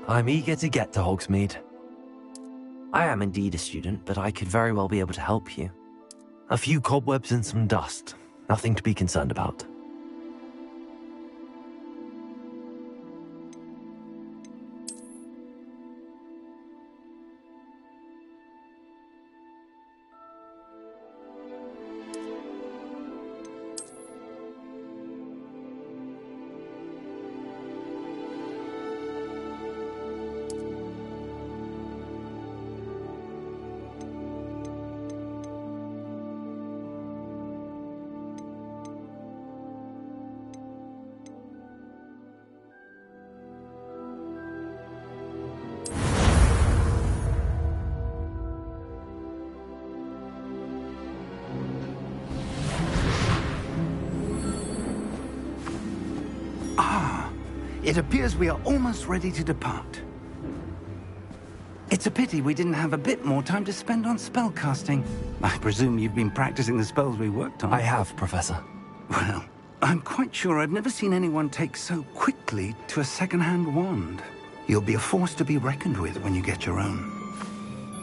I'm eager to get to Hogsmeade. I am indeed a student, but I could very well be able to help you. A few cobwebs and some dust. Nothing to be concerned about. It appears we are almost ready to depart. It's a pity we didn't have a bit more time to spend on spellcasting. I presume you've been practicing the spells we worked on. I have, Professor. Well, I'm quite sure I've never seen anyone take so quickly to a second-hand wand. You'll be a force to be reckoned with when you get your own.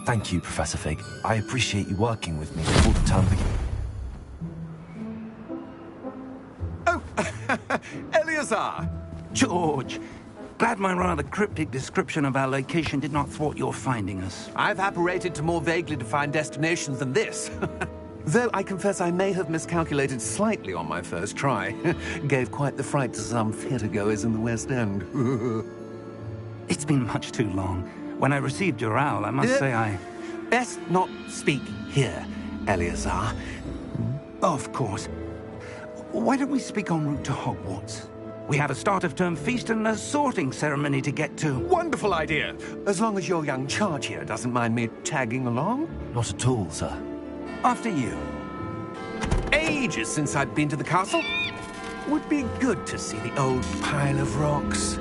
Thank you, Professor Fig. I appreciate you working with me before the term begins. Oh, Eleazar! George, glad my rather cryptic description of our location did not thwart your finding us. I've apparated to more vaguely defined destinations than this. Though I confess I may have miscalculated slightly on my first try. Gave quite the fright to some theatre-goers in the West End. It's been much too long. When I received your owl, I must say I... Best not speak here, Eleazar. Of course. Why don't we speak en route to Hogwarts? We have a start-of-term feast and a sorting ceremony to get to. Wonderful idea! As long as your young charge here doesn't mind me tagging along. Not at all, sir. After you. Ages since I've been to the castle. Would be good to see the old pile of rocks.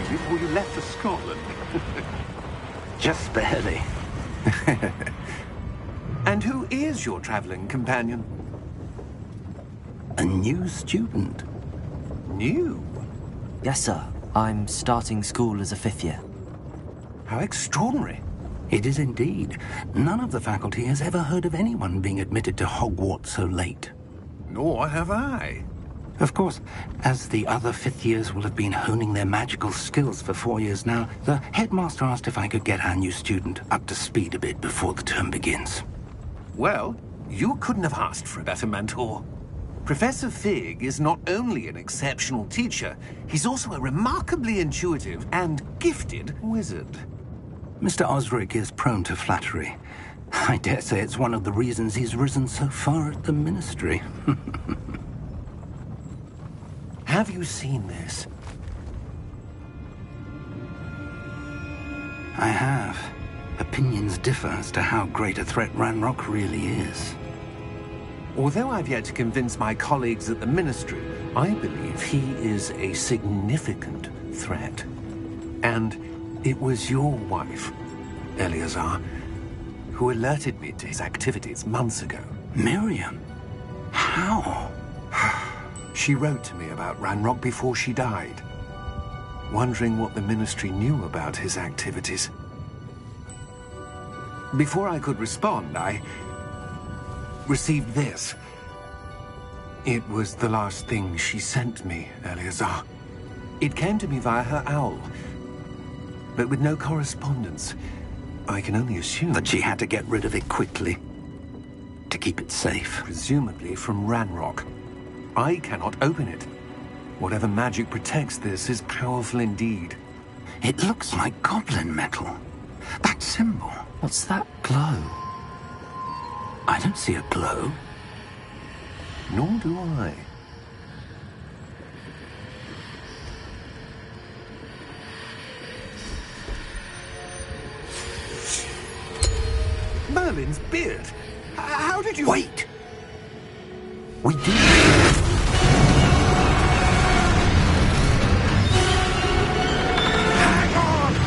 Before you left for Scotland. Just barely. And who is your traveling companion? A new student. New? Yes, sir. I'm starting school as a 5th year. How extraordinary. It is indeed. None of the faculty has ever heard of anyone being admitted to Hogwarts so late. Nor have I. Of course, as the other 5th years will have been honing their magical skills for 4 years now, the headmaster asked if I could get our new student up to speed a bit before the term begins. Well, you couldn't have asked for a better mentor. Professor Fig is not only an exceptional teacher, he's also a remarkably intuitive and gifted wizard. Mr. Osric is prone to flattery. I dare say it's one of the reasons he's risen so far at the Ministry. Have you seen this? I have. Opinions differ as to how great a threat Ranrock really is. Although I've yet to convince my colleagues at the Ministry, I believe he is a significant threat. And it was your wife, Eleazar, who alerted me to his activities months ago. Miriam? How? She wrote to me about Ranrock before she died, wondering what the Ministry knew about his activities. Before I could respond, I received this. It was the last thing she sent me, Eleazar. It came to me via her owl, but with no correspondence. I can only assume that she had to get rid of it quickly to keep it safe. Presumably from Ranrock. I cannot open it. Whatever magic protects this is powerful indeed. It looks like goblin metal. That symbol. What's that glow? I don't see a glow. Nor do I. Merlin's beard. How did you... Wait! We did. Hang on!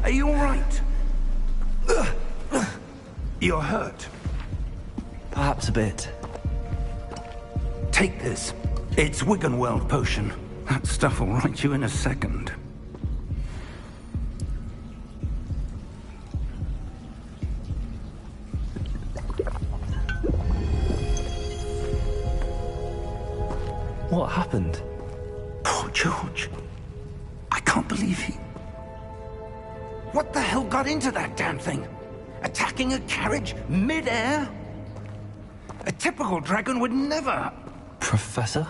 Are you all right? You're hurt. Perhaps a bit. Take this. It's Wiggenweld potion. That stuff will right you in a second. What happened? Poor George. I can't believe he... What the hell got into that damn thing? Attacking a carriage mid-air? A typical dragon would never... Professor?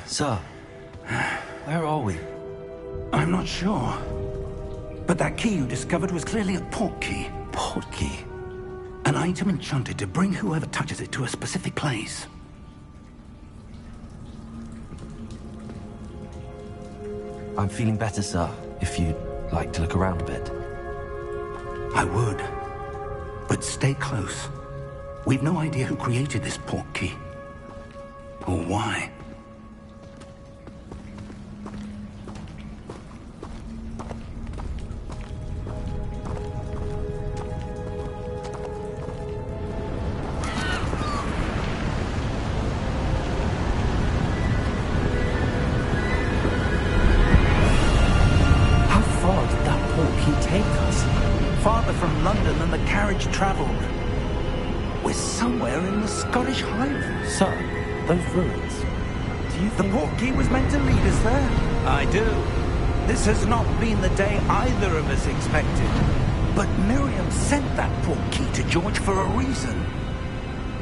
Sir, where are we? I'm not sure. But that key you discovered was clearly a port key. Port key? An item enchanted to bring whoever touches it to a specific place. I'm feeling better, sir, if you'd like to look around a bit. I would. But stay close. We've no idea who created this port key. Or why. Farther from London than the carriage travelled. We're somewhere in the Scottish Highlands. Sir, those ruins. Do you The think... port key was meant to lead us there? I do. This has not been the day either of us expected. But Miriam sent that port key to George for a reason.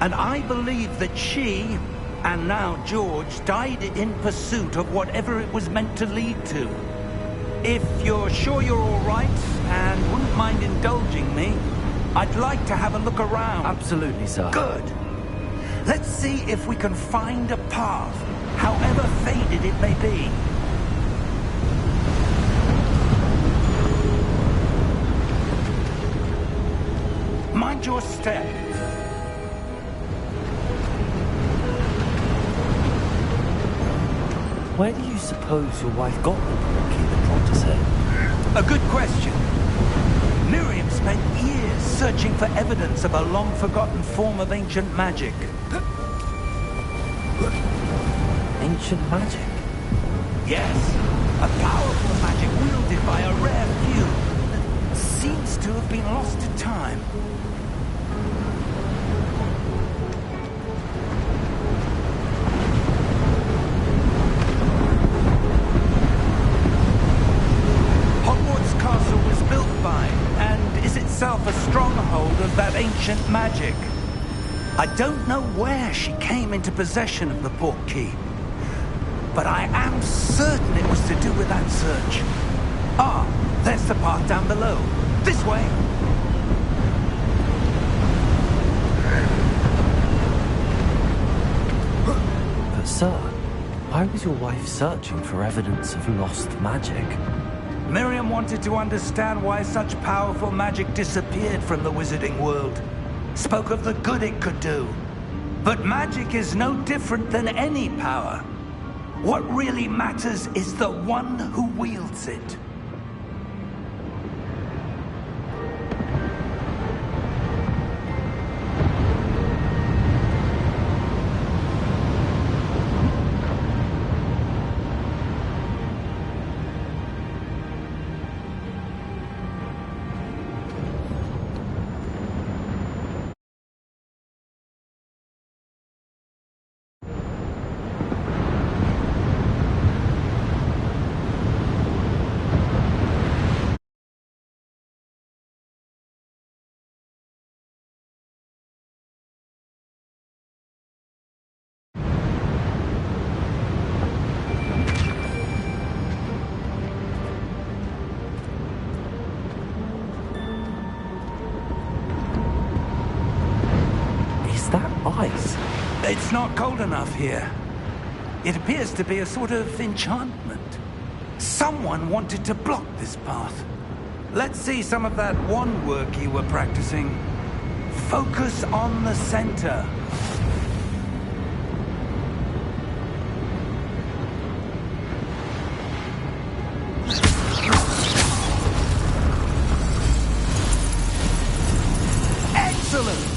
And I believe that she, and now George, died in pursuit of whatever it was meant to lead to. If you're sure you're all right, and wouldn't mind indulging me, I'd like to have a look around. Absolutely, sir. Good. Let's see if we can find a path, however faded it may be. Mind your step. Where do you suppose your wife got the port key that brought us here? A good question. Miriam spent years searching for evidence of a long-forgotten form of ancient magic. Ancient magic? Yes, a powerful magic wielded by a rare few that seems to have been lost to time. Hogwarts Castle was built by, and is itself a stronghold of that ancient magic. I don't know where she came into possession of the port key, but I am certain it was to do with that search. Ah, there's the path down below. This way. But sir, why was your wife searching for evidence of lost magic? Miriam wanted to understand why such powerful magic disappeared from the wizarding world. Spoke of the good it could do. But magic is no different than any power. What really matters is the one who wields it. Is that ice? It's not cold enough here. It appears to be a sort of enchantment. Someone wanted to block this path. Let's see some of that wand work you were practicing. Focus on the center. Excellent!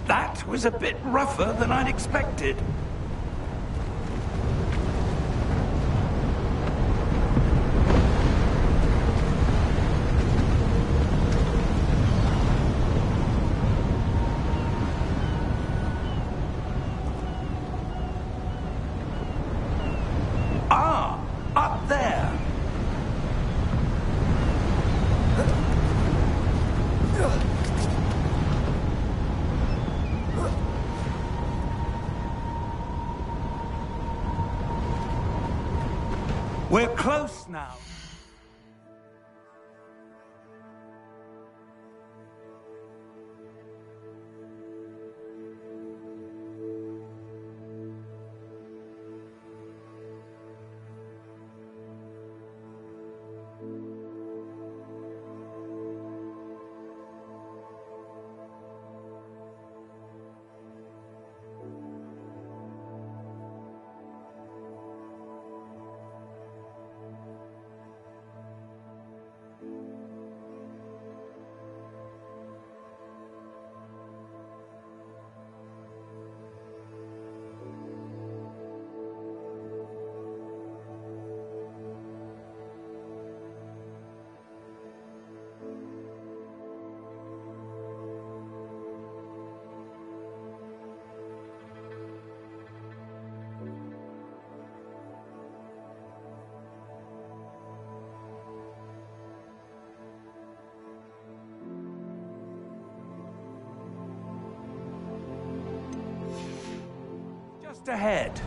That was a bit rougher than I'd expected. Ah, up there. We're close now. Just ahead.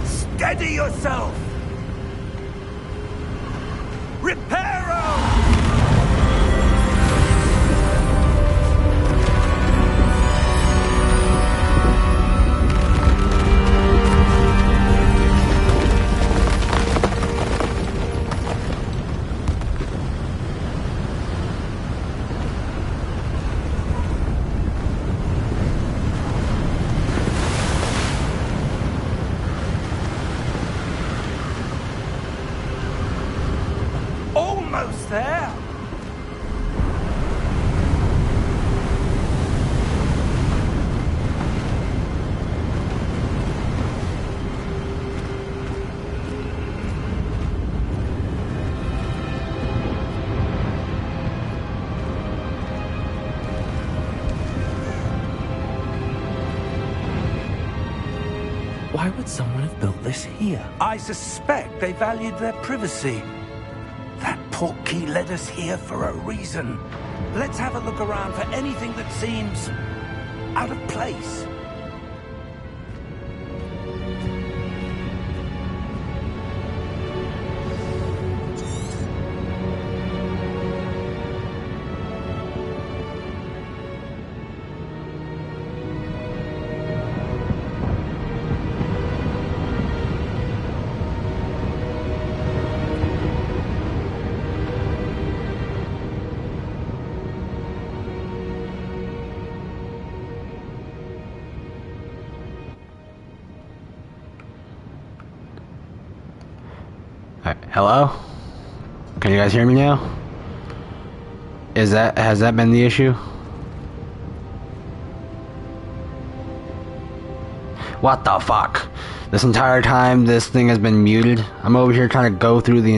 Steady yourself! Reparo! Almost there. Why would someone have built this here? I suspect they valued their privacy. That portkey led us here for a reason. Let's have a look around for anything that seems out of place. Hello? Can you guys hear me now? Has that been the issue? What the fuck? This entire time this thing has been muted. I'm over here trying to go through the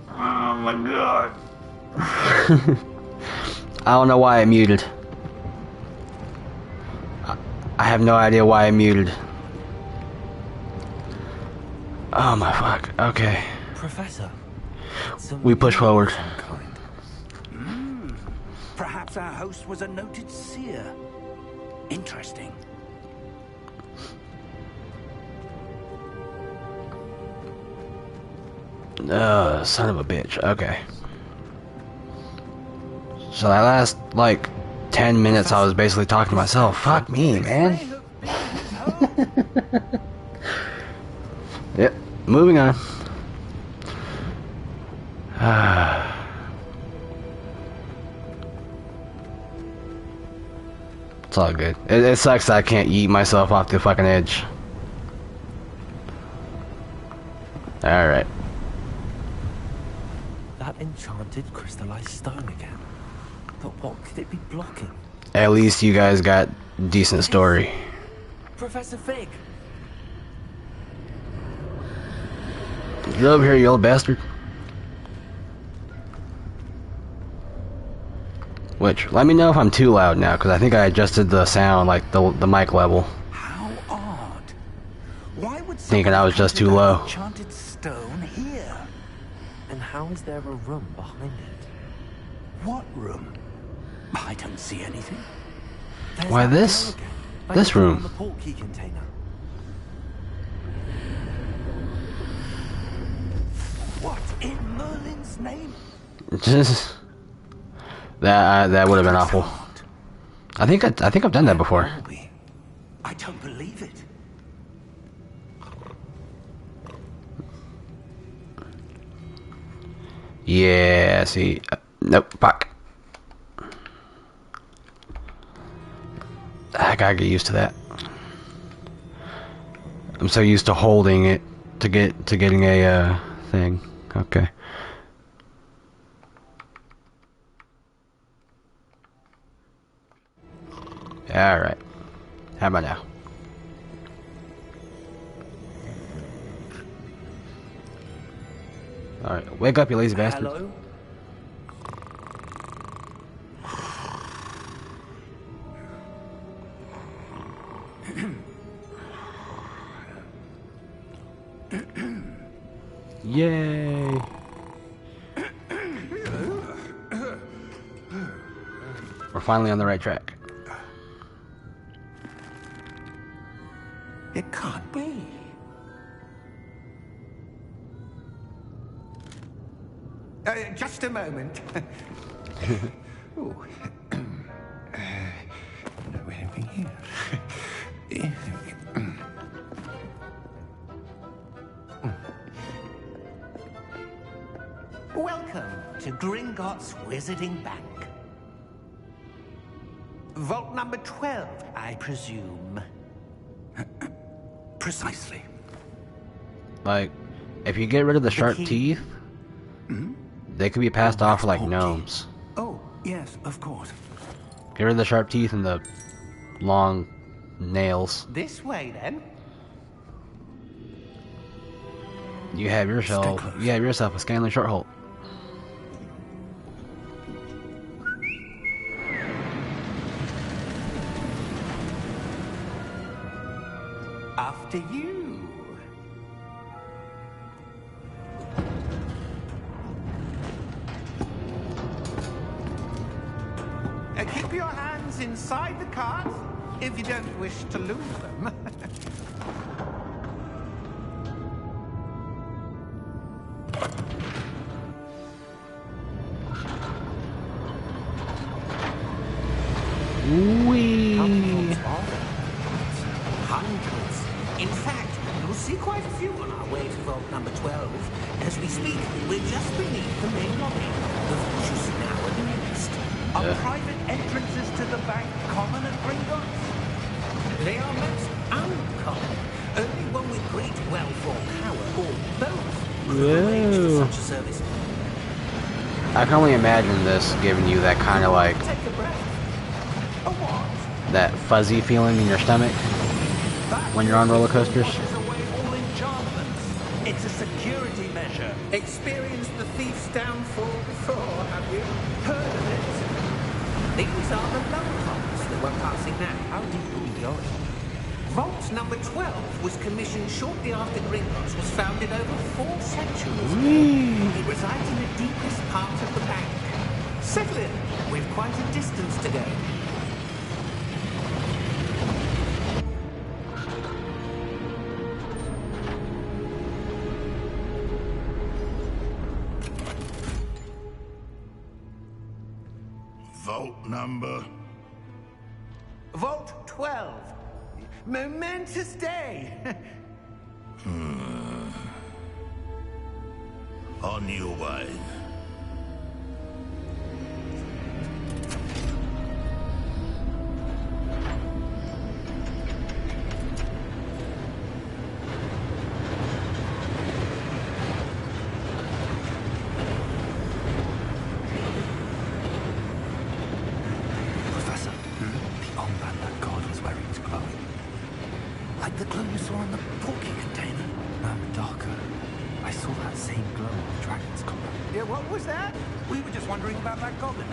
oh my god. I don't know why it muted. I have no idea why it muted. Oh my fuck. Okay. Professor. We push forward. Perhaps our host was a noted seer. Interesting. Son of a bitch. Okay. So that last, like, 10 minutes I was basically talking to myself. Fuck me, man. Yep. Moving on. It's all good. It sucks that I can't eat myself off the fucking edge. Alright. That enchanted crystallized stone again. But what could it be blocking? At least you guys got decent story. Professor Fig! Get over here, you old bastard. Which, let me know if I'm too loud now, because I think I adjusted the sound, like the mic level. How odd. Why would Thinking I was just too low. Enchanted stone here? And how is there a room behind it? What room? I don't see anything. There's Why that this? door again. This Like room. the portkey container. What in Merlin's name? Just that would have been awful. I think I've done that before. I don't believe it. Yeah, see, nope, fuck. I gotta get used to that. I'm so used to holding it to getting a thing. Okay. All right. How about now? All right, wake up, you lazy bastard. Hello? Yay! We're finally on the right track. It can't be. Just a moment. Ooh. Anything here? Welcome to Gringotts Wizarding Bank. Vault number 12, I presume. Precisely. Like, if you get rid of the sharp teeth, they could be passed off like gnomes. Oh, yes, of course. Get rid of the sharp teeth and the long nails. This way, then. You have yourself a Scanlan Shortholt. After you. Keep your hands inside the cart if you don't wish to lose them. Wee. Hundreds. In fact, you'll see quite a few on our way to vault number 12. As we speak, we're just beneath the main lobby. The vault you see now are the newest. Are private entrances to the bank common at Gringotts? They are most uncommon. Only one with great wealth or power, or both, could arrange for such a service. I can only imagine this giving you that kind of like Take a breath. A what? that fuzzy feeling in your stomach when you're on roller coasters. Washes away all enchantments. It's a security measure. Experienced the thief's downfall before, have you? Heard of it? These are the lower vaults that we're passing now. How deep are we going? Vault number 12 was commissioned shortly after Gringotts was founded over 4 centuries ago. It resides in the deepest part of the bank. Settle in. We've quite a distance to go. Vault number? Vault 12. Momentous day. On your way. Professor, the armband that God was wearing is glowing. Like the glow you saw on the porky container. No, darker. I saw that same glow on the dragon's collar. Yeah, what was that? We were just wondering about that goblin.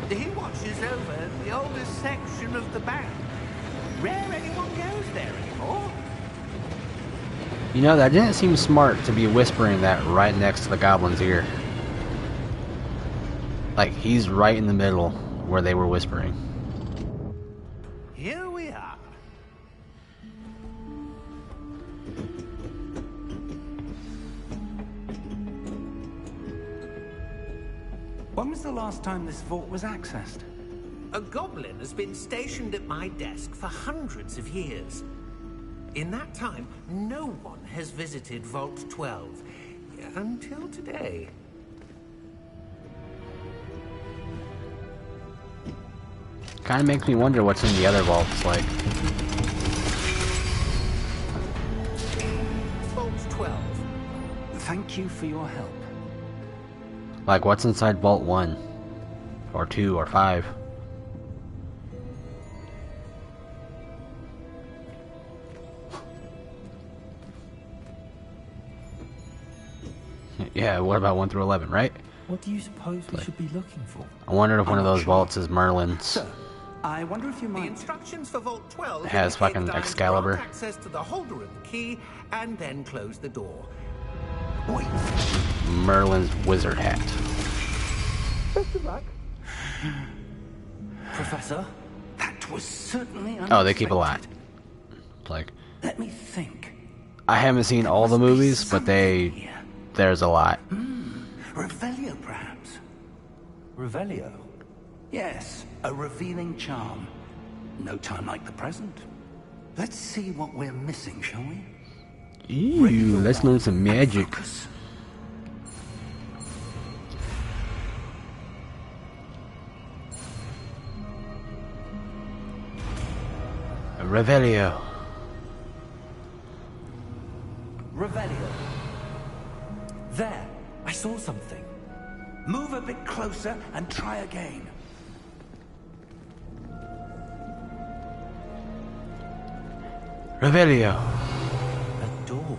He watches over the oldest section of the bank. Rare anyone goes there anymore. You know, that didn't seem smart to be whispering that right next to the goblin's ear. Like, he's right in the middle where they were whispering. Here we are. When was the last time this vault was accessed? A goblin has been stationed at my desk for hundreds of years. In that time, no one has visited Vault 12. Until today. Kind of makes me wonder what's in the other vaults, like. Vault 12. Thank you for your help. Like, what's inside Vault 1? Or 2, or 5? Yeah, what about 1 through 11, right? What do you suppose we should be looking for? I wondered if one of I'm not those sure. vaults is Merlin's. Sir, I wonder if you The might... instructions for Vault 12 Has indicate fucking that I'm to Excalibur. grant access to the holder of the key and then close the door. Wait. Merlin's wizard hat. Professor? That was certainly unexpected. Oh, they keep a lot. Like, Let me think. I haven't seen all the movies, but there's a lot. Revelio, perhaps? Revelio? Yes, a revealing charm. No time like the present. Let's see what we're missing, shall we? Ew, let's learn some magic. Focus. Revelio. Revelio. There, I saw something. Move a bit closer and try again. Revelio. A door.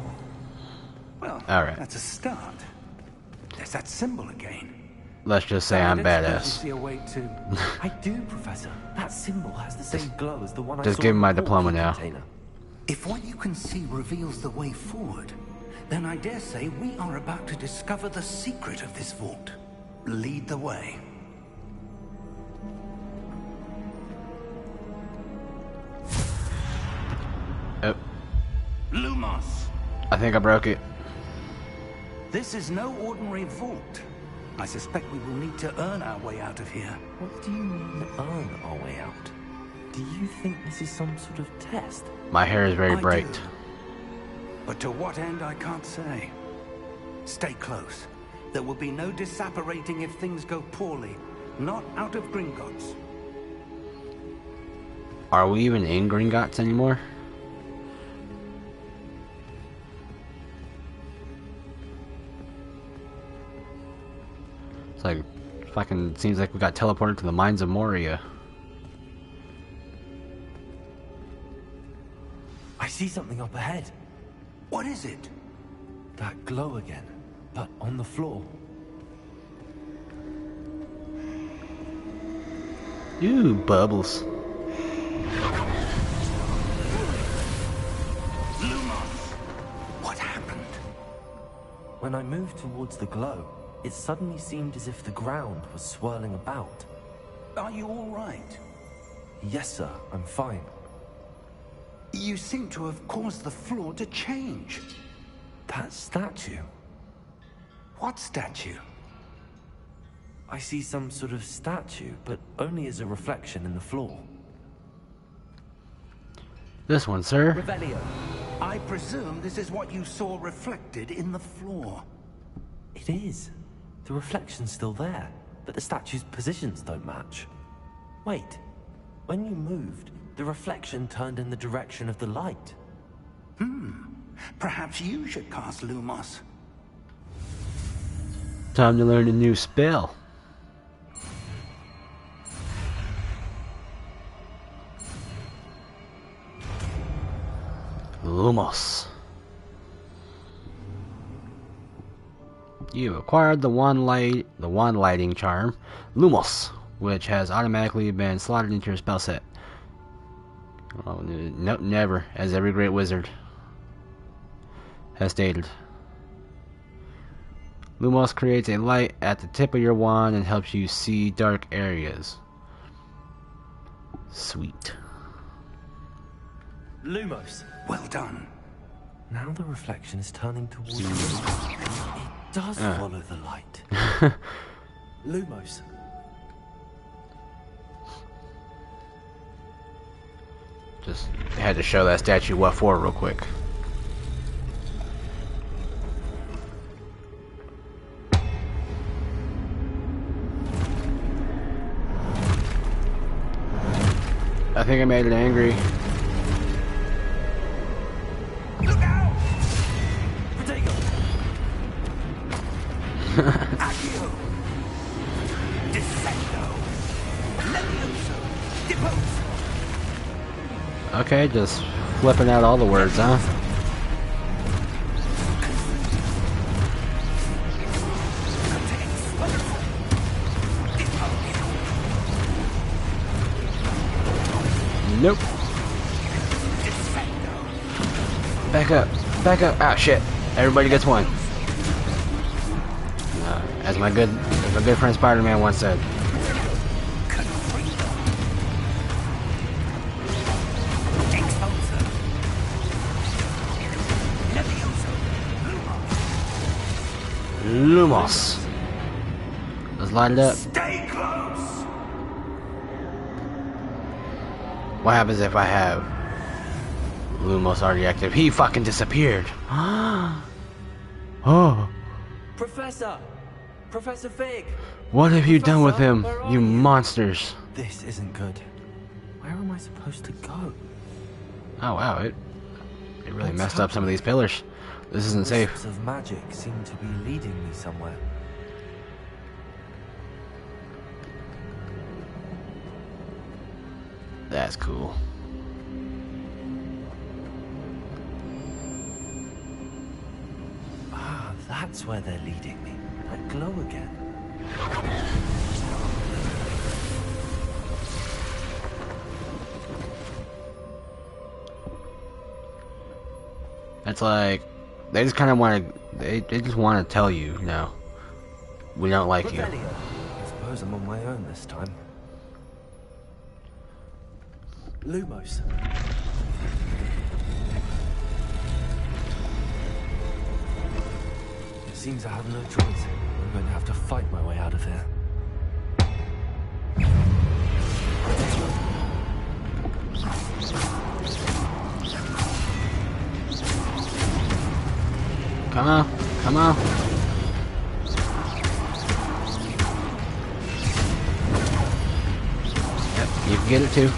Well, All right. that's a start. There's that symbol again. Let's just say I'm badass. See a way to... I do, Professor. That symbol has the same glow as the one I saw. Just give him in my the diploma portkey now. container. If what you can see reveals the way forward, then I dare say we are about to discover the secret of this vault. Lead the way. Oh, Lumos! I think I broke it. This is no ordinary vault. I suspect we will need to earn our way out of here. What do you mean, earn our way out? Do you think this is some sort of test? My hair is very I bright. do. But to what end, I can't say. Stay close. There will be no disapparating if things go poorly. Not out of Gringotts. Are we even in Gringotts anymore? It's like, fucking seems like we got teleported to the mines of Moria. I see something up ahead. What is it? That glow again, but on the floor. Ooh, bubbles. Lumos! What happened? When I moved towards the glow, it suddenly seemed as if the ground was swirling about. Are you all right? Yes, sir, I'm fine. You seem to have caused the floor to change. That statue. What statue? I see some sort of statue, but only as a reflection in the floor. This one, sir. Revelio. I presume this is what you saw reflected in the floor. It is. The reflection's still there, but the statue's positions don't match. Wait. When you moved, the reflection turned in the direction of the light. Perhaps you should cast Lumos. Time to learn a new spell. Lumos. You acquired the wand lighting charm, Lumos, which has automatically been slotted into your spell set. Oh, nope, never, as every great wizard has stated. Lumos creates a light at the tip of your wand and helps you see dark areas. Sweet. Lumos. Well done. Now the reflection is turning towards you. It does follow the light. Lumos. Just had to show that statue what for real quick. I think I made it angry. Look out! Protego. Accio! Descendo! Levioso! Depose! Okay, just flipping out all the words, huh? Nope. Back up. Back up. Ah, shit. Everybody gets one. As my good friend Spider-Man once said. Lumos. Let's light it up. Stay close. What happens if I have Lumos already active? He fucking disappeared. Oh. Professor! Professor Fig! What have you done with Professor, him, where are you you? monsters? This isn't good. Where am I supposed to go? Oh wow, it really What's messed up some of these pillars. This isn't safe. Wisps of magic seem to be leading me somewhere. That's cool. Ah, that's where they're leading me. That glow again. It's like they just kind of want to. They just want to tell you, you know, we don't like you. Revelio. I suppose I'm on my own this time. Lumos. It seems I have no choice. I'm going to have to fight my way out of here. Come on, come on. Yep, you can get it too.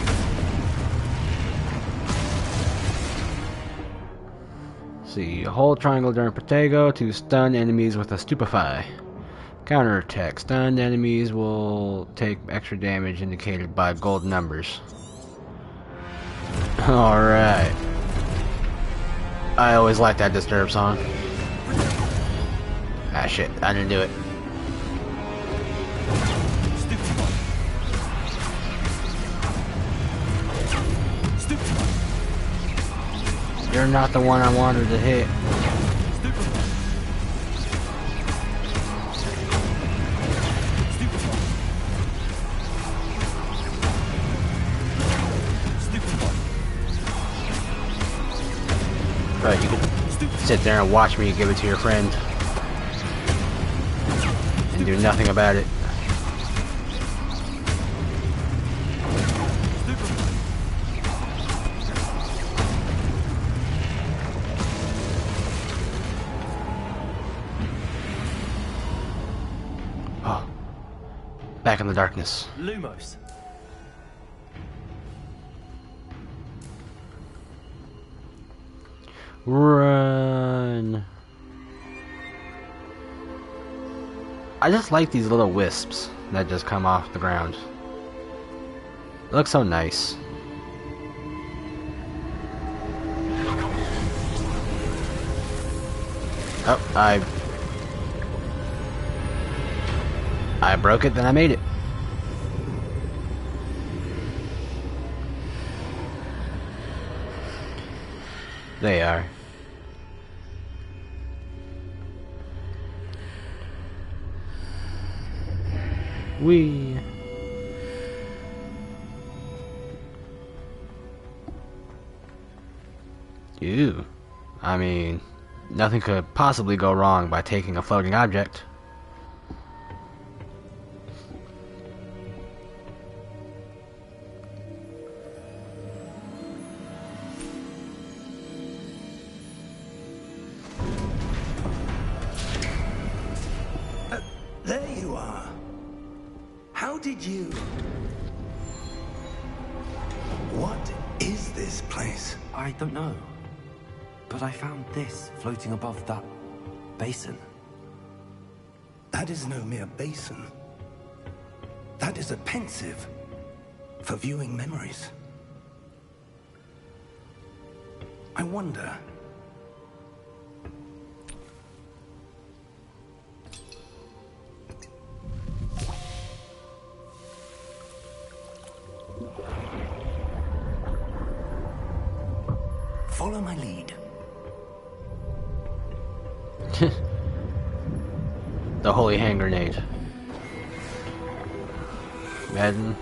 See, hold triangle during Protego to stun enemies with a Stupefy. Counterattack. Stunned enemies will take extra damage indicated by gold numbers. Alright. I always like that Disturb song. Ah shit, I didn't do it. You're not the one I wanted to hit. But you can sit there and watch me give it to your friend and do nothing about it. Oh, back in the darkness. Lumos. Run. I just like these little wisps that just come off the ground. It looks so nice. Oh, I broke it, then I made it. They are. We. Ew. I mean, nothing could possibly go wrong by taking a floating object. There you are. How did you... What is this place? I don't know. But I found this floating above that basin. That is no mere basin. That is a pensive for viewing memories. I wonder... Follow my lead. the holy hand grenade. Imagine,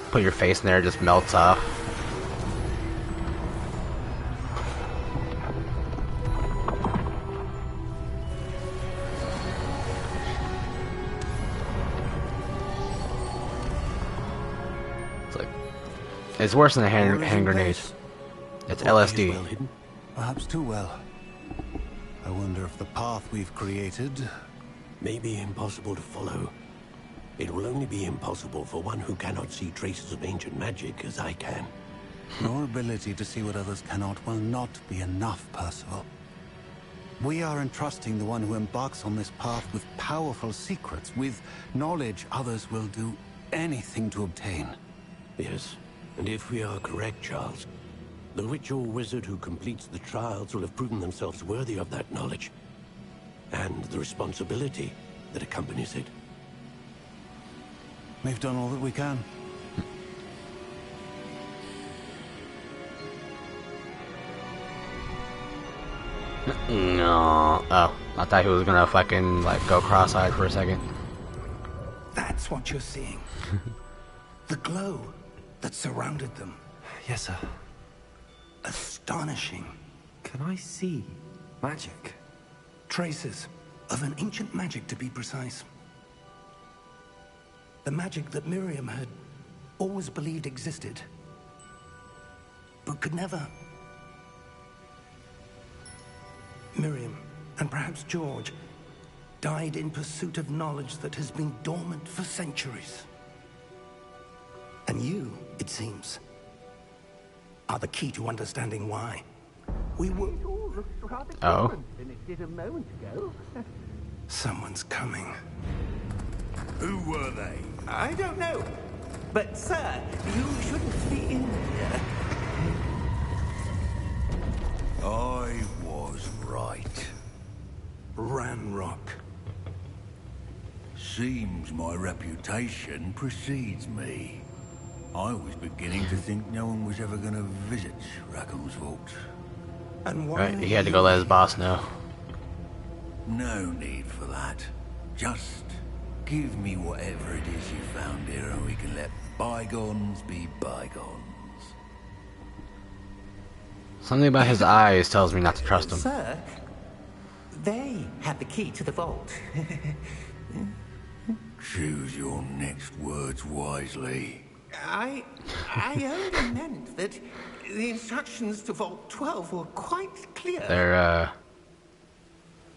put your face in there, it just melts off. It's worse than a hand grenade. It's LSD. Well hidden, perhaps too well. I wonder if the path we've created may be impossible to follow. It will only be impossible for one who cannot see traces of ancient magic as I can. Your ability to see what others cannot will not be enough, Percival. We are entrusting the one who embarks on this path with powerful secrets, with knowledge others will do anything to obtain. Yes. And if we are correct, Charles, the witch or wizard who completes the trials will have proven themselves worthy of that knowledge, and the responsibility that accompanies it. We've done all that we can. No. Oh, I thought he was gonna fucking like go cross-eyed for a second. That's what you're seeing. The glow that surrounded them. Yes, sir. Astonishing. Can I see magic? Traces of an ancient magic, to be precise. The magic that Miriam had always believed existed, but could never. Miriam, and perhaps George, died in pursuit of knowledge that has been dormant for centuries. And you, it seems, are the key to understanding why. We were... Oh. Someone's coming. Who were they? I don't know. But, sir, you shouldn't be in here. I was right. Ranrock. Seems my reputation precedes me. I was beginning to think no one was ever going to visit Rackham's vault. And why? Right, he had to go let his boss know. No need for that. Just give me whatever it is you found here and we can let bygones be bygones. Something about his eyes tells me not to trust him. Sir, they had the key to the vault. Choose your next words wisely. I only meant that the instructions to Vault 12 were quite clear. They're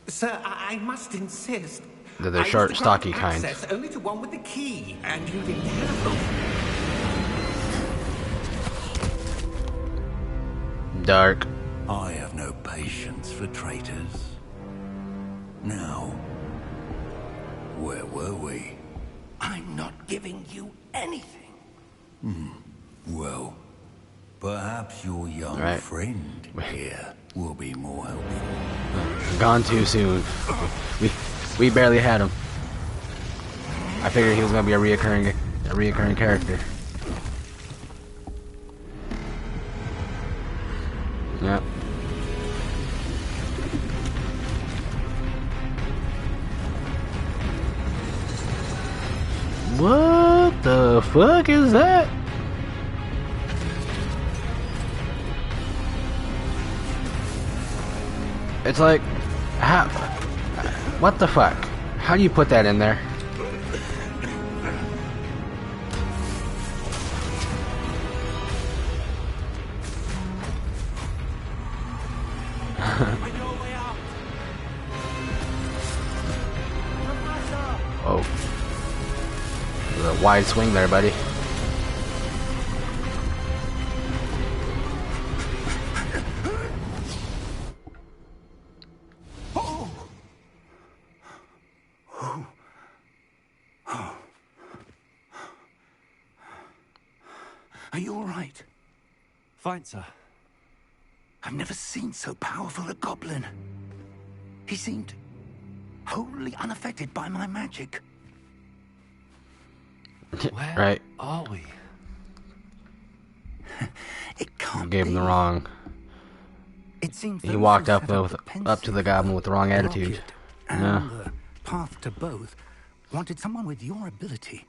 Sir, I must insist. they're short, I was to stocky grant kind. access only to one with the key, and you didn't have them. Dark. I have no patience for traitors. Now, where were we? I'm not giving you anything. Well, perhaps your young Right. friend here will be more helpful. Gone too soon. We barely had him. I figured he was gonna be a reoccurring character. Yep. What the fuck is that? It's like, how? What the fuck? How do you put that in there? Oh. There's a wide swing there, buddy. Are you all right? Fine, sir. I've never seen so powerful a goblin. He seemed wholly unaffected by my magic. Where Right. are we? It can't Gave him the be. wrong. It seems He those walked who up set up to the goblin with the wrong attitude. rocket and Yeah. the path to both, wanted someone with your ability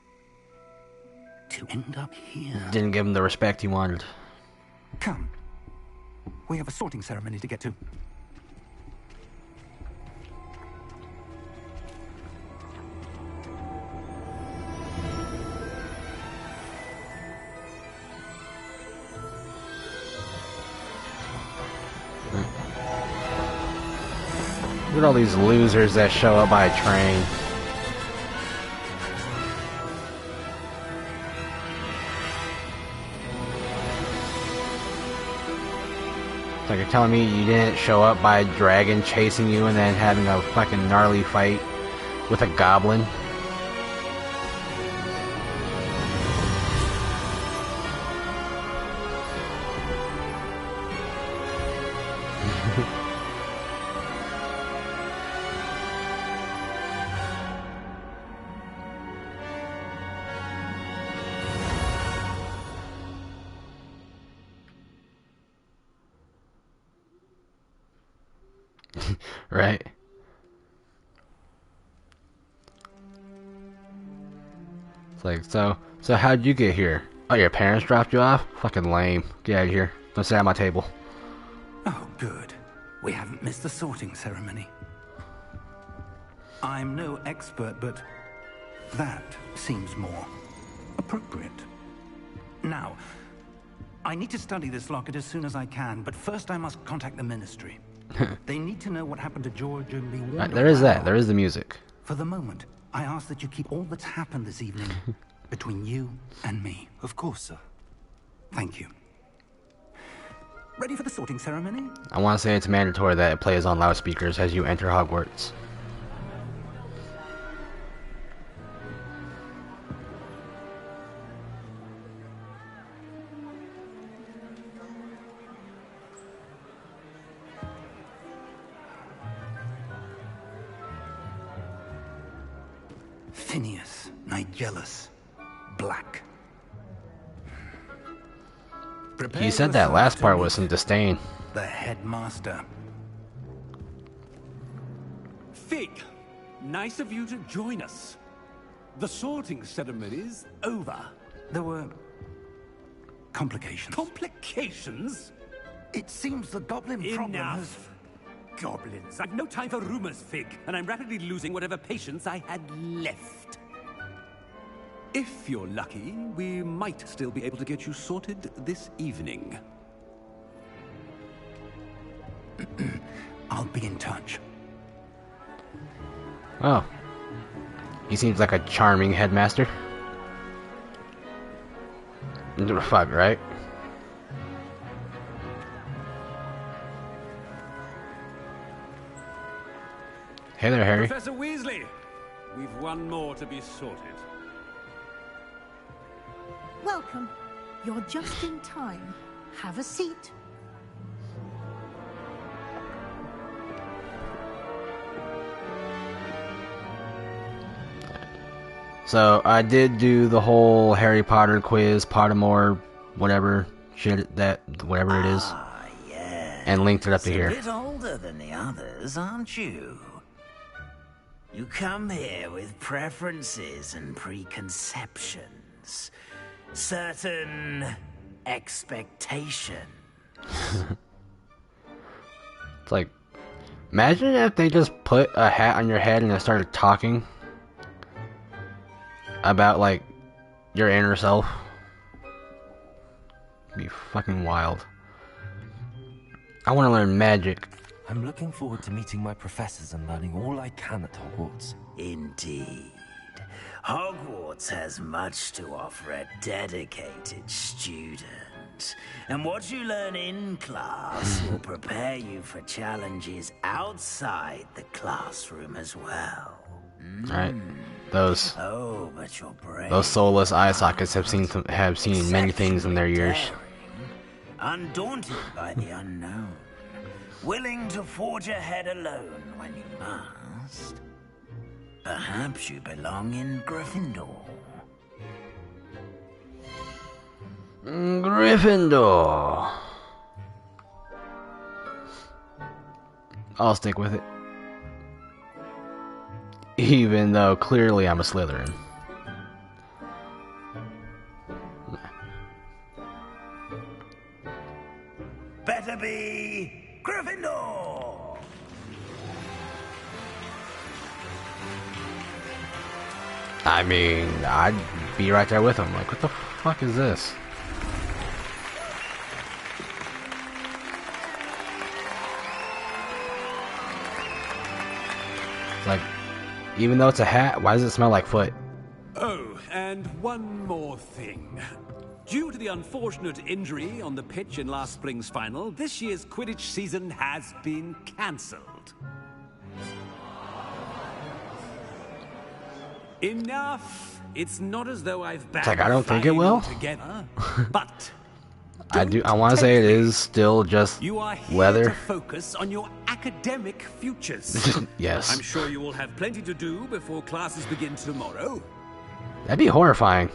to end up here. Didn't give him the respect he wanted. Come. We have a sorting ceremony to get to. Look at all these losers that show up by train. It's like you're telling me you didn't show up by a dragon chasing you and then having a fucking gnarly fight with a goblin? Right? It's like, so how'd you get here? Oh, your parents dropped you off? Fucking lame. Get out of here. Don't sit at my table. Oh, good. We haven't missed the sorting ceremony. I'm no expert, but that seems more appropriate. Now, I need to study this locket as soon as I can, but first I must contact the Ministry. They need to know what happened to George and be warned. There is that. There is the music. For the moment, I ask that you keep all that's happened this evening between you and me. Of course, sir. Thank you. Ready for the sorting ceremony? I want to say it's mandatory that it plays on loudspeakers as you enter Hogwarts. Phineas, Nigellus, Black. You said that last part with some disdain. The headmaster. Fig, nice of you to join us. The sorting ceremony's over. There were complications. Complications? It seems the goblin problem has... Enough. Goblins. I've no time for rumors, Fig, and I'm rapidly losing whatever patience I had left. If you're lucky, we might still be able to get you sorted this evening. I'll be in touch. Oh. He seems like a charming headmaster. Fuck, right? Hey there, Harry. Professor Weasley, we've one more to be sorted. Welcome. You're just in time. Have a seat. So, I did do the whole Harry Potter quiz, Pottermore, whatever shit that, whatever it is. Ah, yes. And linked it up to here. A bit older than the others, aren't you? You come here with preferences and preconceptions. Certain expectations. It's like, imagine if they just put a hat on your head and they started talking about, like, your inner self. It'd be fucking wild. I want to learn magic. I'm looking forward to meeting my professors and learning all I can at Hogwarts. Indeed. Hogwarts has much to offer a dedicated student. And what you learn in class will prepare you for challenges outside the classroom as well. Alright. Those Oh, but you're brave. those soulless eye sockets have seen many things in their years. Daring, undaunted by the unknown. Willing to forge ahead alone when you must. Perhaps you belong in Gryffindor. Gryffindor. I'll stick with it. Even though clearly I'm a Slytherin. Better be Gryffindor! I mean, I'd be right there with him. Like, what the fuck is this? Like, even though it's a hat, why does it smell like foot? Oh, and one more thing. Due to the unfortunate injury on the pitch in last spring's final, this year's Quidditch season has been cancelled. Enough! It's not as though I've It's like, I don't think it will. Together, but I want to say it is still just you are here weather. to focus on your academic futures. Yes. I'm sure you will have plenty to do before classes begin tomorrow. That'd be horrifying.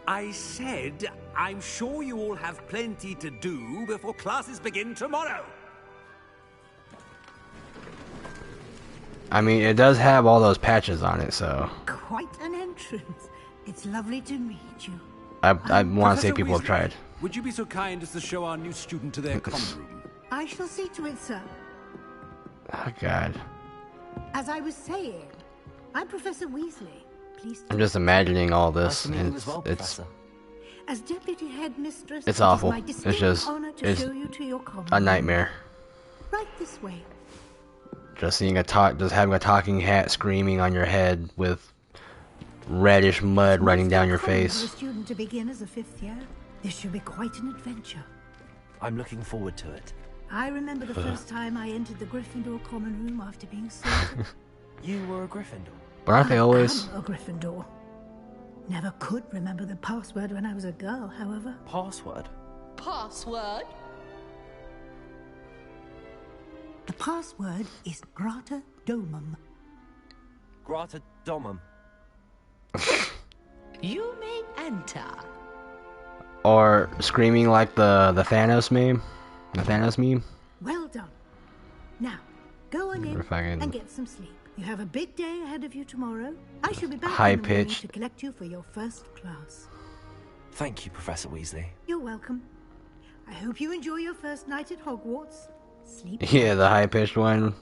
I said, I'm sure you all have plenty to do before classes begin tomorrow. I mean, it does have all those patches on it, so Quite an entrance. It's lovely to meet you. I want to say Professor people have Weasley, tried. Would you be so kind as to show our new student to their common room? I shall see to it, sir. Oh God, As I was saying, I'm Professor Weasley. Pleased to I'm just imagining all Nice this. to meet you And as well, it's Professor. As deputy headmistress, It's it is awful. my It's distinct just- honor to it's show you to your common a room. nightmare. Right this way. Just seeing just having a talking hat screaming on your head with reddish mud running down your Common for a face. student to begin as a 5th year. This should be quite an adventure. I'm looking forward to it. I remember the first time I entered the Gryffindor common room after being sorted. You were a Gryffindor. But aren't they always? I'm a Gryffindor. Never could remember the password when I was a girl, however. Password? Password? The password is Grata Domum. Grata Domum. You may enter. Or screaming like the Thanos meme? The Thanos meme? Well done. Now, go on in If I can- and get some sleep. You have a big day ahead of you tomorrow. I shall be back in the morning High-pitched. to collect you for your first class. Thank you, Professor Weasley. You're welcome. I hope you enjoy your first night at Hogwarts. Sleep. Yeah, the high pitched one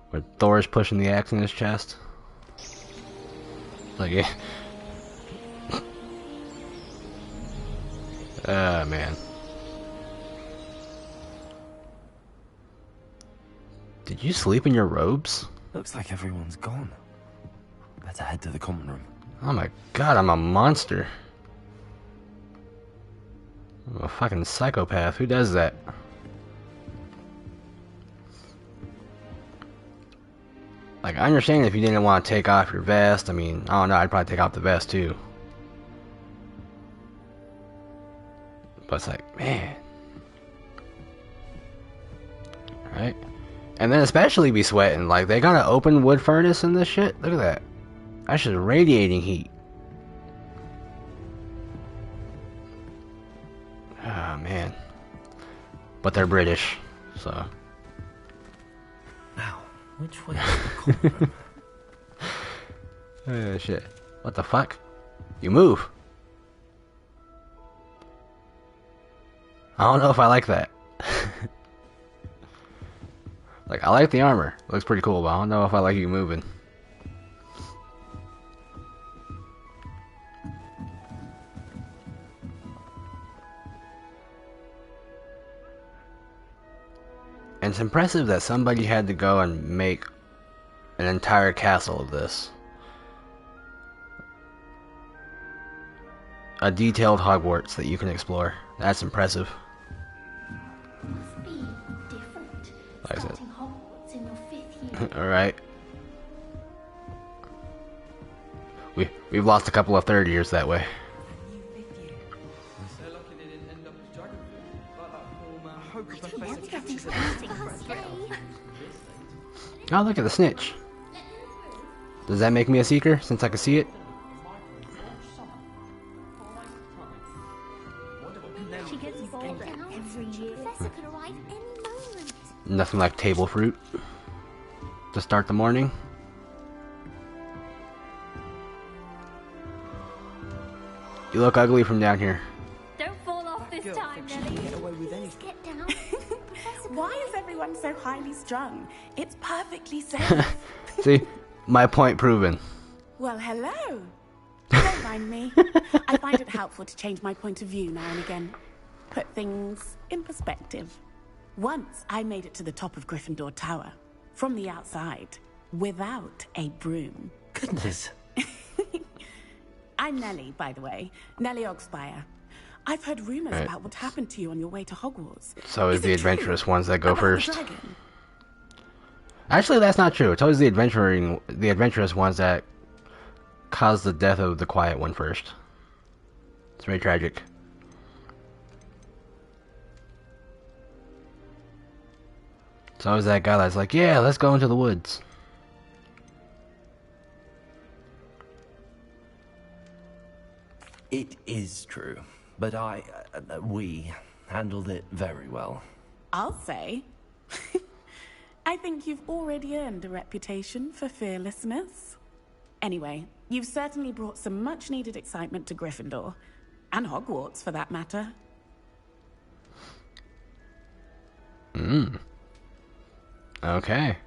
where Thor's pushing the axe in his chest. Like, yeah. Man. Did you sleep in your robes? Looks like everyone's gone. Better head to the common room. Oh my God, I'm a monster. I'm a fucking psychopath. Who does that? Like, I understand if you didn't want to take off your vest. I mean, I don't know, I'd probably take off the vest too. But it's like, man. Right? And then especially be sweating. Like, they got an open wood furnace in this shit. Look at that. That's just radiating heat. Oh, man. But they're British, so. Now, which way is the common room? Oh, shit. What the fuck? You move. I don't know if I like that. Like, I like the armor. It looks pretty cool, but I don't know if I like you moving. And it's impressive that somebody had to go and make an entire castle of this. A detailed Hogwarts that you can explore. That's impressive. Like I said. Alright. We've lost a couple of third years that way. Oh, look at the snitch. Does that make me a seeker since I can see it? She gets bolder every year. Professor could arrive any moment. Nothing like table fruit to start the morning. You look ugly from down here. Don't fall off this time, Nelly. Get away with anything. Get down. Why is everyone so highly strung? It's perfectly safe. See? My point proven. Well, hello. Don't mind me. I find it helpful to change my point of view now and again. Put things in perspective. Once I made it to the top of Gryffindor Tower, from the outside, without a broom. Goodness. I'm Nellie, by the way. Nellie Ogspire. I've heard rumors about what happened to you on your way to Hogwarts. So is the adventurous ones that go About first. the dragon? Actually, that's not true. It's always the adventurous ones that cause the death of the quiet one first. It's very tragic. It's always that guy that's like, yeah, let's go into the woods. It is true, but we handled it very well. I'll say. I think you've already earned a reputation for fearlessness. Anyway, you've certainly brought some much-needed excitement to Gryffindor. And Hogwarts, for that matter. Okay.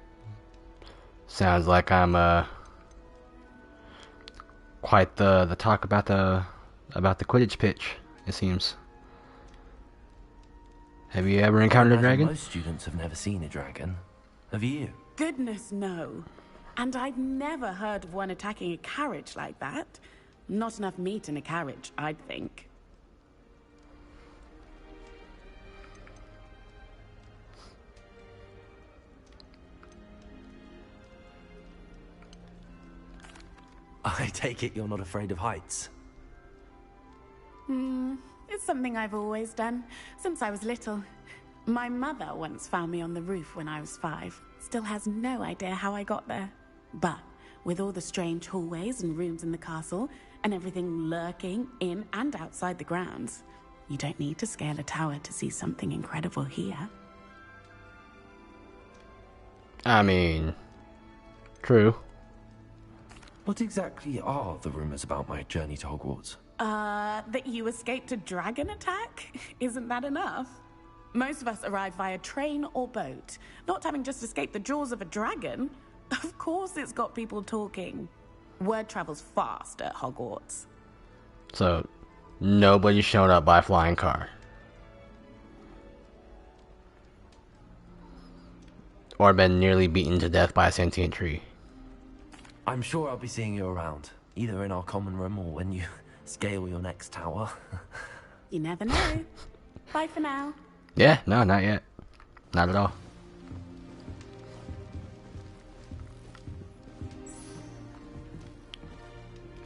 Sounds like I'm quite the talk about the Quidditch pitch, it seems. Have you ever encountered a dragon? Most students have never seen a dragon. Have you? Goodness, no. And I've never heard of one attacking a carriage like that. Not enough meat in a carriage, I'd think. I take it you're not afraid of heights. It's something I've always done, since I was little. My mother once found me on the roof when I was 5. Still has no idea how I got there. But with all the strange hallways and rooms in the castle, and everything lurking in and outside the grounds, you don't need to scale a tower to see something incredible here. I mean, true. What exactly are the rumors about my journey to Hogwarts? That you escaped a dragon attack? Isn't that enough? Most of us arrive via train or boat, not having just escaped the jaws of a dragon. Of course it's got people talking. Word travels fast at Hogwarts. So, nobody showed up by flying car. Or been nearly beaten to death by a sentient tree. I'm sure I'll be seeing you around, either in our common room or when you scale your next tower. You never know. Bye for now. Yeah, no, not yet. Not at all.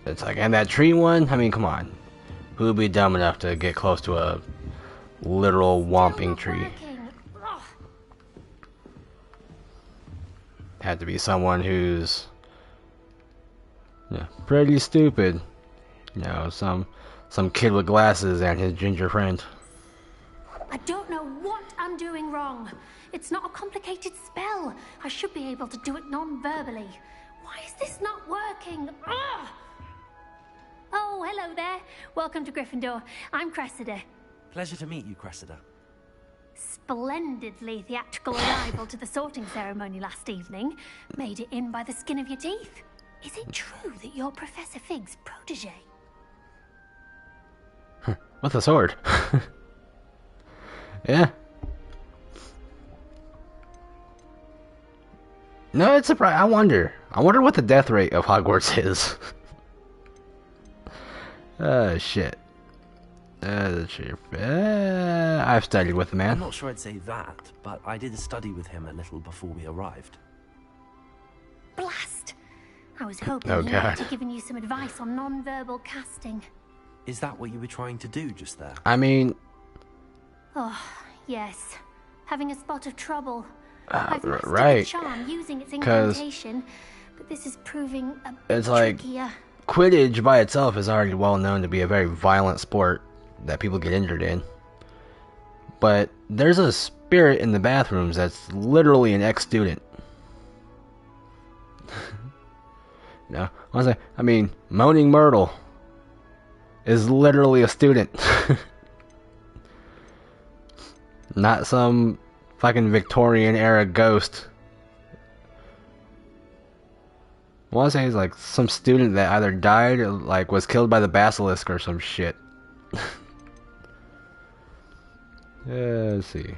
It's like, and that tree one? I mean, come on. Who would be dumb enough to get close to a literal whomping tree? Had to be someone who's pretty stupid. You know, some kid with glasses and his ginger friend. I don't know what I'm doing wrong. It's not a complicated spell. I should be able to do it non-verbally. Why is this not working? Ugh! Oh, hello there. Welcome to Gryffindor. I'm Cressida. Pleasure to meet you, Cressida. Splendidly theatrical arrival to the sorting ceremony last evening. Made it in by the skin of your teeth. Is it true that you're Professor Fig's protege? With a sword. Yeah. No, it's surprising. I wonder what the death rate of Hogwarts is. Shit. I've studied with the man. I'm not sure I'd say that, but I did study with him a little before we arrived. Blast! I was hoping Oh, he God. might have given you some advice on non-verbal casting. Is that what you were trying to do just there? I mean, Oh, yes. Having a spot of trouble. I've mastered right. the charm using its 'Cause incantation, but this is proving a it's bit like trickier. Quidditch by itself is already well known to be a very violent sport that people get injured in. But there's a spirit in the bathrooms that's literally an ex-student. No, I mean, Moaning Myrtle. is literally a student. Not some fucking Victorian era ghost. I want to say he's like some student that either died or like was killed by the basilisk or some shit. Let's see.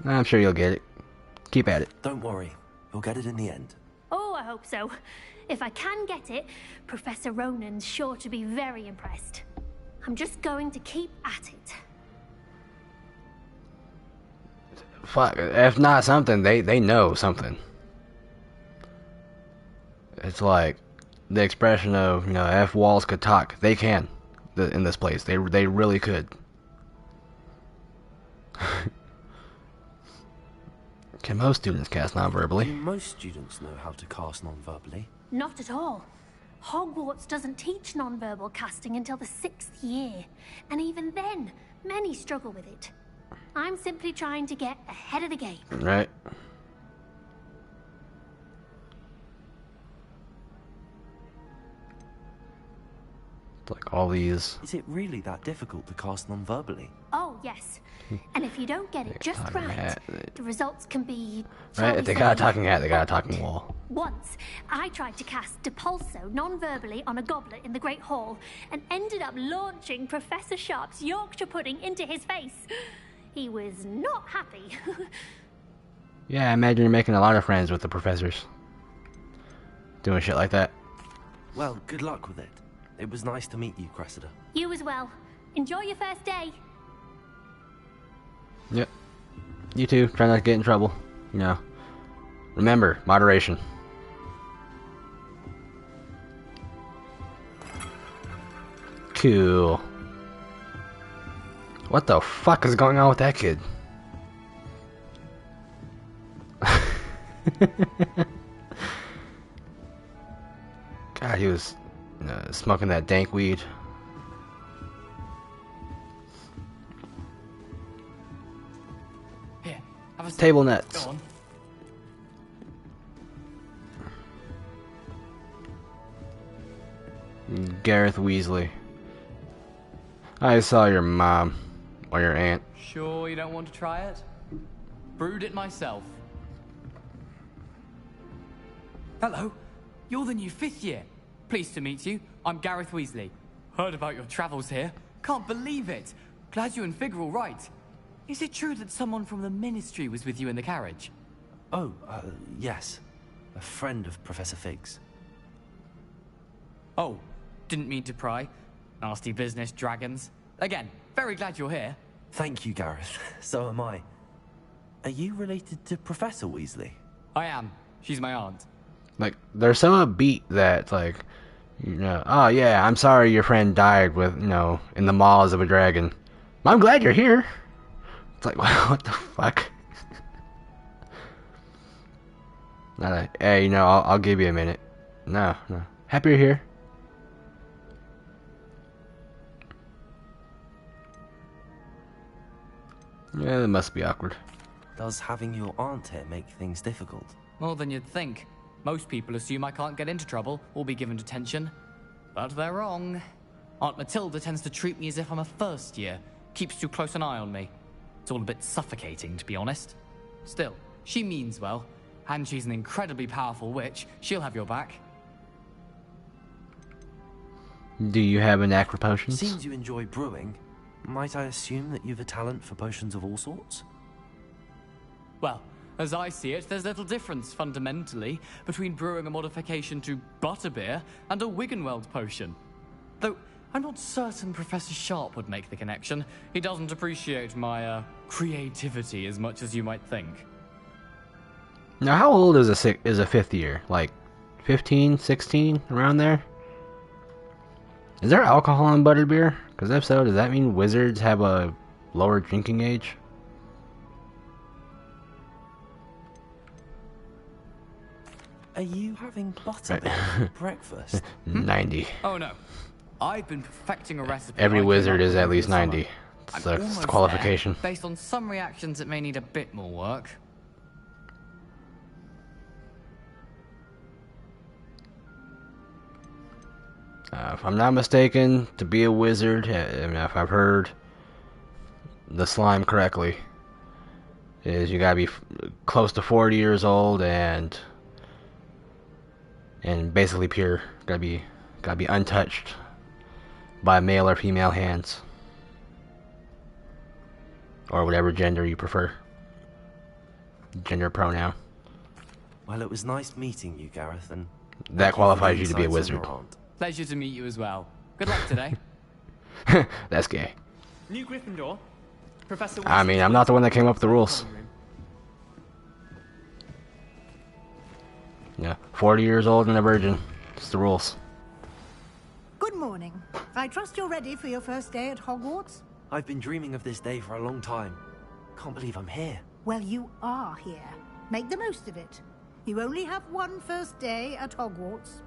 I'm sure you'll get it. Keep at it. Don't worry. You'll get it in the end. Oh, I hope so. If I can get it, Professor Ronan's sure to be very impressed. I'm just going to keep at it. Fuck, if not something, they know something. It's like the expression of, you know, if walls could talk, they can in this place. They really could. Can most students cast non-verbally? Do most students know how to cast non-verbally? Not at all. Hogwarts doesn't teach non-verbal casting until the 6th year. And even then, many struggle with it. I'm simply trying to get ahead of the game. Right. Like all these. Is it really that difficult to cast non-verbally? Oh, yes. And if you don't get it just right, the results can be... Right, if they got a talking hat, they got a talking wall. Once, I tried to cast Depulso non-verbally on a goblet in the Great Hall and ended up launching Professor Sharp's Yorkshire pudding into his face. He was not happy. Yeah, I imagine you're making a lot of friends with the professors. Doing shit like that. Well, good luck with it. It was nice to meet you, Cressida. You as well. Enjoy your first day. Yep. You too. Try not to get in trouble. You know. Remember, moderation. Cool. What the fuck is going on with that kid? God, he was smoking that dank weed. Here, have a table nets. Go on. Gareth Weasley. I saw your mom or your aunt. Sure you don't want to try it? Brewed it myself. Hello, you're the new 5th year. Pleased to meet you. I'm Gareth Weasley. Heard about your travels here. Can't believe it. Glad you and Fig are all right. Is it true that someone from the Ministry was with you in the carriage? Oh, yes. A friend of Professor Fig's. Oh, didn't mean to pry. Nasty business, dragons. Again, very glad you're here. Thank you, Gareth. So am I. Are you related to Professor Weasley? I am. She's my aunt. Like, they're so upbeat that, like, you know, oh yeah, I'm sorry your friend died with, you know, in the maws of a dragon. I'm glad you're here. It's like, what the fuck? Not a, hey, you know, I'll give you a minute. No. Happy you're here. Yeah, that must be awkward. Does having your aunt here make things difficult? More than you'd think. Most people assume I can't get into trouble or be given detention. But they're wrong. Aunt Matilda tends to treat me as if I'm a first year. Keeps too close an eye on me. It's all a bit suffocating, to be honest. Still, she means well. And she's an incredibly powerful witch. She'll have your back. Do you have a knack for potions? Seems you enjoy brewing. Might I assume that you've a talent for potions of all sorts? Well, as I see it, there's little difference, fundamentally, between brewing a modification to butterbeer and a Wiggenweld potion. Though, I'm not certain Professor Sharp would make the connection. He doesn't appreciate my, creativity as much as you might think. Now, how old is a 5th year? Like, 15, 16, around there? Is there alcohol in butterbeer? Because if so, does that mean wizards have a lower drinking age? Are you having butterbeer for breakfast? 90. Oh no. I've been perfecting a recipe. Every wizard is at least 90. It's the qualification. There. Based on some reactions, it may need a bit more work. If I'm not mistaken, to be a wizard, if I've heard the slime correctly, is you gotta be close to 40 years old and basically pure. Gotta be untouched by male or female hands, or whatever gender you prefer. Gender pronoun. Well, it was nice meeting you, Gareth, and that qualifies you to be a wizard. Pleasure to meet you as well. Good luck today. That's gay. New Gryffindor. Professor I mean, I'm not the one that came up with the rules. Yeah, 40 years old and a virgin. It's the rules. Good morning. I trust you're ready for your first day at Hogwarts? I've been dreaming of this day for a long time. Can't believe I'm here. Well, you are here. Make the most of it. You only have one first day at Hogwarts.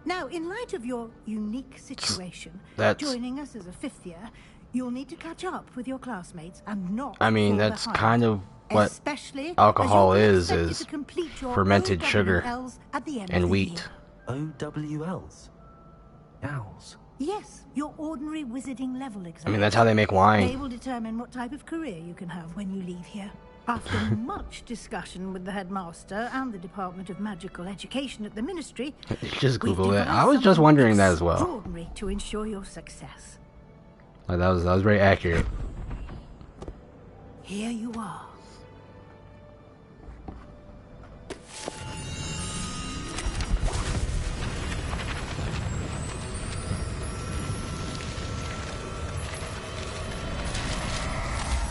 Now, in light of your unique situation, joining us as a 5th year, you'll need to catch up with your classmates and not I mean, fall that's behind. kind of what Especially alcohol as you'll be is expected to complete your fermented sugar OWLs at the end and of the wheat. year. OWLs? Owls? Yes, your ordinary wizarding level exam. I mean, that's how they make wine. They will determine what type of career you can have when you leave here. After much discussion with the headmaster and the Department of Magical Education at the Ministry, just Google it. I was just wondering that as well. Extraordinary to ensure your success. Like, that was very accurate. Here you are.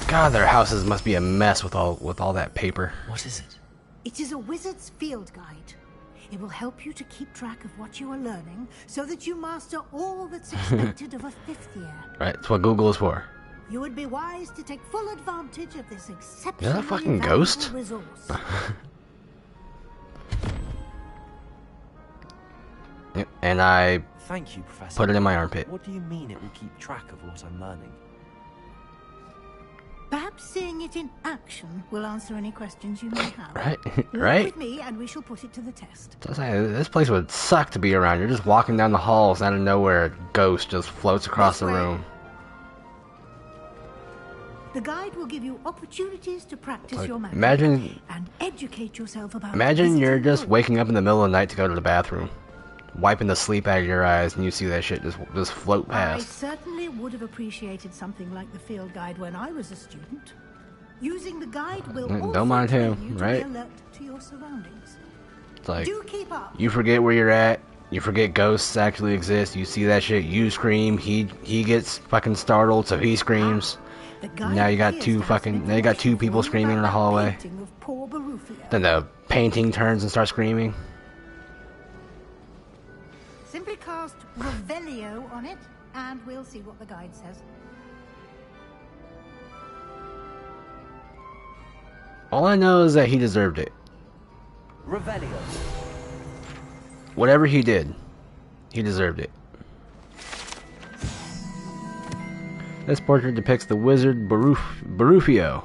God, their houses must be a mess with all that paper. What is it? It is a wizard's field guide. It will help you to keep track of what you are learning so that you master all that's expected of a 5th year. Right, that's what Google is for. You would be wise to take full advantage of this exceptionally Is that a fucking valuable ghost? resource. Yep, and I Thank you, Professor. put it in my armpit. What do you mean it will keep track of what I'm learning? Perhaps seeing it in action will answer any questions you may have. Right, Work right? with me and we shall put it to the test. So I was saying, this place would suck to be around. You're just walking down the halls, out of nowhere, a ghost just floats across the room. The guide will give you opportunities to practice Like, your magic imagine- and educate yourself about Imagine you're visiting just world. waking up in the middle of the night to go to the bathroom, wiping the sleep out of your eyes, and you see that shit just float I past. certainly would have appreciated something like the field guide when I was a student. Using the guide will Don't also mind train him, you right? to be alert to your surroundings. It's like, Do keep up. you forget where you're at, you forget ghosts actually exist, you see that shit, you scream, he gets fucking startled, so he screams. Now you got two people screaming in the hallway. Painting of poor Barufia. Then the painting turns and starts screaming. Simply cast Revelio on it, and we'll see what the guide says. All I know is that he deserved it. Revelio. Whatever he did, he deserved it. This portrait depicts the wizard Barufio,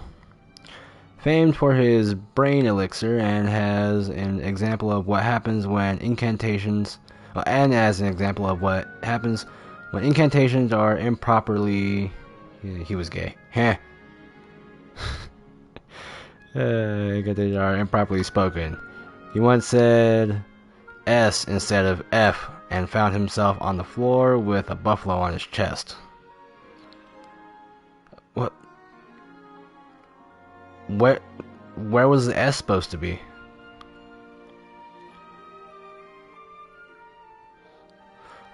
famed for his brain elixir, and has an example of what happens when incantations, are improperly. He was gay. Heh. Incantations are improperly spoken. He once said S instead of F and found himself on the floor with a buffalo on his chest. What? Where was the S supposed to be?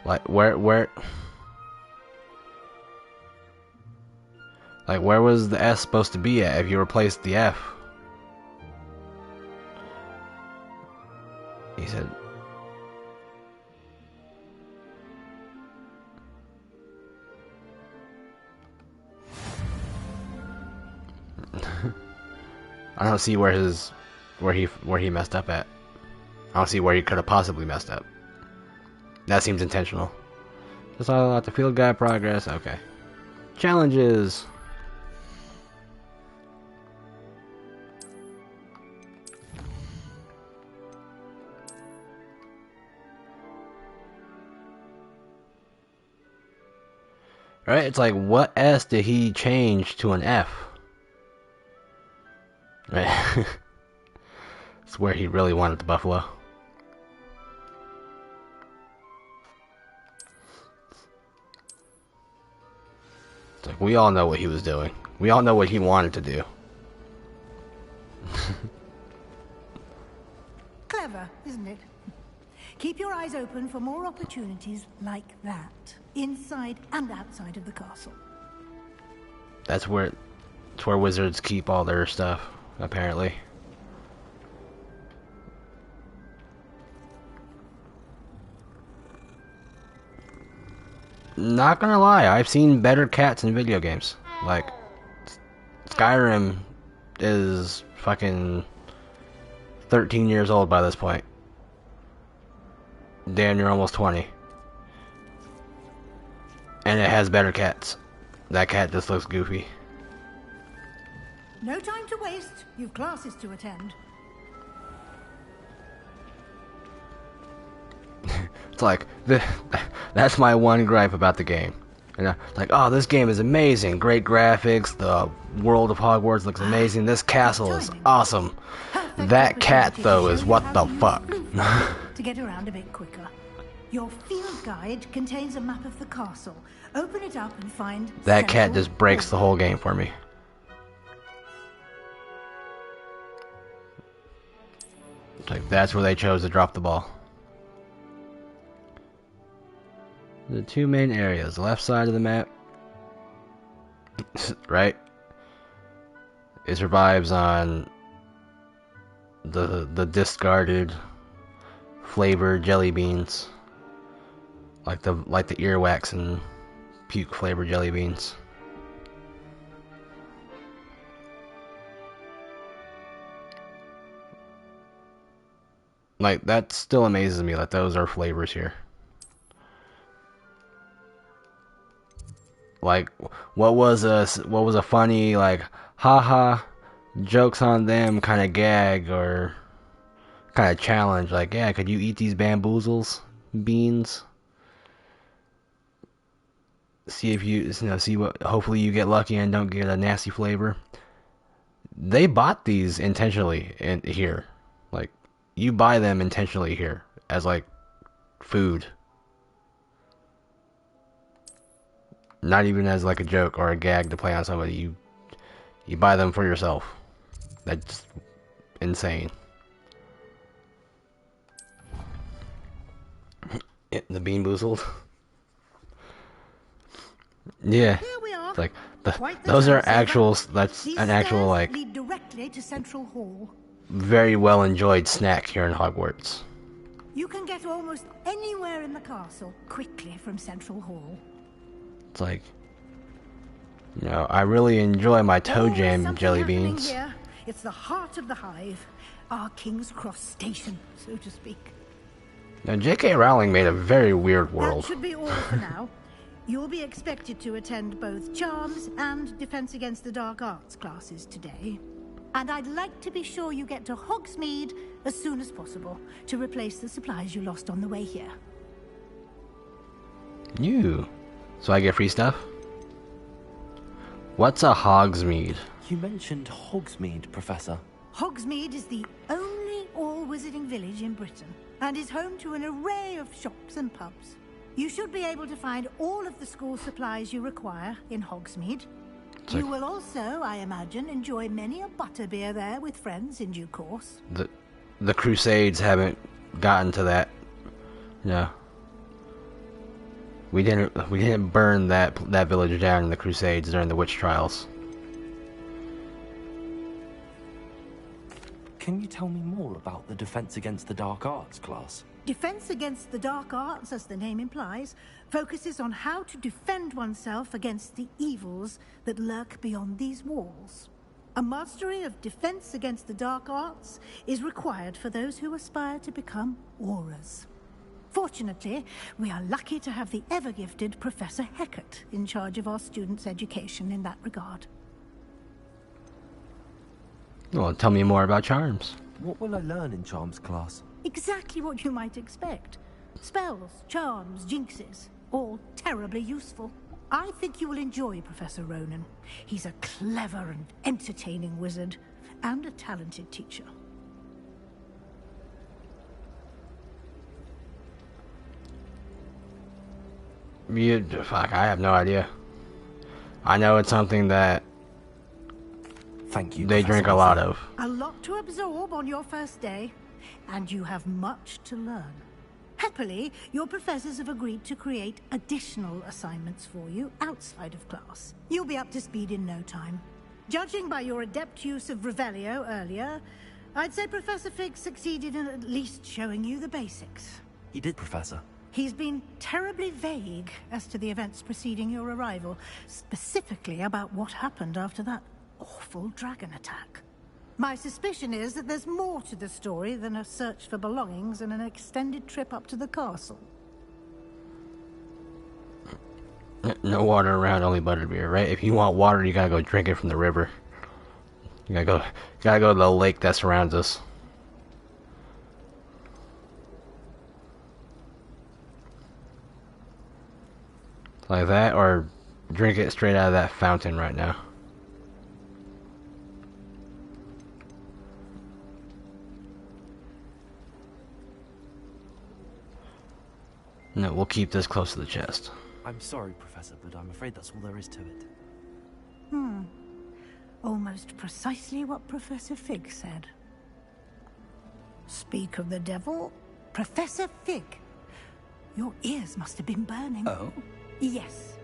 Like where was the S supposed to be at if you replaced the F? He said I don't see where he messed up at. I don't see where he could have possibly messed up. That seems intentional. That's all about the field guide progress. Okay. Challenges. Right? It's like, what S did he change to an F? Right? It's where he really wanted the buffalo. It's like, we all know what he was doing. We all know what he wanted to do. Clever, isn't it? Keep your eyes open for more opportunities like that, inside and outside of the castle. That's where wizards keep all their stuff, apparently. Not gonna lie, I've seen better cats in video games. Like, Skyrim is fucking 13 years old by this point. Damn, you're almost 20. And it has better cats. That cat just looks goofy. No time to waste. You've classes to attend. It's like, that's my one gripe about the game. And like, oh, this game is amazing. Great graphics. The world of Hogwarts looks amazing. This castle is awesome. That cat, though, is what the fuck. To get around a bit quicker. Your field guide contains a map of the castle. Open it up and find... That cat just breaks the whole game for me. It's like, that's where they chose to drop the ball. The two main areas, left side of the map, right? It survives on the discarded flavored jelly beans, like the earwax and puke flavored jelly beans. Like, that still amazes me that those are flavors here. Like, what was a funny, like, haha, jokes on them kind of gag or kind of challenge? Like, yeah, could you eat these bamboozles beans? See if see what. Hopefully, you get lucky and don't get a nasty flavor. They bought these intentionally here, like, you buy them intentionally here as like food. Not even as like a joke or a gag to play on somebody. You buy them for yourself. That's insane. The Bean Boozled. Yeah. It's like those are actual. That's an actual like lead directly to Central Hall. Very well enjoyed snack here in Hogwarts. You can get almost anywhere in the castle quickly from Central Hall. It's like, you know, I really enjoy my toe jam jelly beans. Here. It's the heart of the hive, our King's Cross station, so to speak. Now, J.K. Rowling made a very weird world. That should be all for now. You'll be expected to attend both Charms and Defense Against the Dark Arts classes today. And I'd like to be sure you get to Hogsmeade as soon as possible to replace the supplies you lost on the way here. So I get free stuff? What's a Hogsmeade? You mentioned Hogsmeade, Professor. Hogsmeade is the only all-wizarding village in Britain and is home to an array of shops and pubs. You should be able to find all of the school supplies you require in Hogsmeade. You will also, I imagine, enjoy many a butterbeer there with friends in due course. The Crusades haven't gotten to that. No. We didn't burn that village down in the Crusades during the witch trials. Can you tell me more about the Defense Against the Dark Arts class? Defense Against the Dark Arts, as the name implies, focuses on how to defend oneself against the evils that lurk beyond these walls. A mastery of Defense Against the Dark Arts is required for those who aspire to become Aurors. Fortunately, we are lucky to have the ever-gifted Professor Hecat in charge of our students' education in that regard. Well, tell me more about Charms. What will I learn in Charms class? Exactly what you might expect. Spells, charms, jinxes, all terribly useful. I think you will enjoy Professor Ronan. He's a clever and entertaining wizard, and a talented teacher. Fuck, I have no idea. I know it's something that Thank you, they Professor drink a lot of. A lot to absorb on your first day, and you have much to learn. Happily, your professors have agreed to create additional assignments for you outside of class. You'll be up to speed in no time. Judging by your adept use of Revelio earlier, I'd say Professor Fig succeeded in at least showing you the basics. He did, Professor. He's been terribly vague as to the events preceding your arrival, specifically about what happened after that awful dragon attack. My suspicion is that there's more to the story than a search for belongings and an extended trip up to the castle. No water around, only butterbeer, right? If you want water, you gotta go drink it from the river. You gotta go to the lake that surrounds us. Like that, or drink it straight out of that fountain right now. No, we'll keep this close to the chest. I'm sorry, Professor, but I'm afraid that's all there is to it. Almost precisely what Professor Fig said. Speak of the devil, Professor Fig. Your ears must have been burning. Oh? Yes.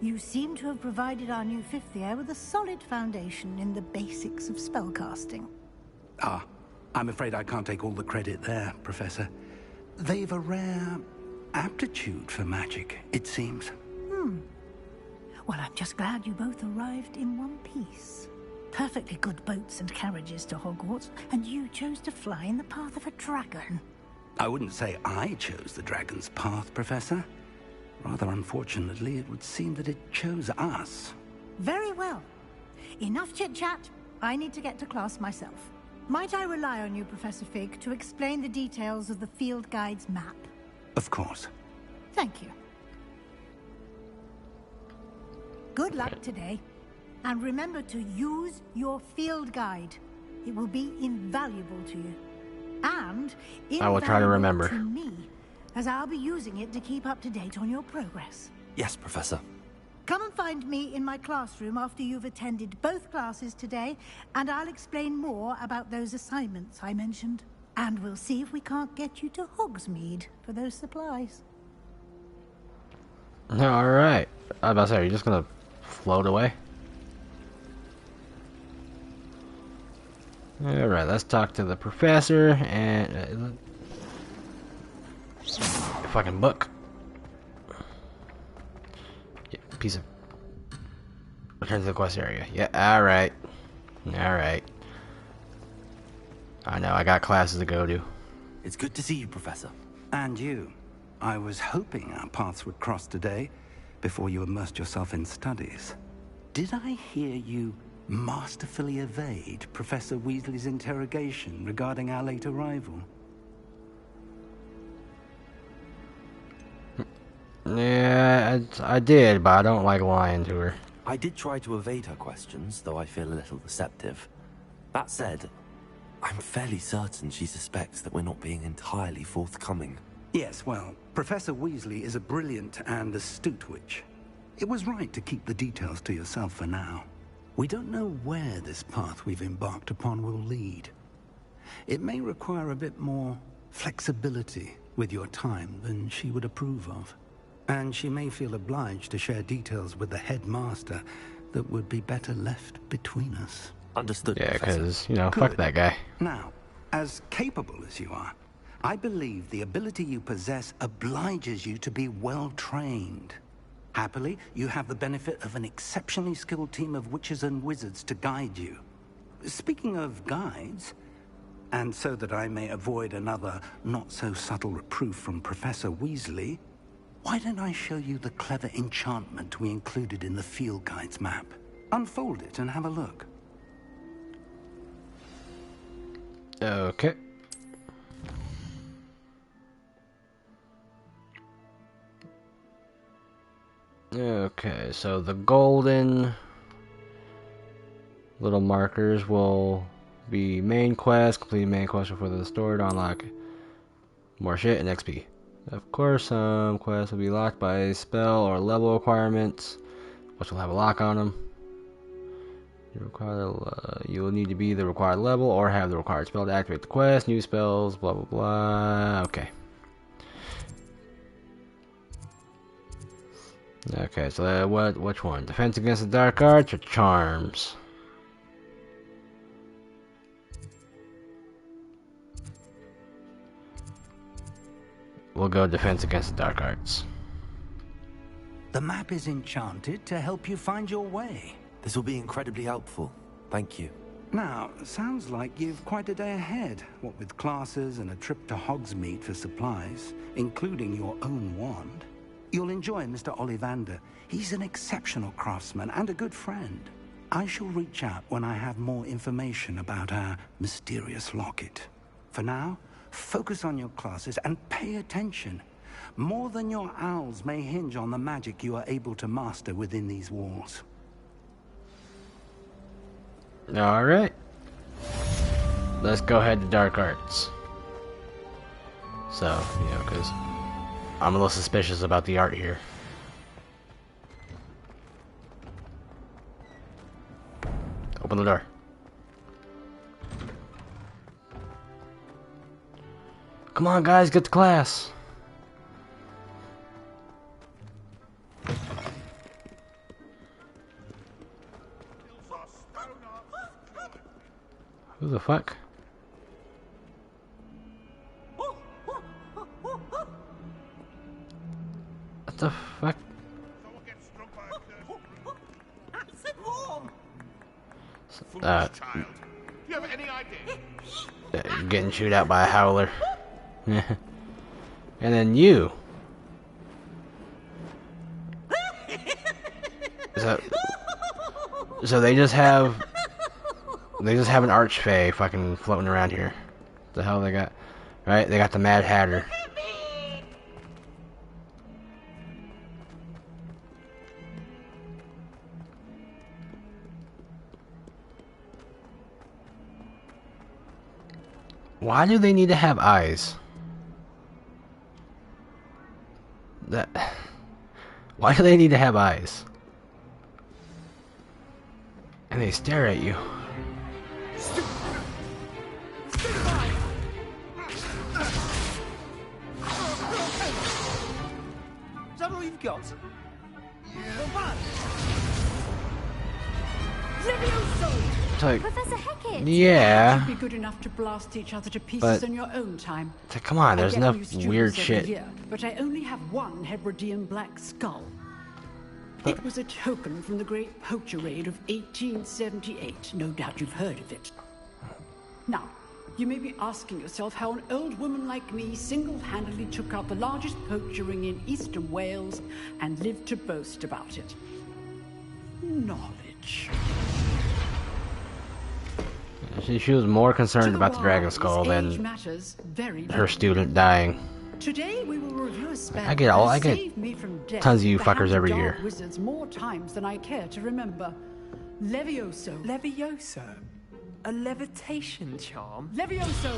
You seem to have provided our new fifth year with a solid foundation in the basics of spellcasting. Ah, I'm afraid I can't take all the credit there, Professor. They've a rare aptitude for magic, it seems. Well, I'm just glad you both arrived in one piece. Perfectly good boats and carriages to Hogwarts, and you chose to fly in the path of a dragon. I wouldn't say I chose the dragon's path, Professor. Rather unfortunately, it would seem that it chose us. Very well. Enough chit-chat. I need to get to class myself. Might I rely on you, Professor Fig, to explain the details of the field guide's map? Of course. Thank you. Good luck today. And remember to use your field guide. It will be invaluable to you. And I will try to remember. To me, as I'll be using it to keep up to date on your progress. Yes, Professor. Come and find me in my classroom after you've attended both classes today, and I'll explain more about those assignments I mentioned. And we'll see if we can't get you to Hogsmeade for those supplies. Alright. I was about to say, are you just gonna float away? Alright, let's talk to the professor and... fucking book. Yeah, piece of... Return to the quest area. Yeah, alright. Alright. I know, I got classes to go to. It's good to see you, Professor. And you. I was hoping our paths would cross today, before you immersed yourself in studies. Did I hear you masterfully evade Professor Weasley's interrogation regarding our late arrival? Yeah, I did, but I don't like lying to her. I did try to evade her questions, though I feel a little deceptive. That said, I'm fairly certain she suspects that we're not being entirely forthcoming. Yes, well, Professor Weasley is a brilliant and astute witch. It was right to keep the details to yourself for now. We don't know where this path we've embarked upon will lead. It may require a bit more flexibility with your time than she would approve of. And she may feel obliged to share details with the headmaster that would be better left between us. Understood, Yeah, Professor. because, you know, Good. fuck that guy. Now, as capable as you are, I believe the ability you possess obliges you to be well-trained. Happily, you have the benefit of an exceptionally skilled team of witches and wizards to guide you. Speaking of guides, and so that I may avoid another not-so-subtle reproof from Professor Weasley, why don't I show you the clever enchantment we included in the field guide's map? Unfold it and have a look. Okay. Okay, so the golden little markers will be main quest, complete main quest before the store to unlock more shit and XP. Of course, some quests will be locked by spell or level requirements, which will have a lock on them. You will need to be the required level or have the required spell to activate the quest. New spells, blah blah blah. Okay. Okay, so which one? Defense against the dark arts or charms? We'll go defense against the dark arts. The map is enchanted to help you find your way. This will be incredibly helpful. Thank you. Now, sounds like you've quite a day ahead, what with classes and a trip to Hogsmeade for supplies, including your own wand. You'll enjoy Mr. Ollivander. He's an exceptional craftsman and a good friend. I shall reach out when I have more information about our mysterious locket. For now, focus on your classes and pay attention. More than your owls may hinge on the magic you are able to master within these walls. Alright. Let's go ahead to dark arts. So, you know, because I'm a little suspicious about the art here. Open the door. Come on, guys, get to class. Who the fuck? What the fuck? Child. Do you have any idea? Getting chewed out by a howler. And then you. So they just have an archfey fucking floating around here. What the hell they got? Right? They got the Mad Hatter. Why do they need to have eyes? Why do they need to have eyes? And they stare at you. Is that all you've got? Like, Professor Hecat! yeah. You'd be good enough to blast each other to pieces in your own time. Come on, there's enough weird shit. Year, but I only have one Hebridean black skull. It was a token from the Great Poacher Raid of 1878. No doubt you've heard of it. Now, you may be asking yourself how an old woman like me single-handedly took out the largest poacher ring in eastern Wales and lived to boast about it. Knowledge. She was more concerned about the dragon skull than her student dying. Today we will review a spell I get tons of you fuckers every year. Wizards more times than I care to remember. Levioso. Levioso? A levitation charm? Levioso!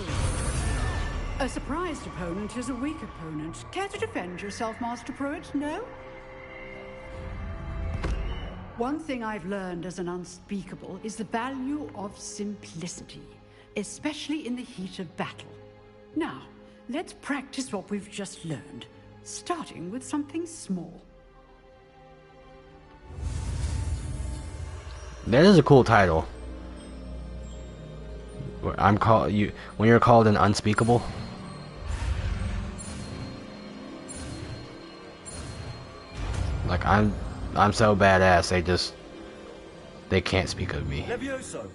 A surprised opponent is a weak opponent. Care to defend yourself, Master Pruitt? No? One thing I've learned as an unspeakable is the value of simplicity, especially in the heat of battle. Now, let's practice what we've just learned, starting with something small. That is a cool title. When you're called an unspeakable. Like I'm so badass. They can't speak of me. Levioso.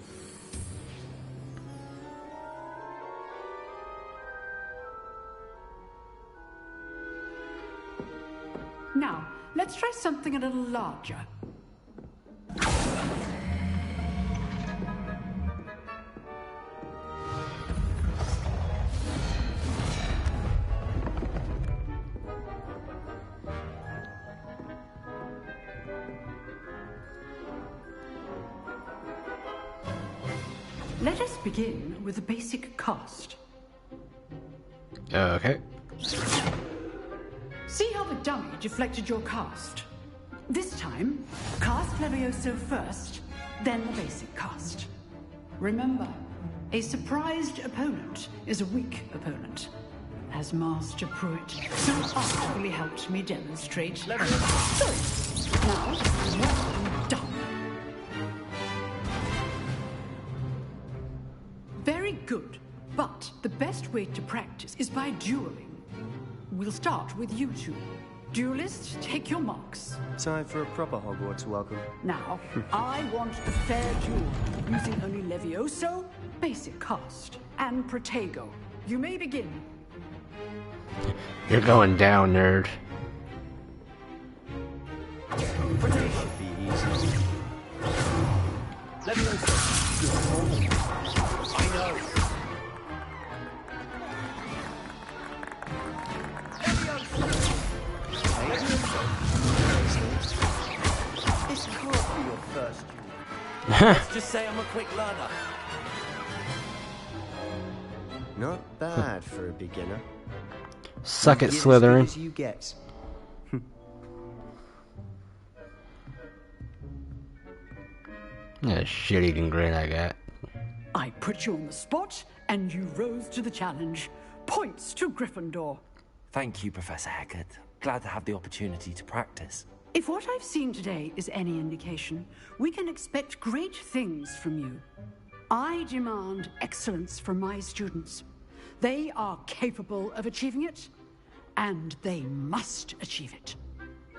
Now, let's try something a little larger. Let us begin with the basic cast. Okay. See how the dummy deflected your cast? This time, cast Levioso first, then the basic cast. Remember, a surprised opponent is a weak opponent, as Master Pruitt so artfully helped me demonstrate. So, now, well done. Very good, but the best way to practice is by dueling. We'll start with you two. Duelists, take your marks. Time for a proper Hogwarts welcome. Now, I want a fair duel, using only Levioso, basic cast, and Protego. You may begin. You're going down, nerd. Protego should be easy. Levioso, good performance. I know. This can't be your first duel. Let's just say I'm a quick learner. Not bad for a beginner. Suck it, You get Slytherin. as good as you get. Yeah, shit-eating grin I got. I put you on the spot, and you rose to the challenge. Points to Gryffindor. Thank you, Professor Hecat. Glad to have the opportunity to practice. If what I've seen today is any indication, we can expect great things from you. I demand excellence from my students. They are capable of achieving it, and they must achieve it.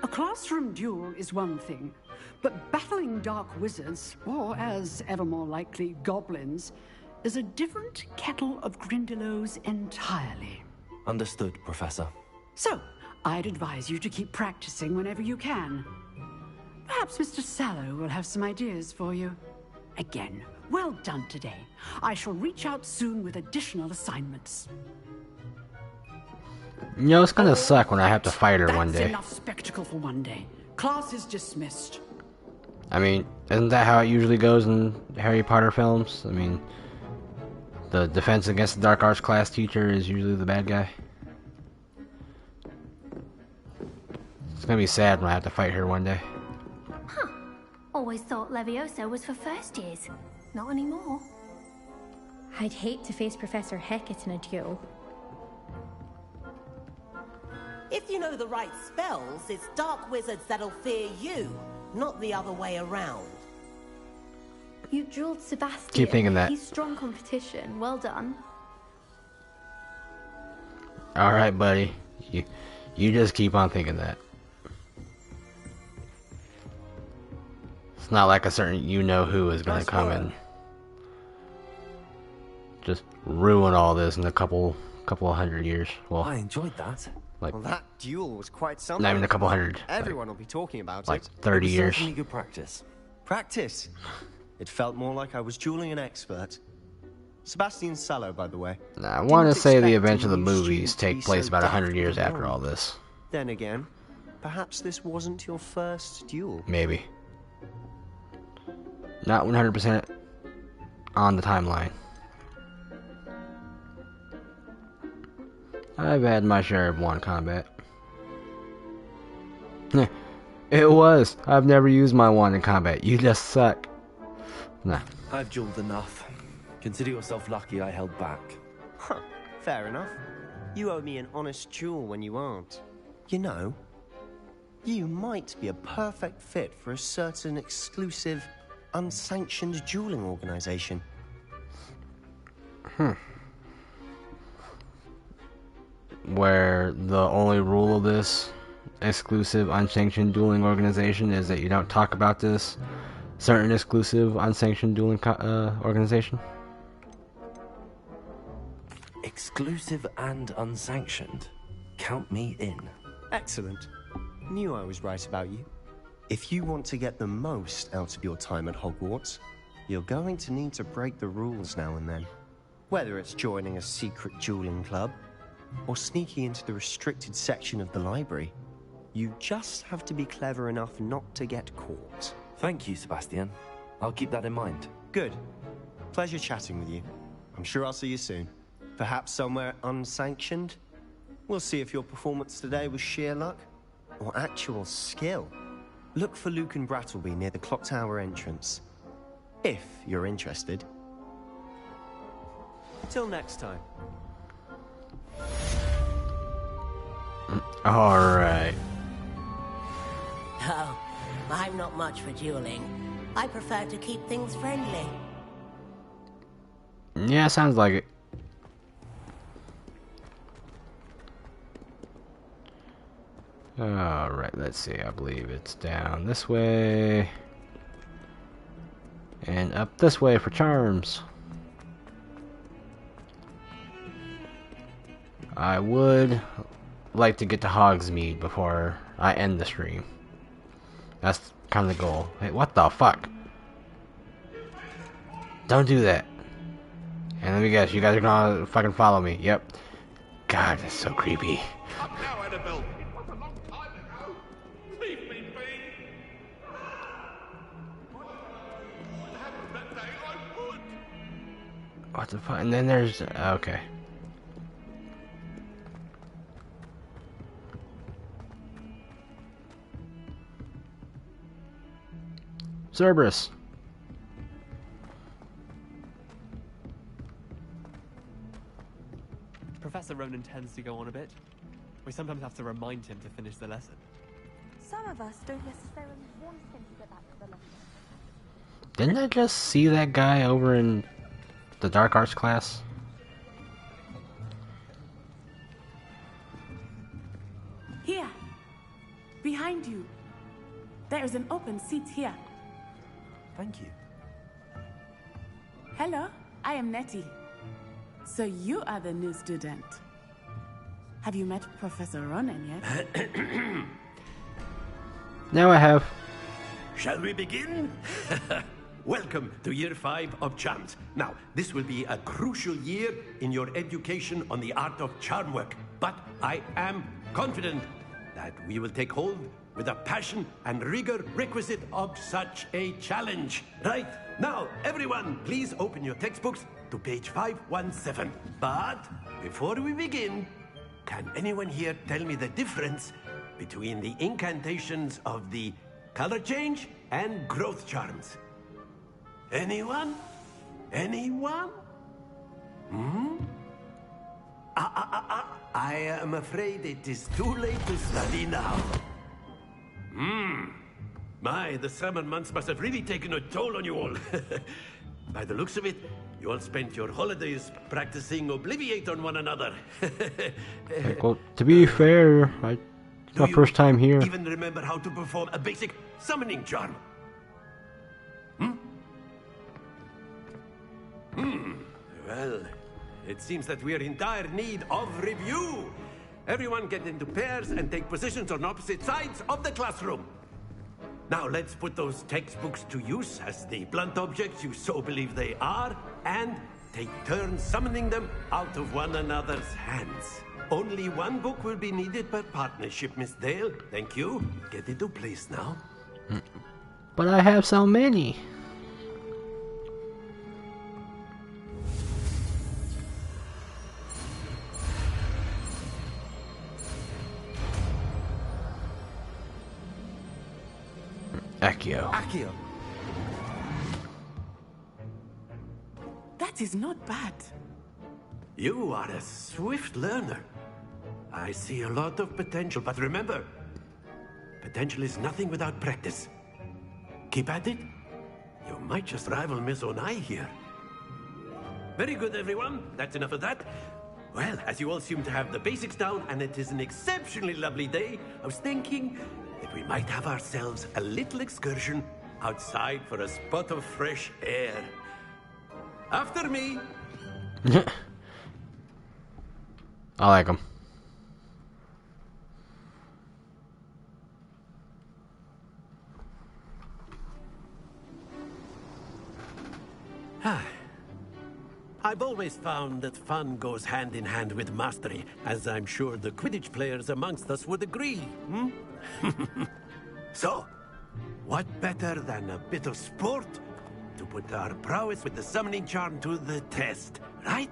A classroom duel is one thing, but battling dark wizards, or as ever more likely, goblins, is a different kettle of Grindylows entirely. Understood, Professor. So, I'd advise you to keep practicing whenever you can. Perhaps Mr. Sallow will have some ideas for you. Again, well done today. I shall reach out soon with additional assignments. You know, it's gonna suck when I have to fight her one That's day. enough spectacle for one day. Class is dismissed. I mean, isn't that how it usually goes in Harry Potter films? I mean, the defense against the dark arts class teacher is usually the bad guy. It's gonna be sad when I have to fight her one day. Huh. Always thought Levioso was for first years. Not anymore. I'd hate to face Professor Hecat in a duel. If you know the right spells, it's dark wizards that'll fear you, not the other way around. You dueled Sebastian. Keep thinking that. He's strong competition. Well done. Alright, buddy. You just keep on thinking that. It's not like a certain you-know-who is gonna come and just ruin all this in a couple of hundred years. Well, I enjoyed that. Like, Well, that duel was quite something. not even a couple hundred. Everyone will be talking about Like it. 30 It was years. certainly good practice. Practice? It felt more like I was dueling an expert. Sebastian Sallow, by the way. Nah, I want to Didn't say the expect events a of the new movies student to be take place so about 100 deft years and after all bold. this. Then again, perhaps this wasn't your first duel. Maybe. Not 100% on the timeline. I've had my share of wand combat. It was. I've never used my wand in combat. You just suck. Nah. I've dueled enough. Consider yourself lucky I held back. Huh, fair enough. You owe me an honest duel when you aren't. You know, you might be a perfect fit for a certain exclusive, unsanctioned dueling organization. Where the only rule of this exclusive, unsanctioned dueling organization is that you don't talk about this certain exclusive, unsanctioned dueling organization? Exclusive and unsanctioned. Count me in. Excellent. Knew I was right about you. If you want to get the most out of your time at Hogwarts, you're going to need to break the rules now and then. Whether it's joining a secret dueling club, or sneaking into the restricted section of the library, you just have to be clever enough not to get caught. Thank you, Sebastian. I'll keep that in mind. Good. Pleasure chatting with you. I'm sure I'll see you soon. Perhaps somewhere unsanctioned? We'll see if your performance today was sheer luck or actual skill. Look for Luke and Brattleby near the clock tower entrance. If you're interested. Till next time. Alright. Oh, I'm not much for dueling. I prefer to keep things friendly. Yeah, sounds like it. Alright, let's see. I believe it's down this way. And up this way for charms. I would like to get to Hogsmeade before I end the stream. That's kind of the goal. Hey, what the fuck? Don't do that. And let me guess, you guys are gonna fucking follow me. Yep. God, that's so creepy. Up now, Annabelle. It was a long time ago. Leave me be. What happened that day? I would. What the fuck? And then there's... okay. Cerberus. Professor Ronan tends to go on a bit. We sometimes have to remind him to finish the lesson. Some of us don't necessarily want him to get back to the lesson. Didn't I just see that guy over in the Dark Arts class? Here. Behind you. There is an open seat here. Thank you. Hello, I am Nettie. So you are the new student. Have you met Professor Ronan yet? Now I have. Shall we begin? Welcome to Year 5 of Charms. Now, this will be a crucial year in your education on the art of charm work. But I am confident that we will take hold with the passion and rigor requisite of such a challenge. Right, now, everyone, please open your textbooks to page 517. But before we begin, can anyone here tell me the difference between the incantations of the color change and growth charms? Anyone? Anyone? I am afraid it is too late to study now. My, the summer months must have really taken a toll on you all. By the looks of it, you all spent your holidays practicing Obliviate on one another. Well, to be fair, it's my first time here. Even remember how to perform a basic summoning charm? Well, it seems that we are in dire need of review. Everyone get into pairs and take positions on opposite sides of the classroom. Now let's put those textbooks to use as the blunt objects you so believe they are, and take turns summoning them out of one another's hands. Only one book will be needed per partnership, Miss Dale. Thank you. Get into place now. But I have so many. Accio. Accio. That is not bad. You are a swift learner. I see a lot of potential, but remember, potential is nothing without practice. Keep at it. You might just rival Miss Onai here. Very good, everyone. That's enough of that. Well, as you all seem to have the basics down, and it is an exceptionally lovely day, I was thinking that we might have ourselves a little excursion outside for a spot of fresh air. After me. I like them. I've always found that fun goes hand in hand with mastery, as I'm sure the Quidditch players amongst us would agree. So, what better than a bit of sport to put our prowess with the summoning charm to the test, right?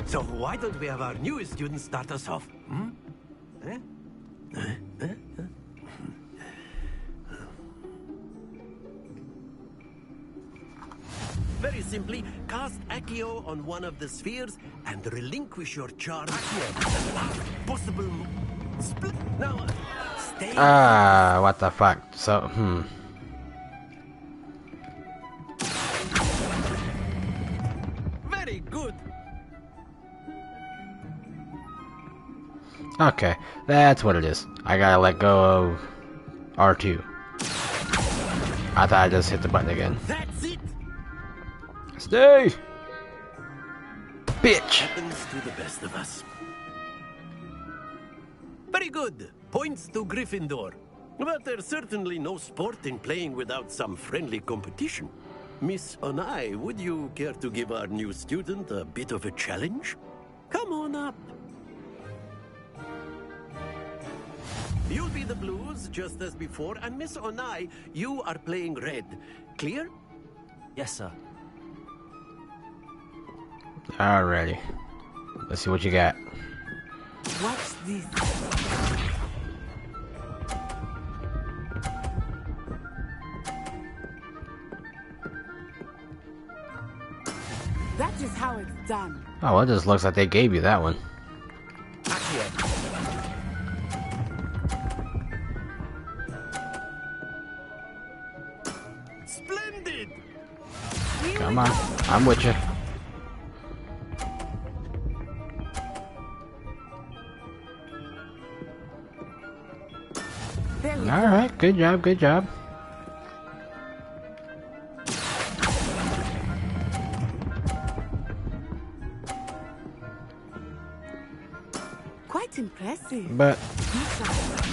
So why don't we have our newest student start us off? Hmm? Very simply, cast Accio on one of the spheres and relinquish your charm at the last possible split. Now, stay. What the fuck? So, Very good. Okay, that's what it is. I gotta let go of R2. I thought I just hit the button again. That's it. Stay! Bitch! Happens to the best of us. Very good. Points to Gryffindor. But there's certainly no sport in playing without some friendly competition. Miss Onai, would you care to give our new student a bit of a challenge? Come on up. You'll be the blues, just as before, and Miss Onai, you are playing red. Clear? Yes, sir. Alrighty. Let's see what you got. What's this? That is how it's done. Oh, well, it just looks like they gave you that one. Splendid! Come on, I'm with you. Alright, good job, good job. Quite impressive. But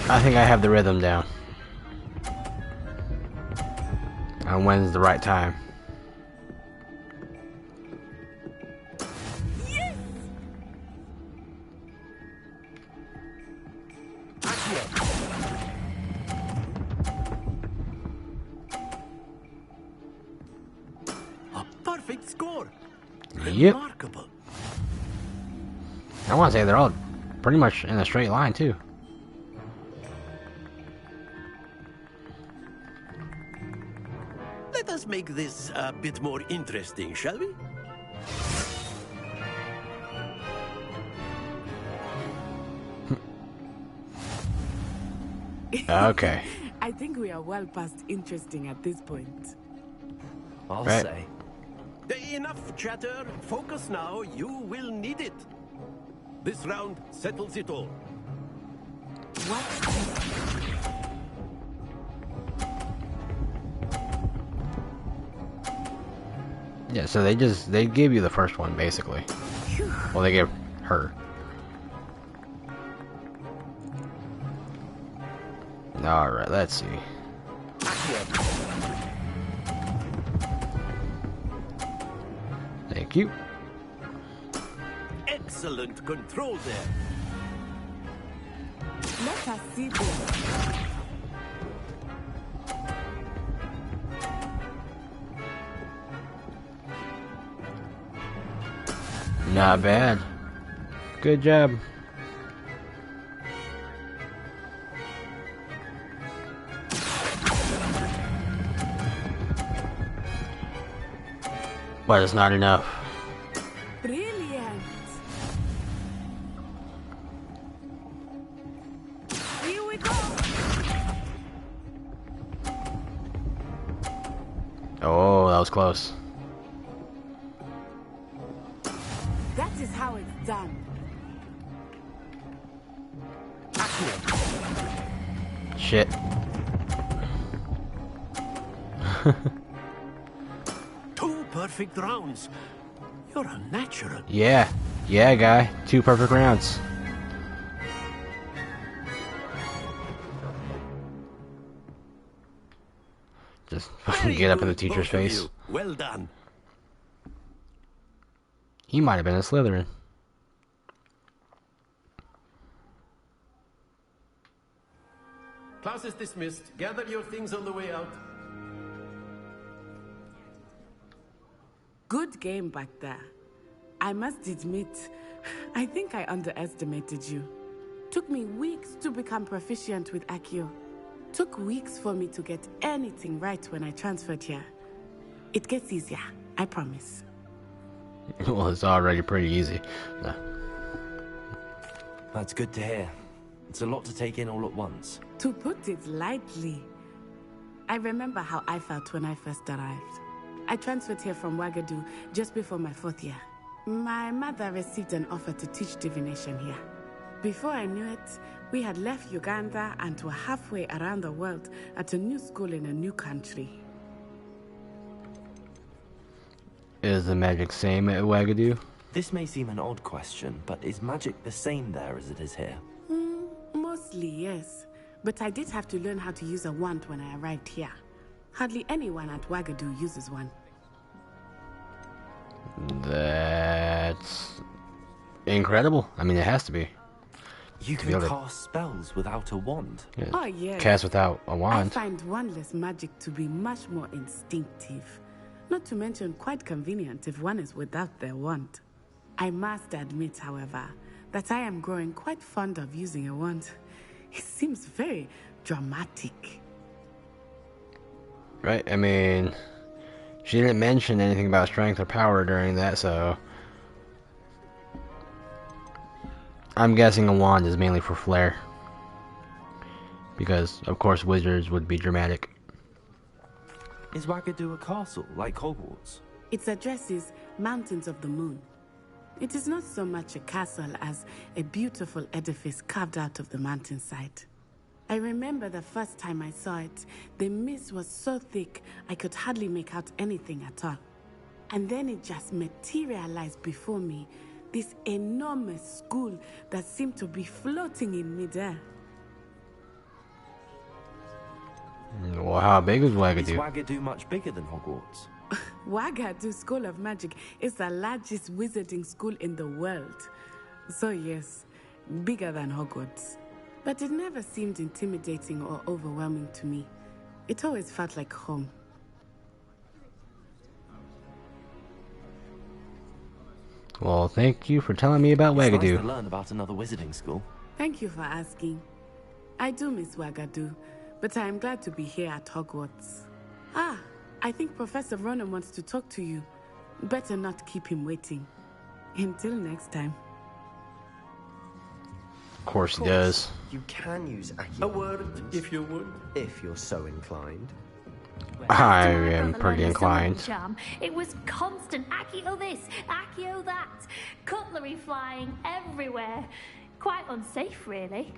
I think I have the rhythm down. And when's the right time? Yes! A perfect score. Yep. Remarkable. I want to say they're all pretty much in a straight line too. Let us make this a bit more interesting, shall we? Okay. I think we are well past interesting at this point. I'll Right. say. Enough chatter. Focus now. You will need it. This round settles it all. Yeah, so they gave you the first one basically. Well, they gave her. Alright, let's see. Thank you. Excellent control there. Let us see this. Not bad. Good job. But it's not enough. Brilliant. Here we go. Oh, that was close. That is how it's done. Shit. Two perfect rounds. You're a natural. Yeah. Yeah, guy. 2 perfect rounds. Just fucking get up in the teacher's face. Well done. He might have been a Slytherin. Class is dismissed. Gather your things on the way out. Good game back there. I must admit, I think I underestimated you. Took me weeks to become proficient with Accio. Took weeks for me to get anything right when I transferred here. It gets easier, I promise. Well, it's already pretty easy. No. That's good to hear. It's a lot to take in all at once. To put it lightly, I remember how I felt when I first arrived. I transferred here from Wagadu just before my 4th year. My mother received an offer to teach divination here. Before I knew it, we had left Uganda and were halfway around the world at a new school in a new country. Is the magic same at Wagadu? This may seem an odd question, but is magic the same there as it is here? Mostly, yes. But I did have to learn how to use a wand when I arrived here. Hardly anyone at Wagadu uses one. That's incredible. I mean, it has to be. You can cast spells without a wand? Yeah. Oh, yes. Cast without a wand. I find wandless magic to be much more instinctive. Not to mention quite convenient if one is without their wand. I must admit, however, that I am growing quite fond of using a wand. It seems very dramatic. Right, I mean, she didn't mention anything about strength or power during that, so I'm guessing a wand is mainly for flair. Because, of course, wizards would be dramatic. Is Wagadu a castle, like Hogwarts? Its address is Mountains of the Moon. It is not so much a castle as a beautiful edifice carved out of the mountainside. I remember the first time I saw it, the mist was so thick I could hardly make out anything at all. And then it just materialized before me, this enormous school that seemed to be floating in midair. Well, how big is Wagadu? Is Wagadu much bigger than Hogwarts? Wagadu School of Magic is the largest wizarding school in the world. So yes, bigger than Hogwarts. But it never seemed intimidating or overwhelming to me. It always felt like home. Well, thank you for telling me about Wagadu. It's nice to learn about another wizarding school. Thank you for asking. I do miss Wagadu, but I am glad to be here at Hogwarts. Ah, I think Professor Ronan wants to talk to you. Better not keep him waiting. Until next time. Of course he does. You can use Accio. A word, if you would. If you're so inclined. I am pretty inclined. Charm. It was constant Accio this, Accio that. Cutlery flying everywhere. Quite unsafe, really.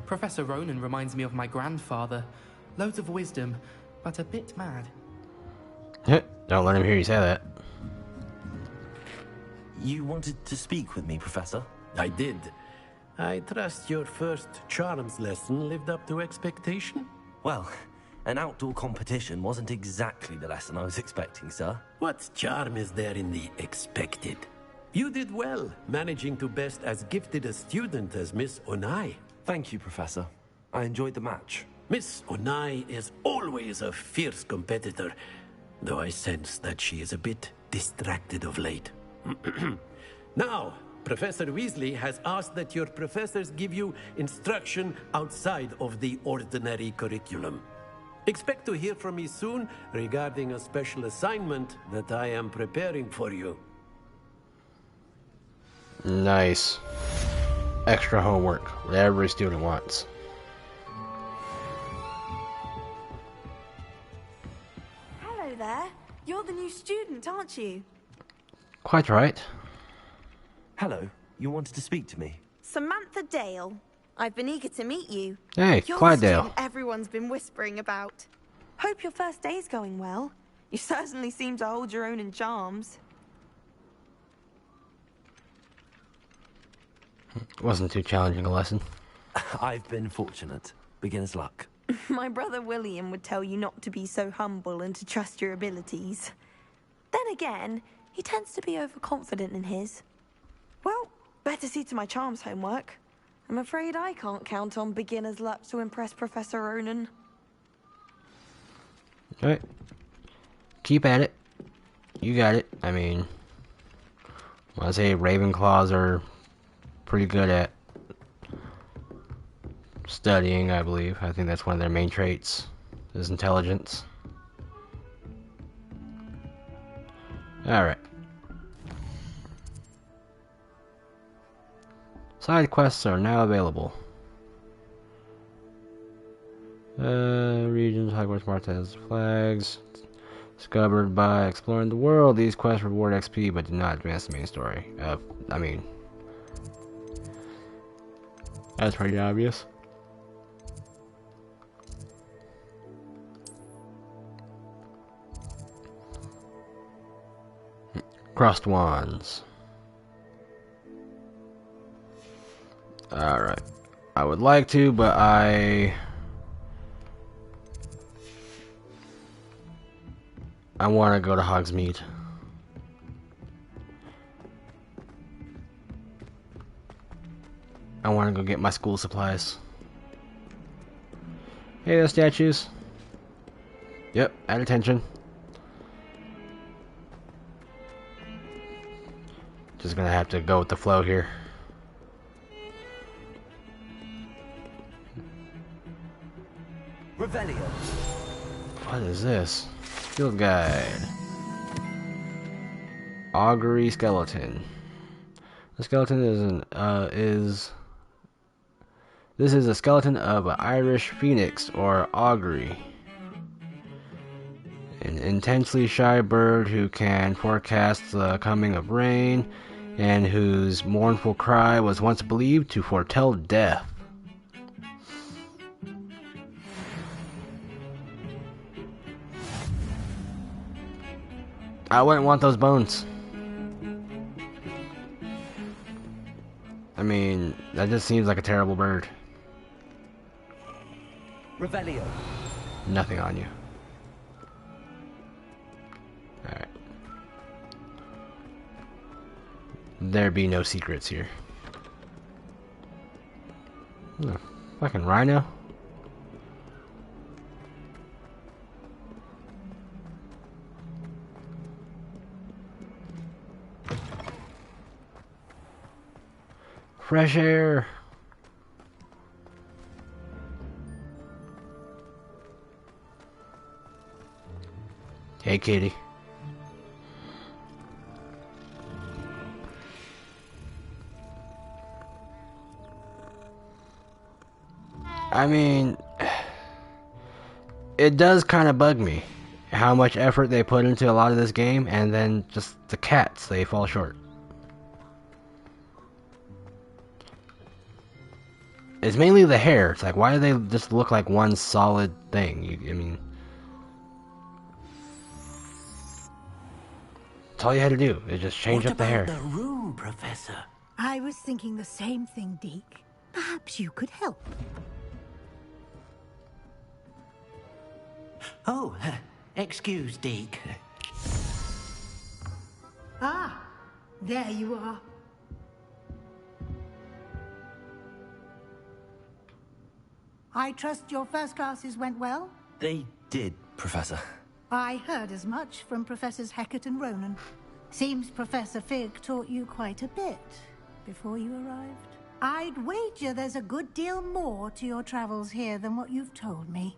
Professor Ronan reminds me of my grandfather. Loads of wisdom, but a bit mad. Don't let him hear you say that. You wanted to speak with me, Professor? I did. I trust your first charms lesson lived up to expectation? Well, an outdoor competition wasn't exactly the lesson I was expecting, sir. What charm is there in the expected? You did well, managing to best as gifted a student as Miss Onai. Thank you, Professor. I enjoyed the match. Miss Onai is always a fierce competitor, though I sense that she is a bit distracted of late. Now, Professor Weasley has asked that your professors give you instruction outside of the ordinary curriculum. Expect to hear from me soon regarding a special assignment that I am preparing for you. Nice. Extra homework, what every student wants. Hello there. You're the new student, aren't you? Quite right. Hello. You wanted to speak to me? Samantha Dale. I've been eager to meet you. Hey, You're Clyde the Dale. student everyone's been whispering about. Hope your first day's going well. You certainly seem to hold your own in charms. Wasn't too challenging a lesson. I've been fortunate. Beginner's luck. My brother William would tell you not to be so humble and to trust your abilities. Then again, he tends to be overconfident in his. Well, better see to my charms homework. I'm afraid I can't count on beginner's luck to impress Professor Ronan. Alright. Keep at it. You got it. I mean, I say Ravenclaws are pretty good at studying, I believe. I think that's one of their main traits, is intelligence. Alright. Side quests are now available. Regions, Hogwarts marked as flags. Discovered by exploring the world. These quests reward XP but do not advance the main story. I mean, that's pretty obvious. Crossed wands. Alright. I would like to, but I want to go to Hogsmeade. I want to go get my school supplies. Hey, those statues. Yep, add attention. Just gonna have to go with the flow here. Revelio. What is this? Field guide. Augury skeleton. The skeleton this is a skeleton of an Irish phoenix or augury. An intensely shy bird who can forecast the coming of rain and whose mournful cry was once believed to foretell death. I wouldn't want those bones. I mean, that just seems like a terrible bird. Revelio. Nothing on you. Alright. There be no secrets here. Oh, fucking rhino. Fresh air. Hey, kitty. I mean, it does kind of bug me how much effort they put into a lot of this game, and then just the cats, they fall short. It's mainly the hair. It's like, why do they just look like one solid thing? I mean, that's all you had to do is just change up the hair. What about the room, Professor? I was thinking the same thing, Deke. Perhaps you could help. Oh, excuse, Deke. Ah, there you are. I trust your first classes went well? They did, Professor. I heard as much from Professors Hecat and Ronan. Seems Professor Fig taught you quite a bit before you arrived. I'd wager there's a good deal more to your travels here than what you've told me.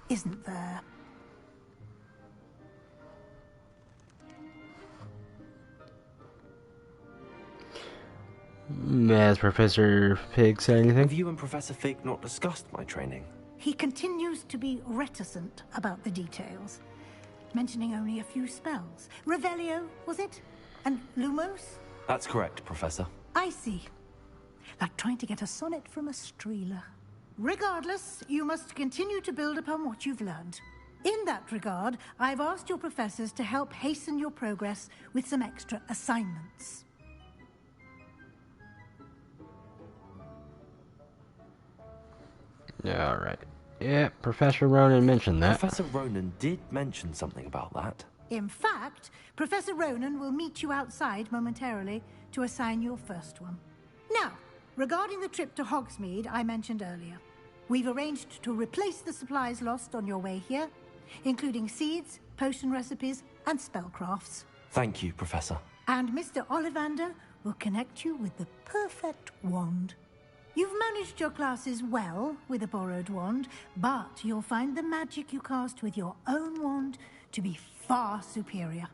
Isn't there? Has Professor Fig said anything? Have you and Professor Fig not discussed my training? He continues to be reticent about the details, mentioning only a few spells. Revelio, was it? And Lumos? That's correct, Professor. I see. Like trying to get a sonnet from a streeler. Regardless, you must continue to build upon what you've learned. In that regard, I've asked your professors to help hasten your progress with some extra assignments. Alright. Yeah, Professor Ronan mentioned that. Professor Ronan did mention something about that. In fact, Professor Ronan will meet you outside momentarily to assign your first one. Now, regarding the trip to Hogsmeade I mentioned earlier, we've arranged to replace the supplies lost on your way here, including seeds, potion recipes, and spellcrafts. Thank you, Professor. And Mr. Ollivander will connect you with the perfect wand. You've managed your classes well with a borrowed wand, but you'll find the magic you cast with your own wand to be far superior.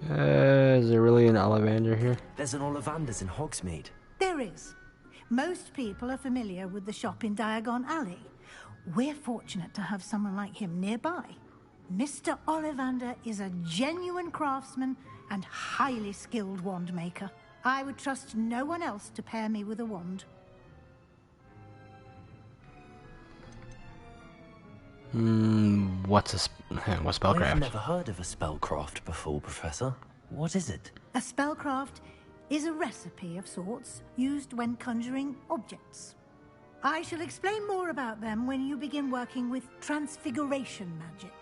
Is there really an Ollivander here? There's an Ollivander's in Hogsmeade. There is. Most people are familiar with the shop in Diagon Alley. We're fortunate to have someone like him nearby. Mr. Ollivander is a genuine craftsman and highly skilled wand maker. I would trust no one else to pair me with a wand. What's spellcraft? I've never heard of a spellcraft before, Professor. What is it? A spellcraft is a recipe of sorts used when conjuring objects. I shall explain more about them when you begin working with transfiguration magic.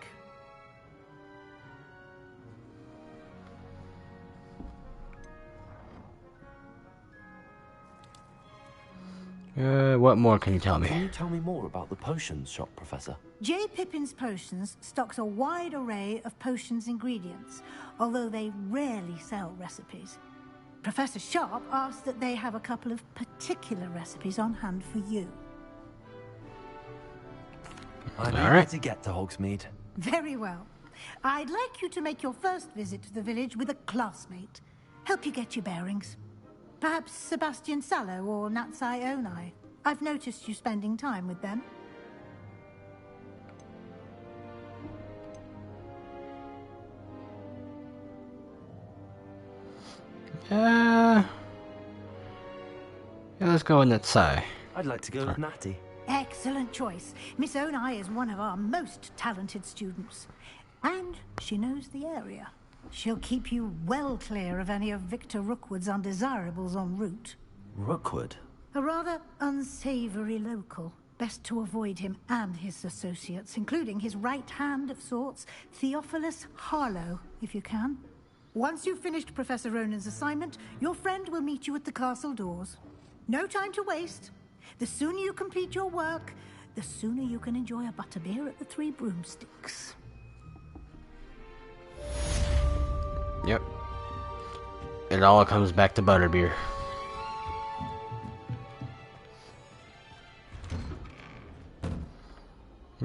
What more can you tell me? Can you tell me more about the potions shop, Professor? J. Pippin's Potions stocks a wide array of potions ingredients, although they rarely sell recipes. Professor Sharp asked that they have a couple of particular recipes on hand for you. I'm eager to get to Hogsmeade. Very well. I'd like you to make your first visit to the village with a classmate. Help you get your bearings. Perhaps Sebastian Sallow or Natsai Onai. I've noticed you spending time with them. Yeah, let's go with Natsai. I'd like to go with Natty. Excellent choice. Miss Onai is one of our most talented students. And she knows the area. She'll keep you well clear of any of Victor Rookwood's undesirables en route. Rookwood? A rather unsavory local. Best to avoid him and his associates, including his right hand of sorts, Theophilus Harlow, if you can. Once you've finished Professor Ronan's assignment, your friend will meet you at the castle doors. No time to waste. The sooner you complete your work, the sooner you can enjoy a butterbeer at the Three Broomsticks. Yep. It all comes back to butterbeer.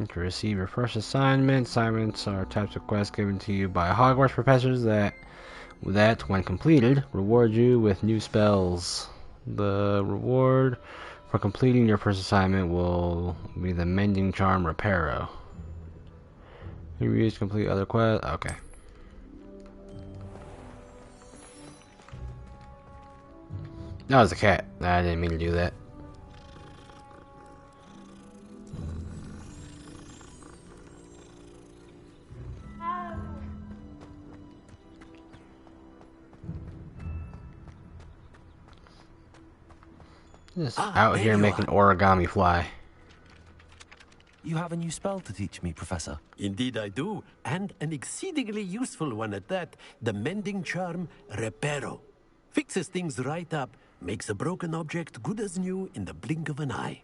To receive your first assignment, assignments are types of quests given to you by Hogwarts professors that, when completed, reward you with new spells. The reward for completing your first assignment will be the Mending Charm Reparo. You use to complete other quests. Okay. That was a cat. I didn't mean to do that. Just out here making origami fly. You have a new spell to teach me, Professor. Indeed I do, and an exceedingly useful one at that. The Mending Charm Reparo. Fixes things right up, makes a broken object good as new in the blink of an eye.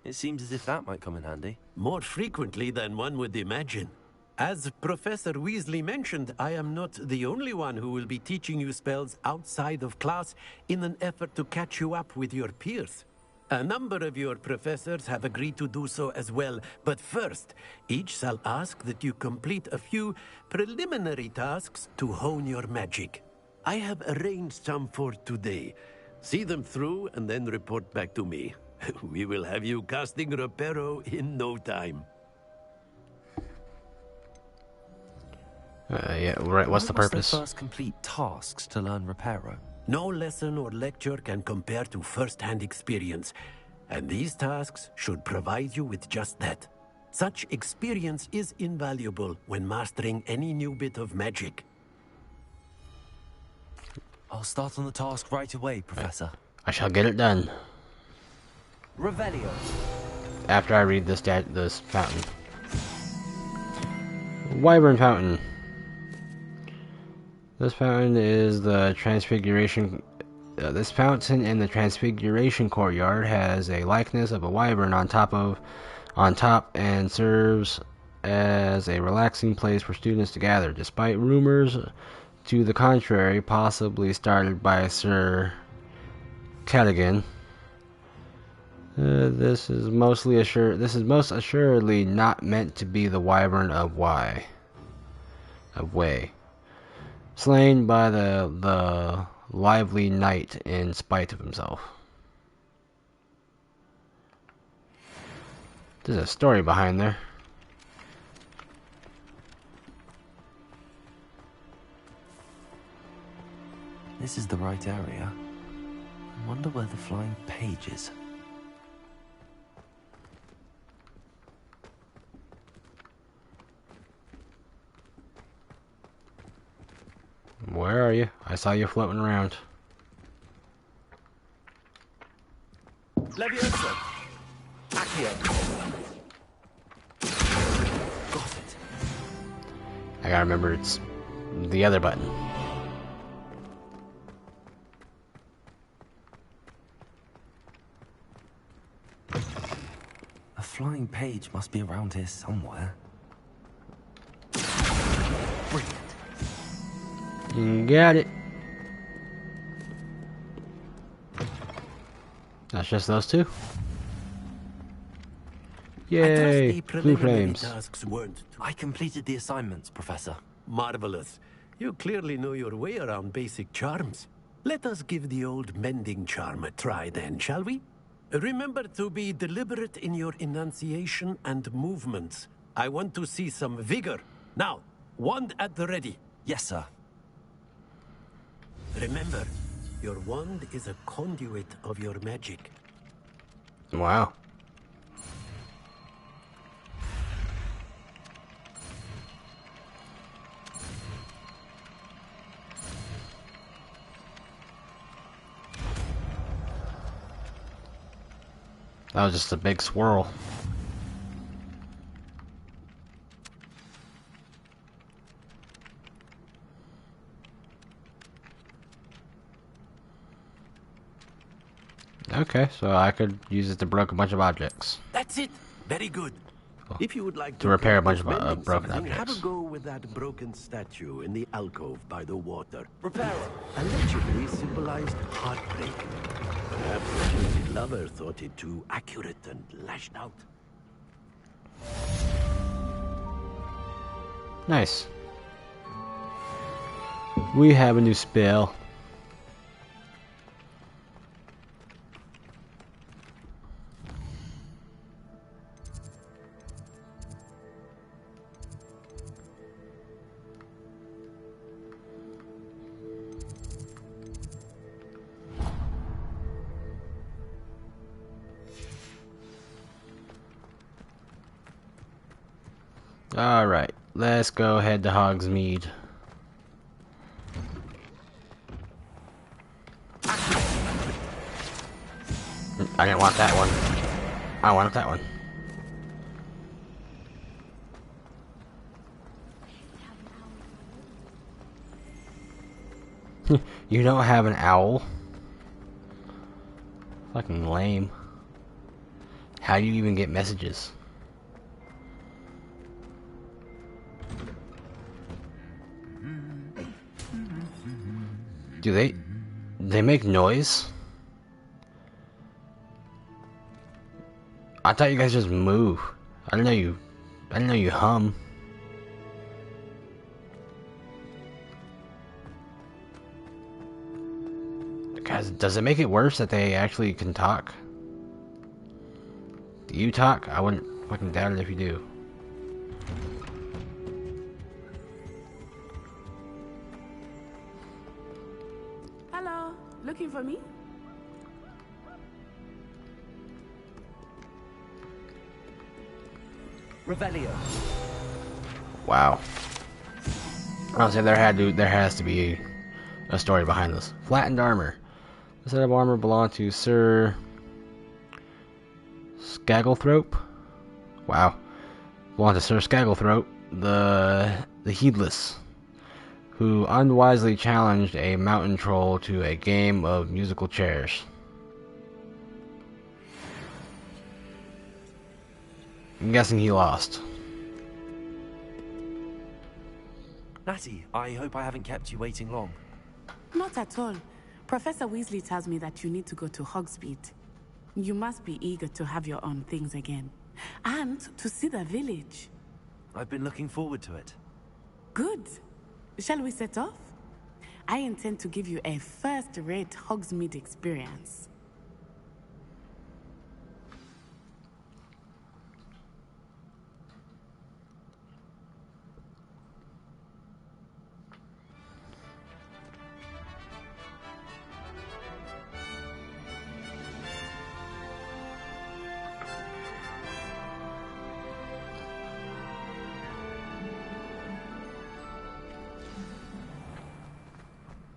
It seems as if that might come in handy. More frequently than one would imagine. As Professor Weasley mentioned, I am not the only one who will be teaching you spells outside of class in an effort to catch you up with your peers. A number of your professors have agreed to do so as well, but first, each shall ask that you complete a few preliminary tasks to hone your magic. I have arranged some for today. See them through and then report back to me. We will have you casting Reparo in no time. Yeah, right. What's the purpose? The first complete tasks to learn Reparo? No lesson or lecture can compare to first-hand experience, and these tasks should provide you with just that. Such experience is invaluable when mastering any new bit of magic. I'll start on the task right away, Professor. I shall get it done. Revelio. After I read this fountain. Wyvern Fountain. This fountain is the Transfiguration. This fountain in the Transfiguration Courtyard has a likeness of a wyvern on top, and serves as a relaxing place for students to gather. Despite rumors to the contrary, possibly started by Sir Cadigan, this is most assuredly not meant to be the Wyvern of Way, slain by the lively knight in spite of himself. There's a story behind there. This is the right area. I wonder where the flying page is. Where are you? I saw you floating around. Leviosa. Accio. Got it. I gotta remember it's the other button. A flying page must be around here somewhere. Brilliant. Got it. That's just those two. Yay! Blue flames. I completed the assignments, Professor. Marvelous. You clearly know your way around basic charms. Let us give the old mending charm a try then, shall we? Remember to be deliberate in your enunciation and movements. I want to see some vigor. Now, wand at the ready. Yes, sir. Remember, your wand is a conduit of your magic. Wow. That was just a big swirl. Okay, so I could use it to break a bunch of objects. That's it. Very good. Cool. If you would like to repair a bunch of broken have objects. a go with that broken statue in the alcove by the water. Repair it. Allegedly symbolized heartbreak. Perhaps the guilty lover thought it too accurate and lashed out. Nice. We have a new spell. Alright, let's go head to Hogsmeade. I didn't want that one. I wanted that one. You don't have an owl? Fucking lame. How do you even get messages? Do they make noise? I thought you guys just move. I didn't know you hum. Guys, does it make it worse that they actually can talk? Do you talk? I wouldn't fucking doubt it if you do. Hello, looking for me? Revelio. Wow. I'll say there has to be a story behind this. Flattened armor. The set of armor belonged to Sir Skagglethrope. Wow. Belonged to Sir Skagglethrope, the Heedless, who unwisely challenged a mountain troll to a game of musical chairs. I'm guessing he lost. Natty, I hope I haven't kept you waiting long. Not at all. Professor Weasley tells me that you need to go to Hogsmeade. You must be eager to have your own things again. And to see the village. I've been looking forward to it. Good. Shall we set off? I intend to give you a first-rate Hogsmeade experience.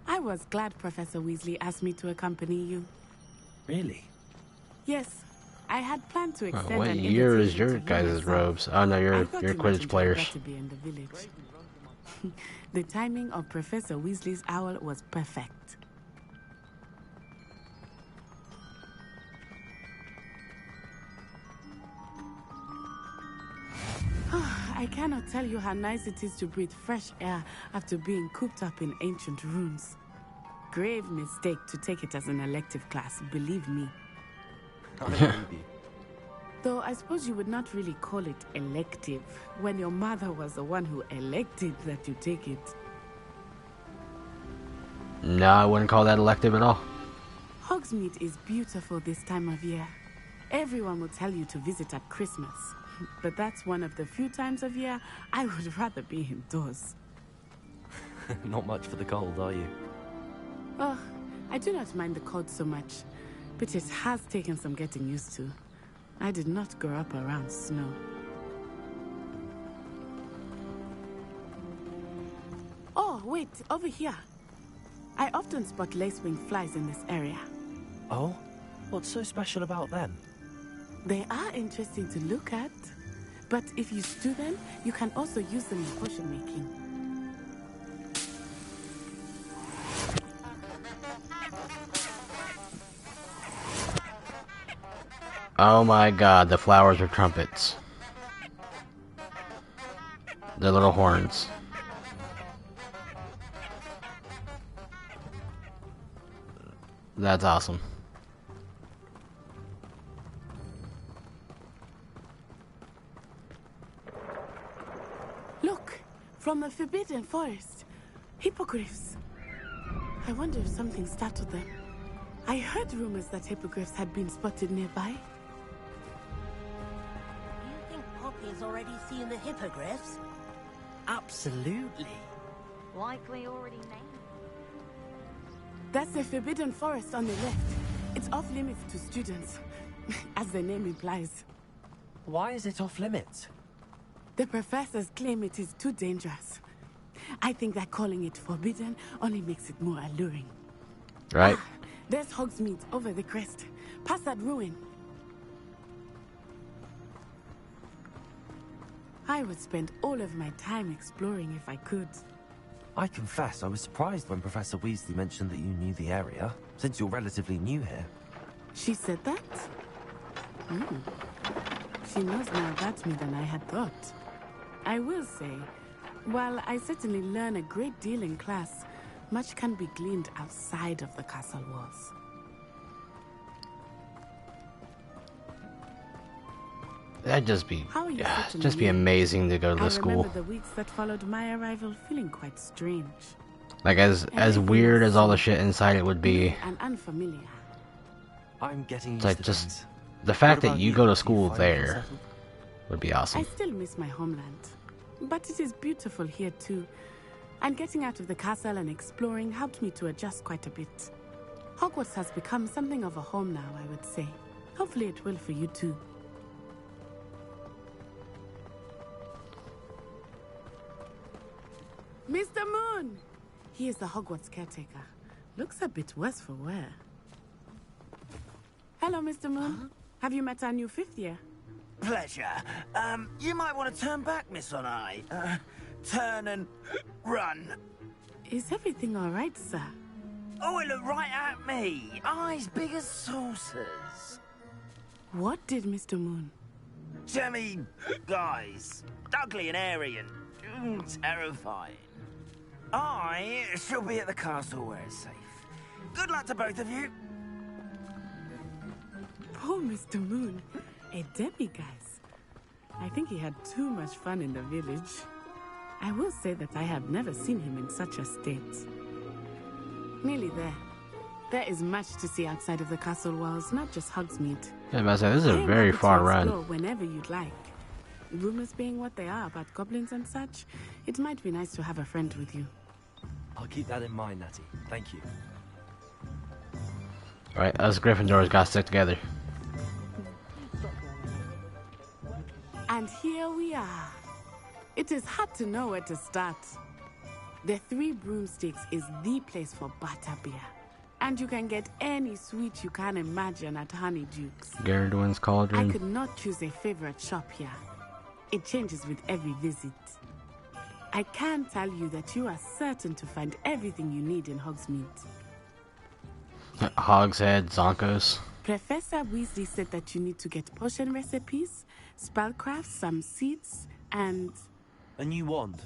I was glad Professor Weasley asked me to accompany you. Really? Yes. I had planned to extend what an year is invitation your to you guys' myself. robes? Oh no, you're I thought you might Quidditch enjoy players. that to be in the village. The timing of Professor Weasley's owl was perfect. I cannot tell you how nice it is to breathe fresh air after being cooped up in ancient rooms. Grave mistake to take it as an elective class, believe me. I believe you. Though I suppose you would not really call it elective when your mother was the one who elected that you take it. No, I wouldn't call that elective at all. Hogsmeade is beautiful this time of year. Everyone will tell you to visit at Christmas. But that's one of the few times of year I would rather be indoors. Not much for the cold, are you? Oh, I do not mind the cold so much, but it has taken some getting used to. I did not grow up around snow. Oh, wait, over here. I often spot lacewing flies in this area. Oh? What's so special about them? They are interesting to look at, but if you stew them, you can also use them in potion making. Oh my god, the flowers are trumpets. They're little horns. That's awesome. Look, from the Forbidden Forest. Hippogriffs. I wonder if something startled them. I heard rumors that hippogriffs had been spotted nearby. Do you think Poppy's already seen the hippogriffs? Absolutely. Likely already named. That's the Forbidden Forest on the left. It's off limits to students, as the name implies. Why is it off limits? The professors claim it is too dangerous. I think that calling it forbidden only makes it more alluring. Right. There's Hogsmeade over the crest. Past that ruin. I would spend all of my time exploring if I could. I confess, I was surprised when Professor Weasley mentioned that you knew the area, since you're relatively new here. She said that? She knows more about me than I had thought. I will say, while I certainly learn a great deal in class, much can be gleaned outside of the castle walls. That'd just be, How are you yeah, such an just be idiot? amazing to go to the I school. remember the weeks that followed my arrival feeling quite strange. Like as weird as all the shit inside it would be. And unfamiliar. I'm getting It's used like to just things. the fact What that about you you? go Do to you school find there yourself- would be I awesome. still miss my homeland. But it is beautiful here too. And getting out of the castle and exploring helped me to adjust quite a bit. Hogwarts has become something of a home now, I would say. Hopefully it will for you too. Mr. Moon! He is the Hogwarts caretaker. Looks a bit worse for wear. Hello, Mr. Moon. Have you met our new fifth year? Pleasure. You might want to turn back, Miss On-Eye. Turn and run. Is everything all right, sir? Oh, it looked right at me. Eyes big as saucers. What did Mr. Moon? Jemmy, guys. Ugly and airy and terrifying. I shall be at the castle where it's safe. Good luck to both of you. Poor Mr. Moon. A demiguise. I think he had too much fun in the village. I will say that I have never seen him in such a state. Nearly there. There is much to see outside of the castle walls, not just Hogsmeade. Yeah, but this is a very far run. Whenever you'd like. Rumors being what they are about goblins and such, it might be nice to have a friend with you. I'll keep that in mind, Natty. Thank you. Alright, us Gryffindors got to stick together. And here we are. It is hard to know where to start. The Three Broomsticks is the place for butterbeer. And you can get any sweet you can imagine at Honeyduke's. Garridwin's Cauldron. I could not choose a favorite shop here. It changes with every visit. I can tell you that you are certain to find everything you need in Hogsmeade. Hogshead, Zonkos. Professor Weasley said that you need to get potion recipes, spellcraft, some seeds, and... A new wand?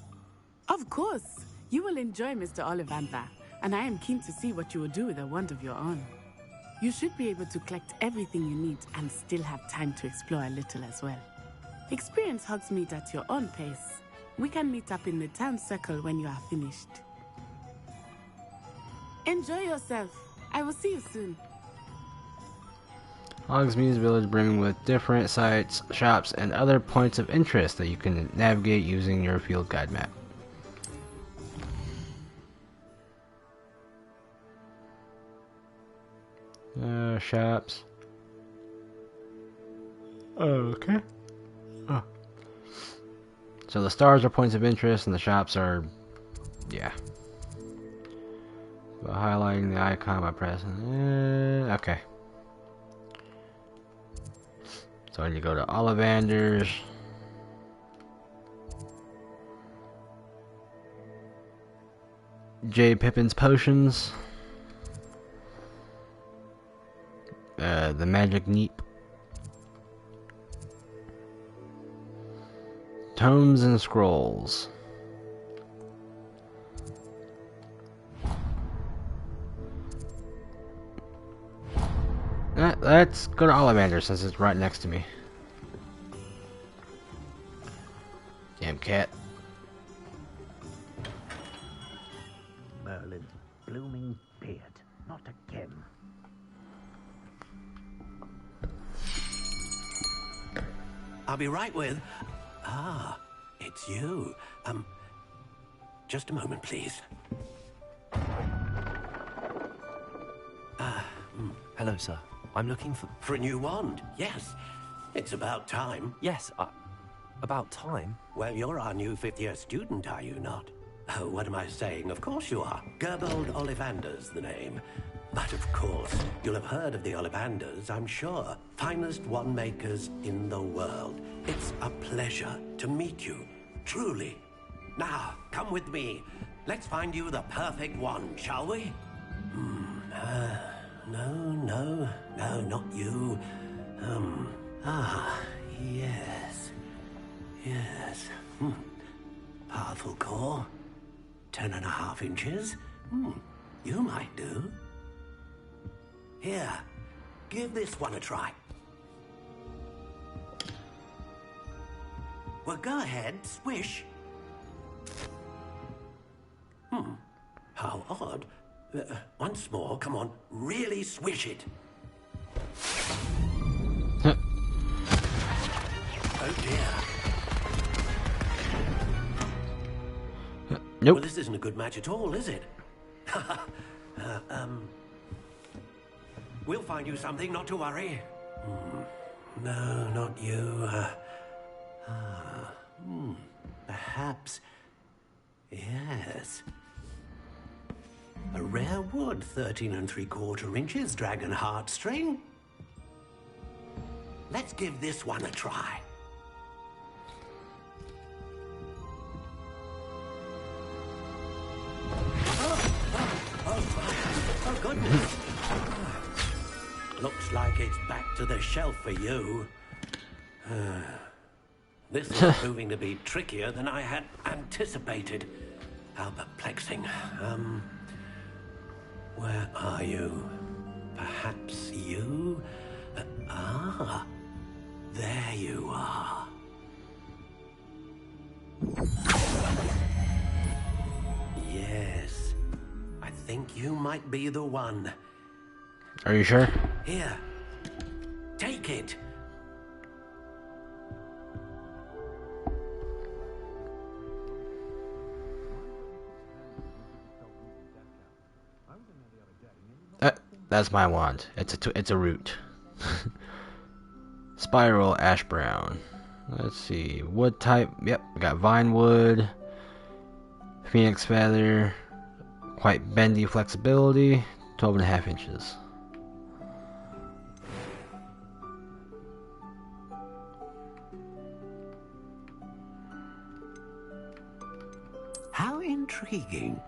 Of course! You will enjoy Mr. Ollivander, and I am keen to see what you will do with a wand of your own. You should be able to collect everything you need and still have time to explore a little as well. Experience Hogsmeade at your own pace. We can meet up in the town circle when you are finished. Enjoy yourself. I will see you soon. Hogsmeade's village brimming with different sites, shops, and other points of interest that you can navigate using your field guide map. Shops. Okay. Oh. So the stars are points of interest and the shops are, yeah. By highlighting the icon by pressing, okay. So when you go to Ollivander's, J. Pippin's Potions, the Magic Neep, Tomes and Scrolls, let's go to Ollivander since it's right next to me. Damn cat. Merlin's blooming beard, not again. I'll be right with... Ah, it's you. Just a moment, please. Hello, sir. I'm looking for a new wand, yes. It's about time. Yes, about time? Well, you're our new fifth-year student, are you not? Oh, what am I saying? Of course you are. Gerbold Ollivander's the name. But of course, you'll have heard of the Ollivanders, I'm sure. Finest wand makers in the world. It's a pleasure to meet you, truly. Now, come with me. Let's find you the perfect wand, shall we? No, not you. Yes. Powerful core. 10.5 inches. You might do. Here, give this one a try. Well, go ahead, swish. How odd. Once more, come on, really swish it. Oh dear. Nope. Well, this isn't a good match at all, is it? We'll find you something, not to worry. No, not you. Perhaps. Yes. A rare wood, 13 3/4 inches, dragon heartstring. let's give this one a try. Oh, goodness. Looks like it's back to the shelf for you. This is proving to be trickier than I had anticipated. How perplexing. Where are you? Perhaps you? There you are. Yes, I think you might be the one. Are you sure? Here, take it. That's my wand. It's a root. Spiral ash brown. Let's see. Wood type. Yep. We got vine wood. Phoenix feather. Quite bendy flexibility. 12.5 inches. How intriguing.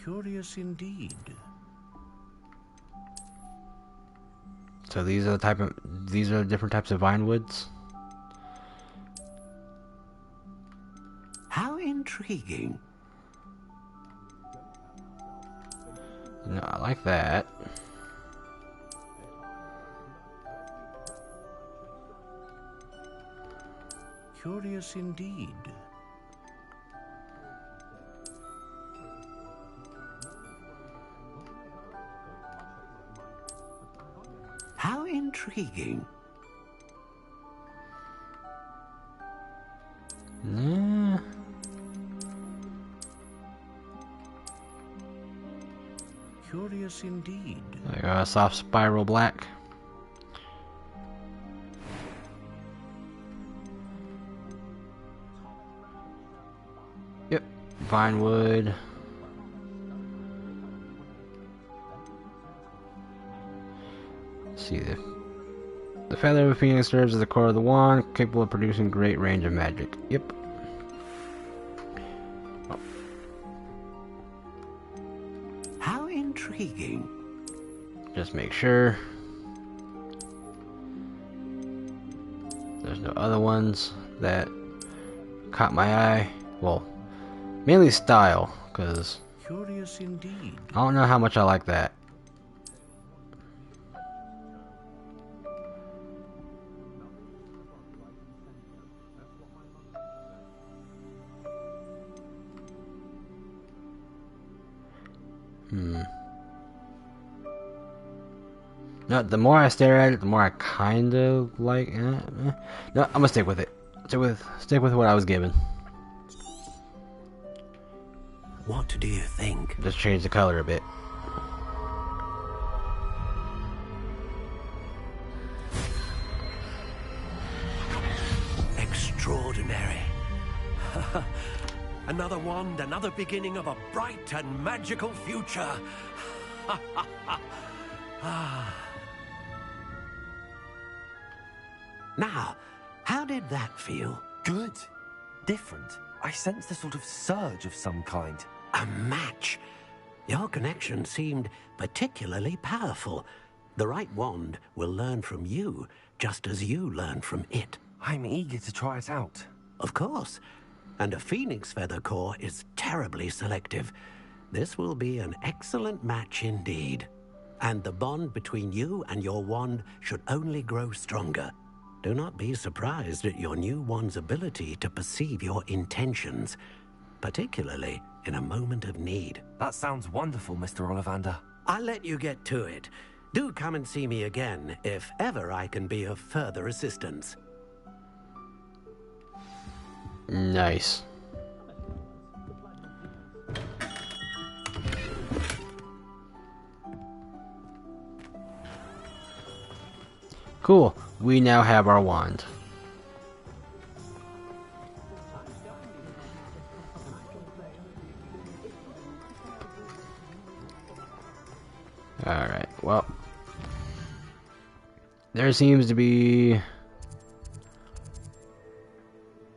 Curious indeed. So these are different types of vine woods. How intriguing. No, I like that. Curious indeed. How intriguing. Nah. Curious indeed. I got a soft spiral black. Yep, vine wood. See the feather of a phoenix serves as the core of the wand, capable of producing great range of magic. Yep. Oh. How intriguing. Just make sure there's no other ones that caught my eye. Well, mainly style, because Curious indeed. I don't know how much I like that. No, the more I stare at it, the more I kind of like. No, I'm gonna stick with it. Stick with what I was given. What do you think? Just change the color a bit. Extraordinary. Another wand, another beginning of a bright and magical future. Now, how did that feel? Good. Different. I sensed a sort of surge of some kind. A match. Your connection seemed particularly powerful. The right wand will learn from you, just as you learn from it. I'm eager to try it out. Of course. And a phoenix feather core is terribly selective. This will be an excellent match indeed. And the bond between you and your wand should only grow stronger. Do not be surprised at your new wand's ability to perceive your intentions, particularly in a moment of need. That sounds wonderful, Mr. Ollivander. I'll let you get to it. Do come and see me again if ever I can be of further assistance. Nice. Cool. We now have our wand. Well, there seems to be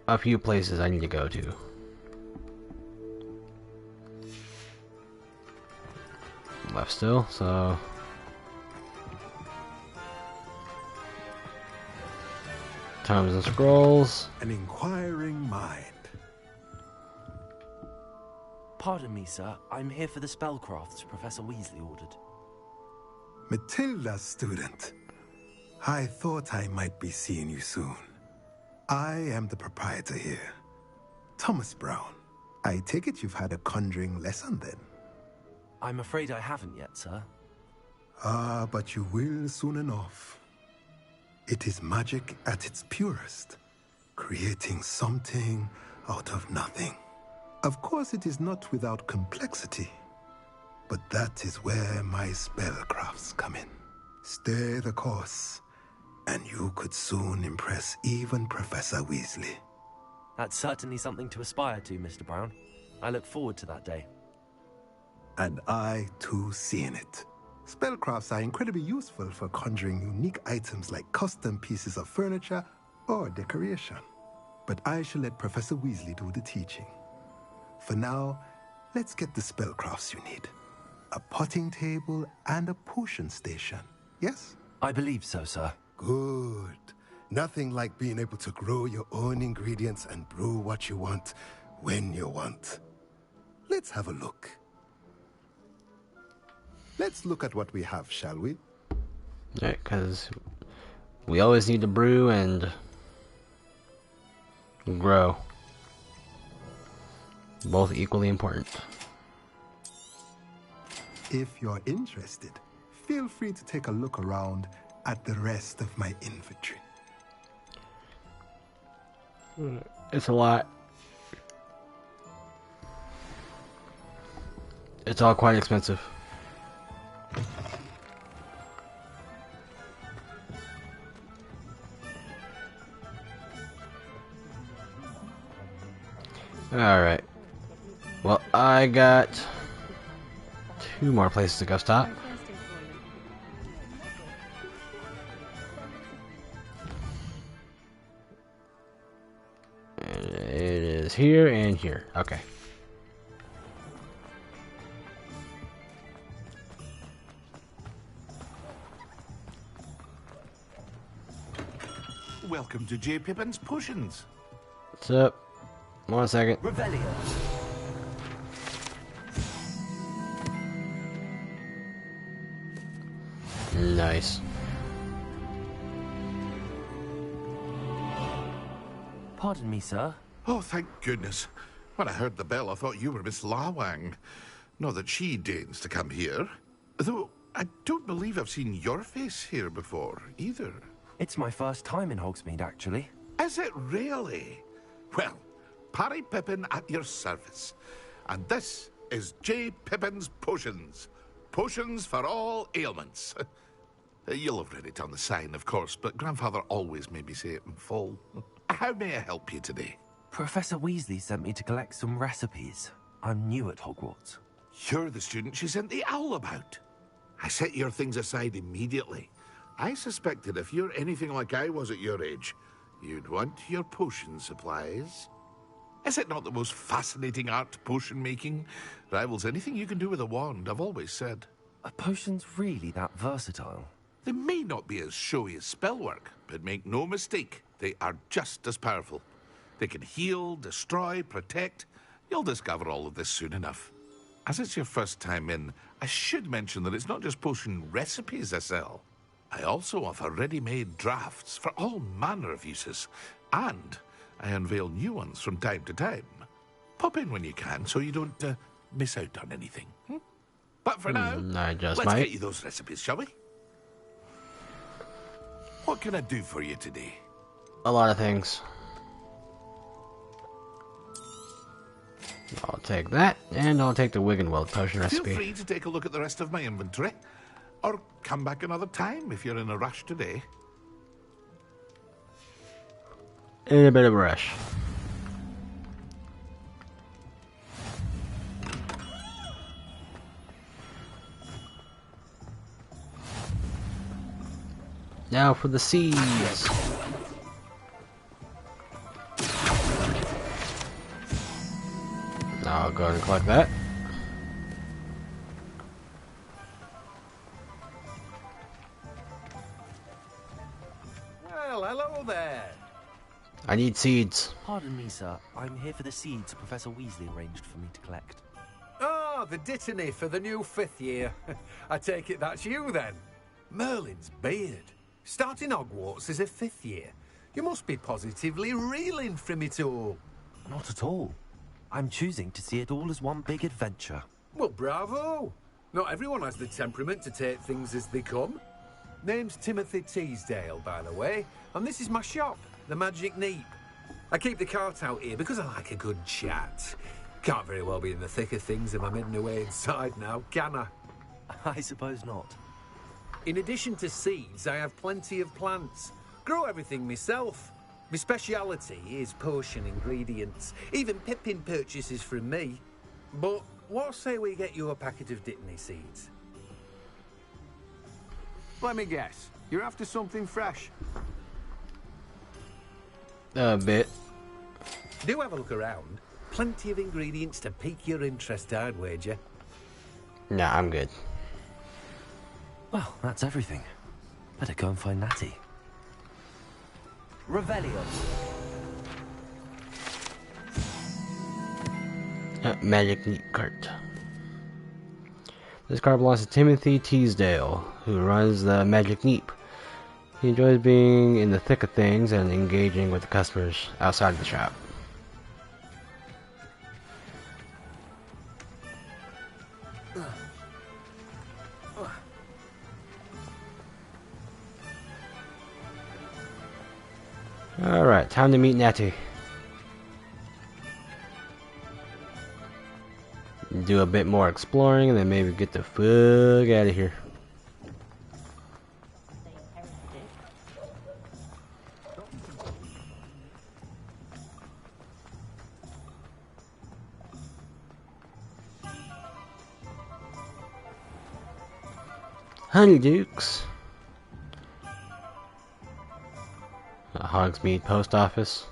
a few places I need to go to. Left still, so Tomes and Scrolls. An inquiring mind. Pardon me, sir. I'm here for the spellcrafts Professor Weasley ordered. Matilda's student. I thought I might be seeing you soon. I am the proprietor here, Thomas Brown. I take it you've had a conjuring lesson then? I'm afraid I haven't yet, sir. Ah, but you will soon enough. It is magic at its purest, creating something out of nothing. Of course, it is not without complexity, but that is where my spellcrafts come in. Stay the course, and you could soon impress even Professor Weasley. That's certainly something to aspire to, Mr. Brown. I look forward to that day. And I, too, seeing it. Spellcrafts are incredibly useful for conjuring unique items like custom pieces of furniture or decoration. But I shall let Professor Weasley do the teaching. For now, let's get the spellcrafts you need. A potting table and a potion station, yes? I believe so, sir. Good. Nothing like being able to grow your own ingredients and brew what you want when you want. Let's have a look. Let's look at what we have, shall we? Right, because we always need to brew and grow. Both equally important. If you're interested, feel free to take a look around at the rest of my inventory. It's a lot. It's all quite expensive. Alright. Well, I got 2 more places to go stop. And it is here and here. Okay. Welcome to J. Pippin's Potions. What's up? 1 second. Revelio. Nice. Pardon me, sir. Oh, thank goodness. When I heard the bell, I thought you were Miss Lawang. Not that she deigns to come here. Though, I don't believe I've seen your face here before, either. It's my first time in Hogsmeade, actually. Is it really? Well, Parry Pippin at your service. And this is J. Pippin's Potions. Potions for all ailments. You'll have read it on the sign, of course, but Grandfather always made me say it in full. How may I help you today? Professor Weasley sent me to collect some recipes. I'm new at Hogwarts. You're the student she sent the owl about. I set your things aside immediately. I suspected if you're anything like I was at your age, you'd want your potion supplies. Is it not the most fascinating art, potion making? Rivals anything you can do with a wand, I've always said. Are potions really that versatile? They may not be as showy as spellwork, but make no mistake, they are just as powerful. They can heal, destroy, protect. You'll discover all of this soon enough. As it's your first time in, I should mention that it's not just potion recipes I sell. I also offer ready-made drafts for all manner of uses, and I unveil new ones from time to time. Pop in when you can so you don't miss out on anything. But for now, let's get you those recipes, shall we? What can I do for you today? A lot of things. I'll take that, and I'll take the Wiggenweld potion recipe. Feel free to take a look at the rest of my inventory, or come back another time if you're in a rush today. In a bit of a rush. Now for the seeds. I'll go ahead and collect that. Well, hello there. I need seeds. Pardon me, sir. I'm here for the seeds Professor Weasley arranged for me to collect. Oh, the dittany for the new 5th year. I take it that's you, then. Merlin's beard. Starting Hogwarts as a 5th year. You must be positively reeling from it all. Not at all. I'm choosing to see it all as one big adventure. Well, bravo. Not everyone has the temperament to take things as they come. Name's Timothy Teasdale, by the way, and this is my shop, the Magic Neep. I keep the cart out here because I like a good chat. Can't very well be in the thick of things if I'm hidden away inside now, can I? I suppose not. In addition to seeds, I have plenty of plants. Grow everything myself. My speciality is potion ingredients. Even Pippin purchases from me. But what say we get you a packet of Dittany seeds? Let me guess. You're after something fresh? A bit. Do have a look around. Plenty of ingredients to pique your interest, I'd wager. Nah, I'm good. Well, that's everything. Better go and find Natty. Revelio. Magic Neep cart. This card belongs to Timothy Teasdale, who runs the Magic Neep. He enjoys being in the thick of things and engaging with the customers outside of the shop. Alright, time to meet Natty. Do a bit more exploring and then maybe get the fuck out of here. Honeydukes. Hogsmeade Post Office.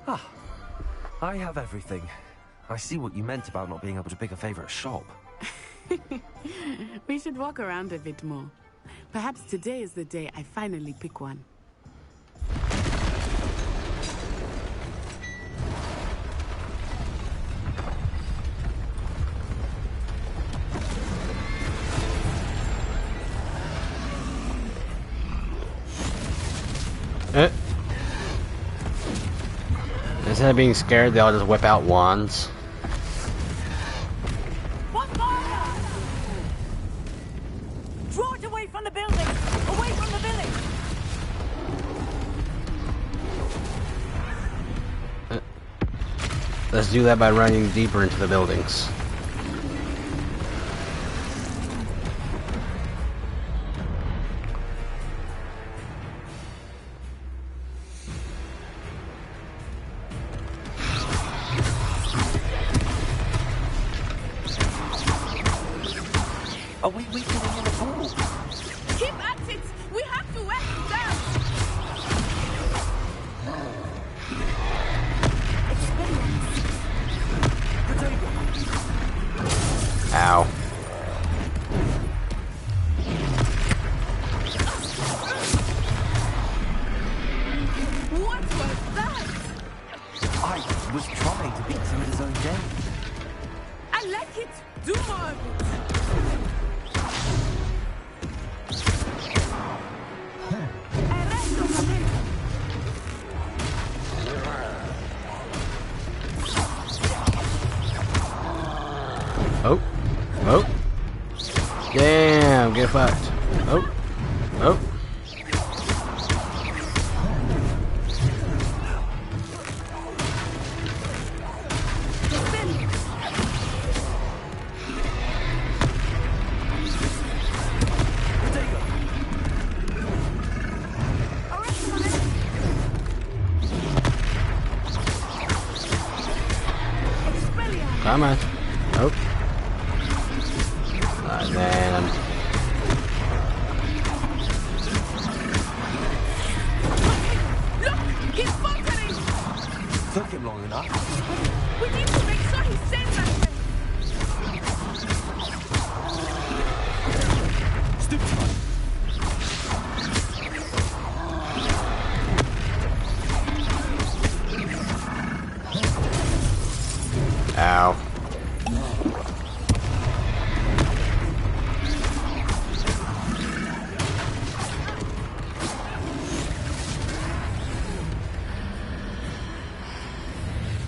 Ah, I have everything. I see what you meant about not being able to pick a favorite shop. We should walk around a bit more. Perhaps today is the day I finally pick one. Instead of being scared, they all just whip out wands. Draw it away from the building! Away from the village! Let's do that by running deeper into the buildings. Are we weakening in the pool? Keep at it! We have to wear it down! Ow. What was that? I was trying to beat him at his own game. I like it! Do more of it! Oh. Oh. Damn, get fucked. Oh. Oh. Come on. Oh. Man, Look! He's faltering! Took him long enough. We need to make sure he stays that way! Stupid. Ow.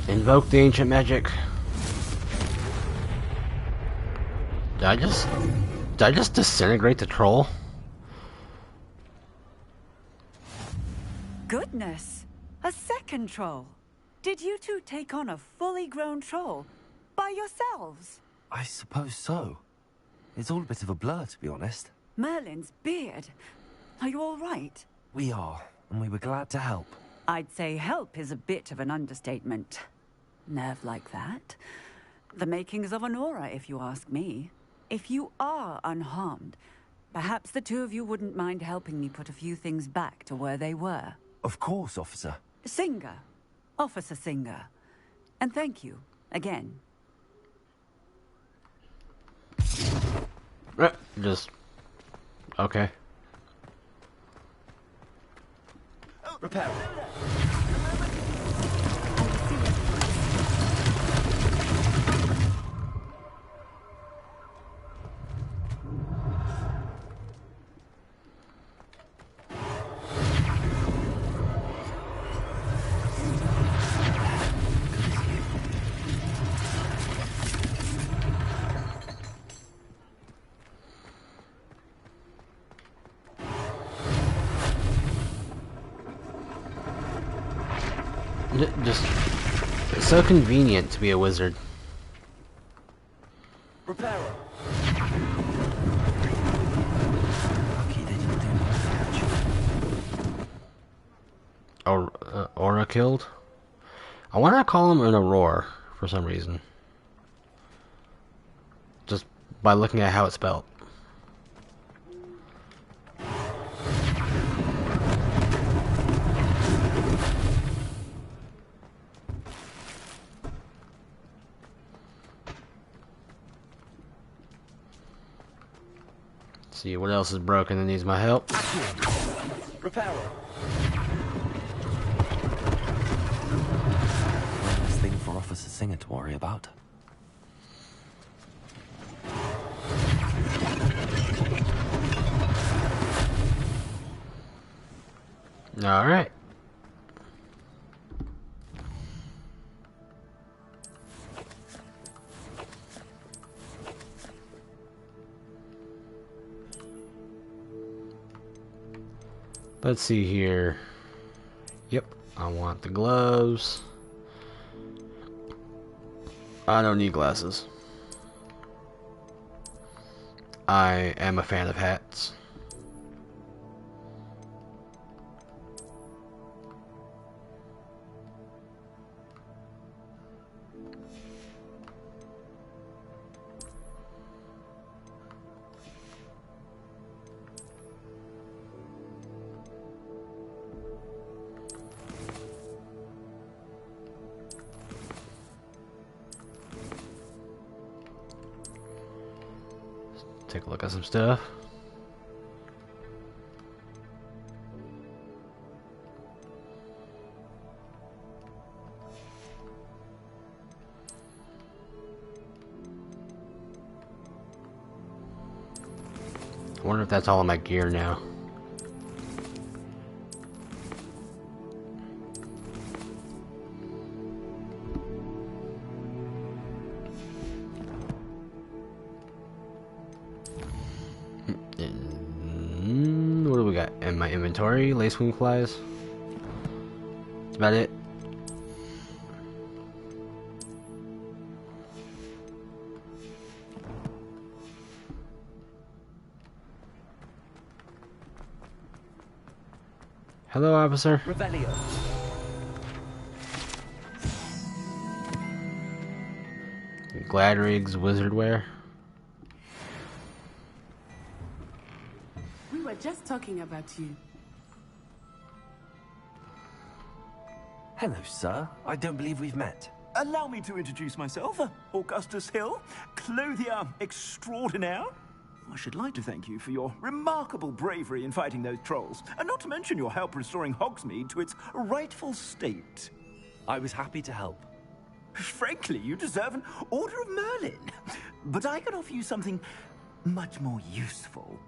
Invoke the ancient magic. Did I just disintegrate the troll? Goodness! A second troll! Did you two take on a fully grown troll? By yourselves? I suppose so. It's all a bit of a blur, to be honest. Merlin's beard. Are you all right? We are, and we were glad to help. I'd say help is a bit of an understatement. Nerve like that. The makings of an aura, if you ask me. If you are unharmed, perhaps the two of you wouldn't mind helping me put a few things back to where they were. Of course, officer. Singer. Officer Singer. And thank you, again. Just... okay. Repair. Just... it's so convenient to be a wizard. Repairer. Lucky they didn't do much. Aura killed? I want to call him an Aurora for some reason. Just by looking at how it's spelled. See what else is broken and needs my help. Repairer. One less thing for Officer Singer to worry about. All right. Let's see here. Yep, I want the gloves. I don't need glasses. I am a fan of hats. Take a look at some stuff. I wonder if that's all of my gear now. What do we got in my inventory? Lacewing flies. That's about it. Hello, officer. Revelio. Gladrig's wizard wear. We were just talking about you. Hello, sir. I don't believe we've met. Allow me to introduce myself, Augustus Hill, clothier extraordinaire. I should like to thank you for your remarkable bravery in fighting those trolls, and not to mention your help restoring Hogsmeade to its rightful state. I was happy to help. Frankly, you deserve an Order of Merlin. But I can offer you something much more useful.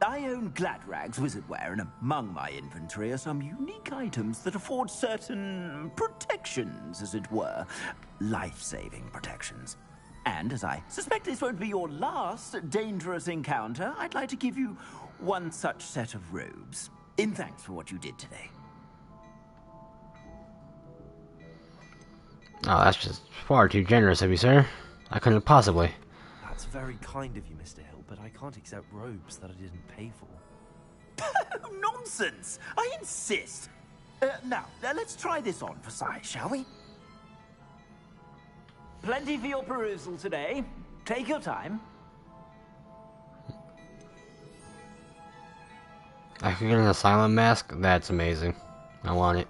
I own Gladrag's wizardware, and among my inventory are some unique items that afford certain protections, as it were. Life-saving protections. And as I suspect this won't be your last dangerous encounter, I'd like to give you one such set of robes, in thanks for what you did today. Oh, that's just far too generous of you, sir. I couldn't possibly. That's very kind of you, Mr. Hill, but I can't accept robes that I didn't pay for. Nonsense! I insist! Now, let's try this on for size, shall we? Plenty for your perusal today. Take your time. I could get an asylum mask? That's amazing. I want it.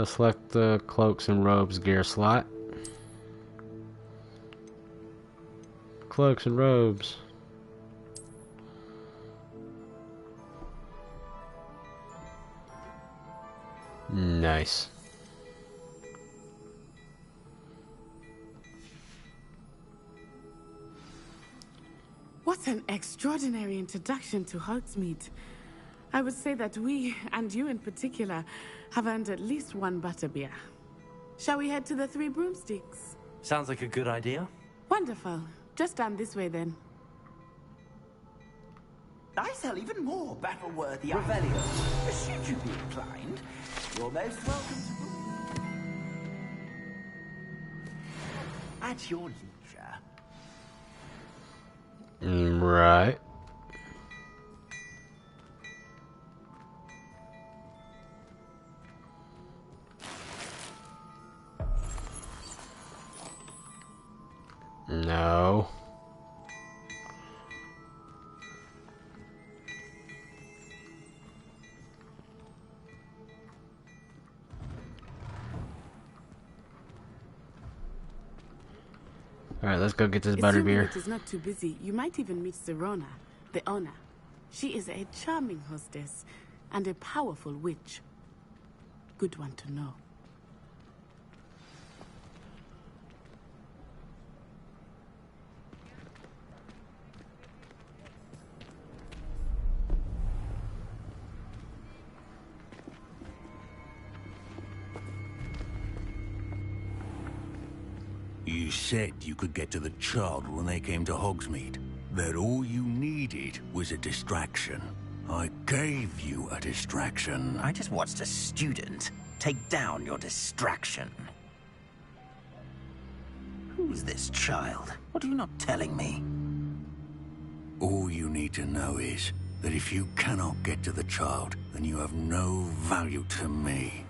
Select the cloaks and robes gear slot. Cloaks and robes. Nice. What an extraordinary introduction to Hogsmeade. I would say that we, and you in particular, have earned at least one butterbeer. Shall we head to the Three Broomsticks? Sounds like a good idea. Wonderful. Just down this way then. I sell even more battle-worthy items. Should you be inclined, you're most welcome to... At your leisure. Right. No. Alright, let's go get this butterbeer. It is not too busy. You might even meet Sirona, the owner. She is a charming hostess and a powerful witch. Good one to know. You said you could get to the child when they came to Hogsmeade. That all you needed was a distraction. I gave you a distraction. I just watched a student take down your distraction. Who's this child? What are you not telling me? All you need to know is that if you cannot get to the child, then you have no value to me.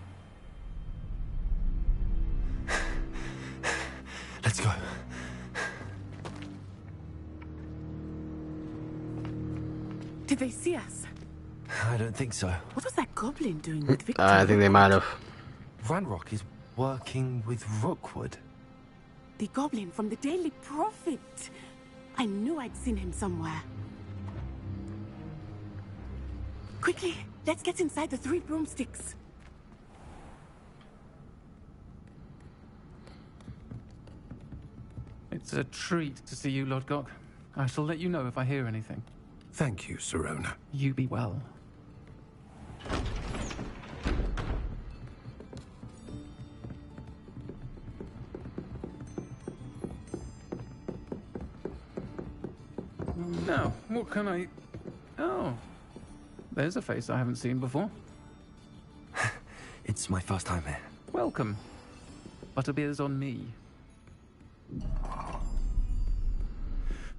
Let's go. Did they see us? I don't think so. What was that goblin doing with Victor? I think they might have. Ranrock is working with Rookwood. The goblin from the Daily Prophet. I knew I'd seen him somewhere. Quickly, let's get inside the Three Broomsticks. It's a treat to see you, Lord Gok. I shall let you know if I hear anything. Thank you, Sirona. You be well. Now, what can I... Oh, there's a face I haven't seen before. It's my first time here. Welcome. Butterbeer's on me.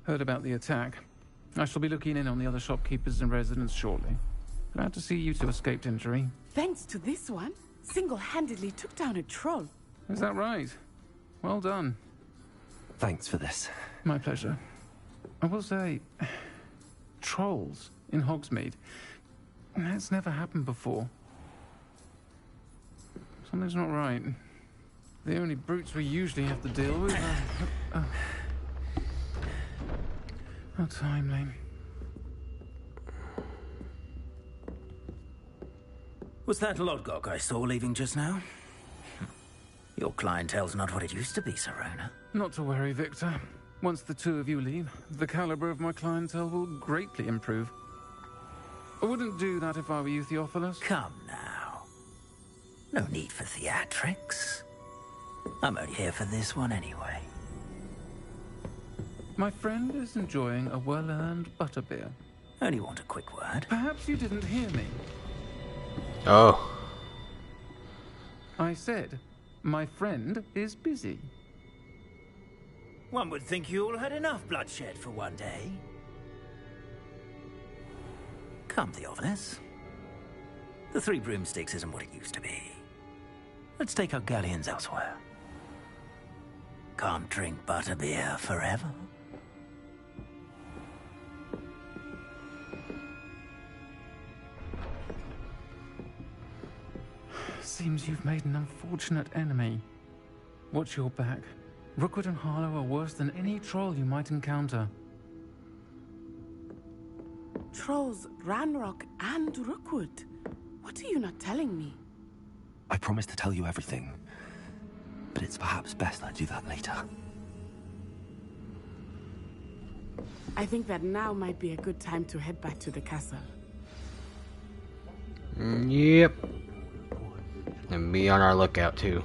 Heard about the attack. I shall be looking in on the other shopkeepers and residents shortly. Glad to see you two escaped injury. Thanks to this one, single-handedly took down a troll. Is that right? Well done. Thanks for this. My pleasure. I will say, trolls in Hogsmeade. That's never happened before. Something's not right. The only brutes we usually have to deal with are... How timely. Was that Lodgok I saw leaving just now? Your clientele's not what it used to be, Sirona. Not to worry, Victor. Once the two of you leave, the caliber of my clientele will greatly improve. I wouldn't do that if I were you, Theophilus. Come now. No need for theatrics. I'm only here for this one anyway. My friend is enjoying a well-earned butterbeer. Only want a quick word. Perhaps you didn't hear me. Oh. I said, my friend is busy. One would think you all had enough bloodshed for one day. Come, Theophilus. The Three Broomsticks isn't what it used to be. Let's take our galleons elsewhere. Can't drink butterbeer forever. Seems you've made an unfortunate enemy. Watch your back. Rookwood and Harlow are worse than any troll you might encounter. Trolls, Ranrock, and Rookwood. What are you not telling me? I promised to tell you everything, but it's perhaps best I do that later. I think that now might be a good time to head back to the castle. Yep. And be on our lookout, too.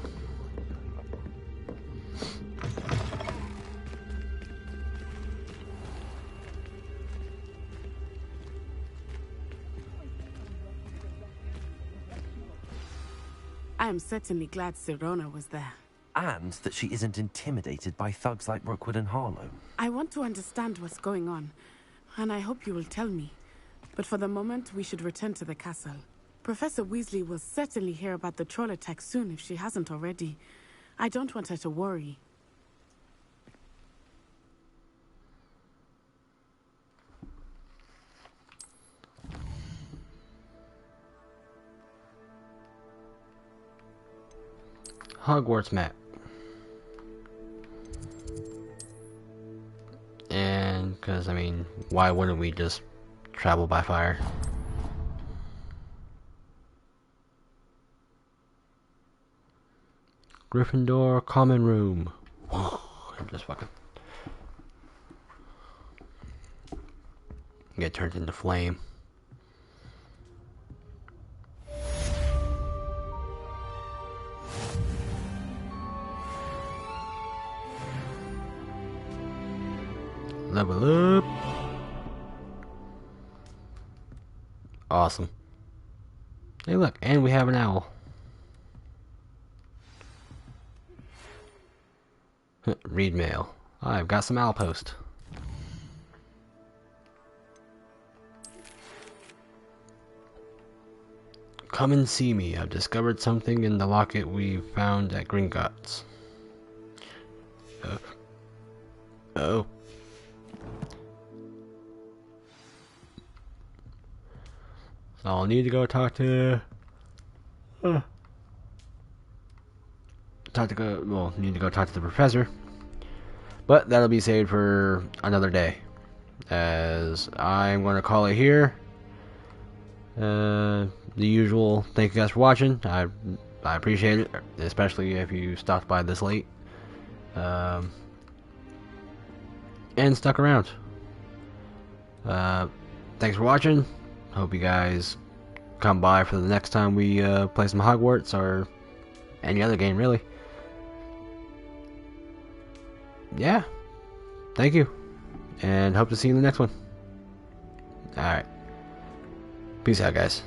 I am certainly glad Sirona was there. And that she isn't intimidated by thugs like Rookwood and Harlow. I want to understand what's going on, and I hope you will tell me. But for the moment, we should return to the castle. Professor Weasley will certainly hear about the troll attack soon if she hasn't already. I don't want her to worry. Hogwarts map. And, because, I mean, why wouldn't we just travel by fire? Gryffindor common room. I'm just fucking get turned into flame. Level up. Awesome. Hey look, and we have an owl. Read mail. I've got some owl post. Come and see me. I've discovered something in the locket we found at Gringotts. Oh. So I'll need to go talk to... need to go talk to the professor. But that'll be saved for another day. As I'm going to call it here. The usual, thank you guys for watching. I appreciate it, especially if you stopped by this late. And stuck around. Thanks for watching. Hope you guys come by for the next time we play some Hogwarts or any other game, really. Yeah. Thank you. And hope to see you in the next one. Alright. Peace out, guys.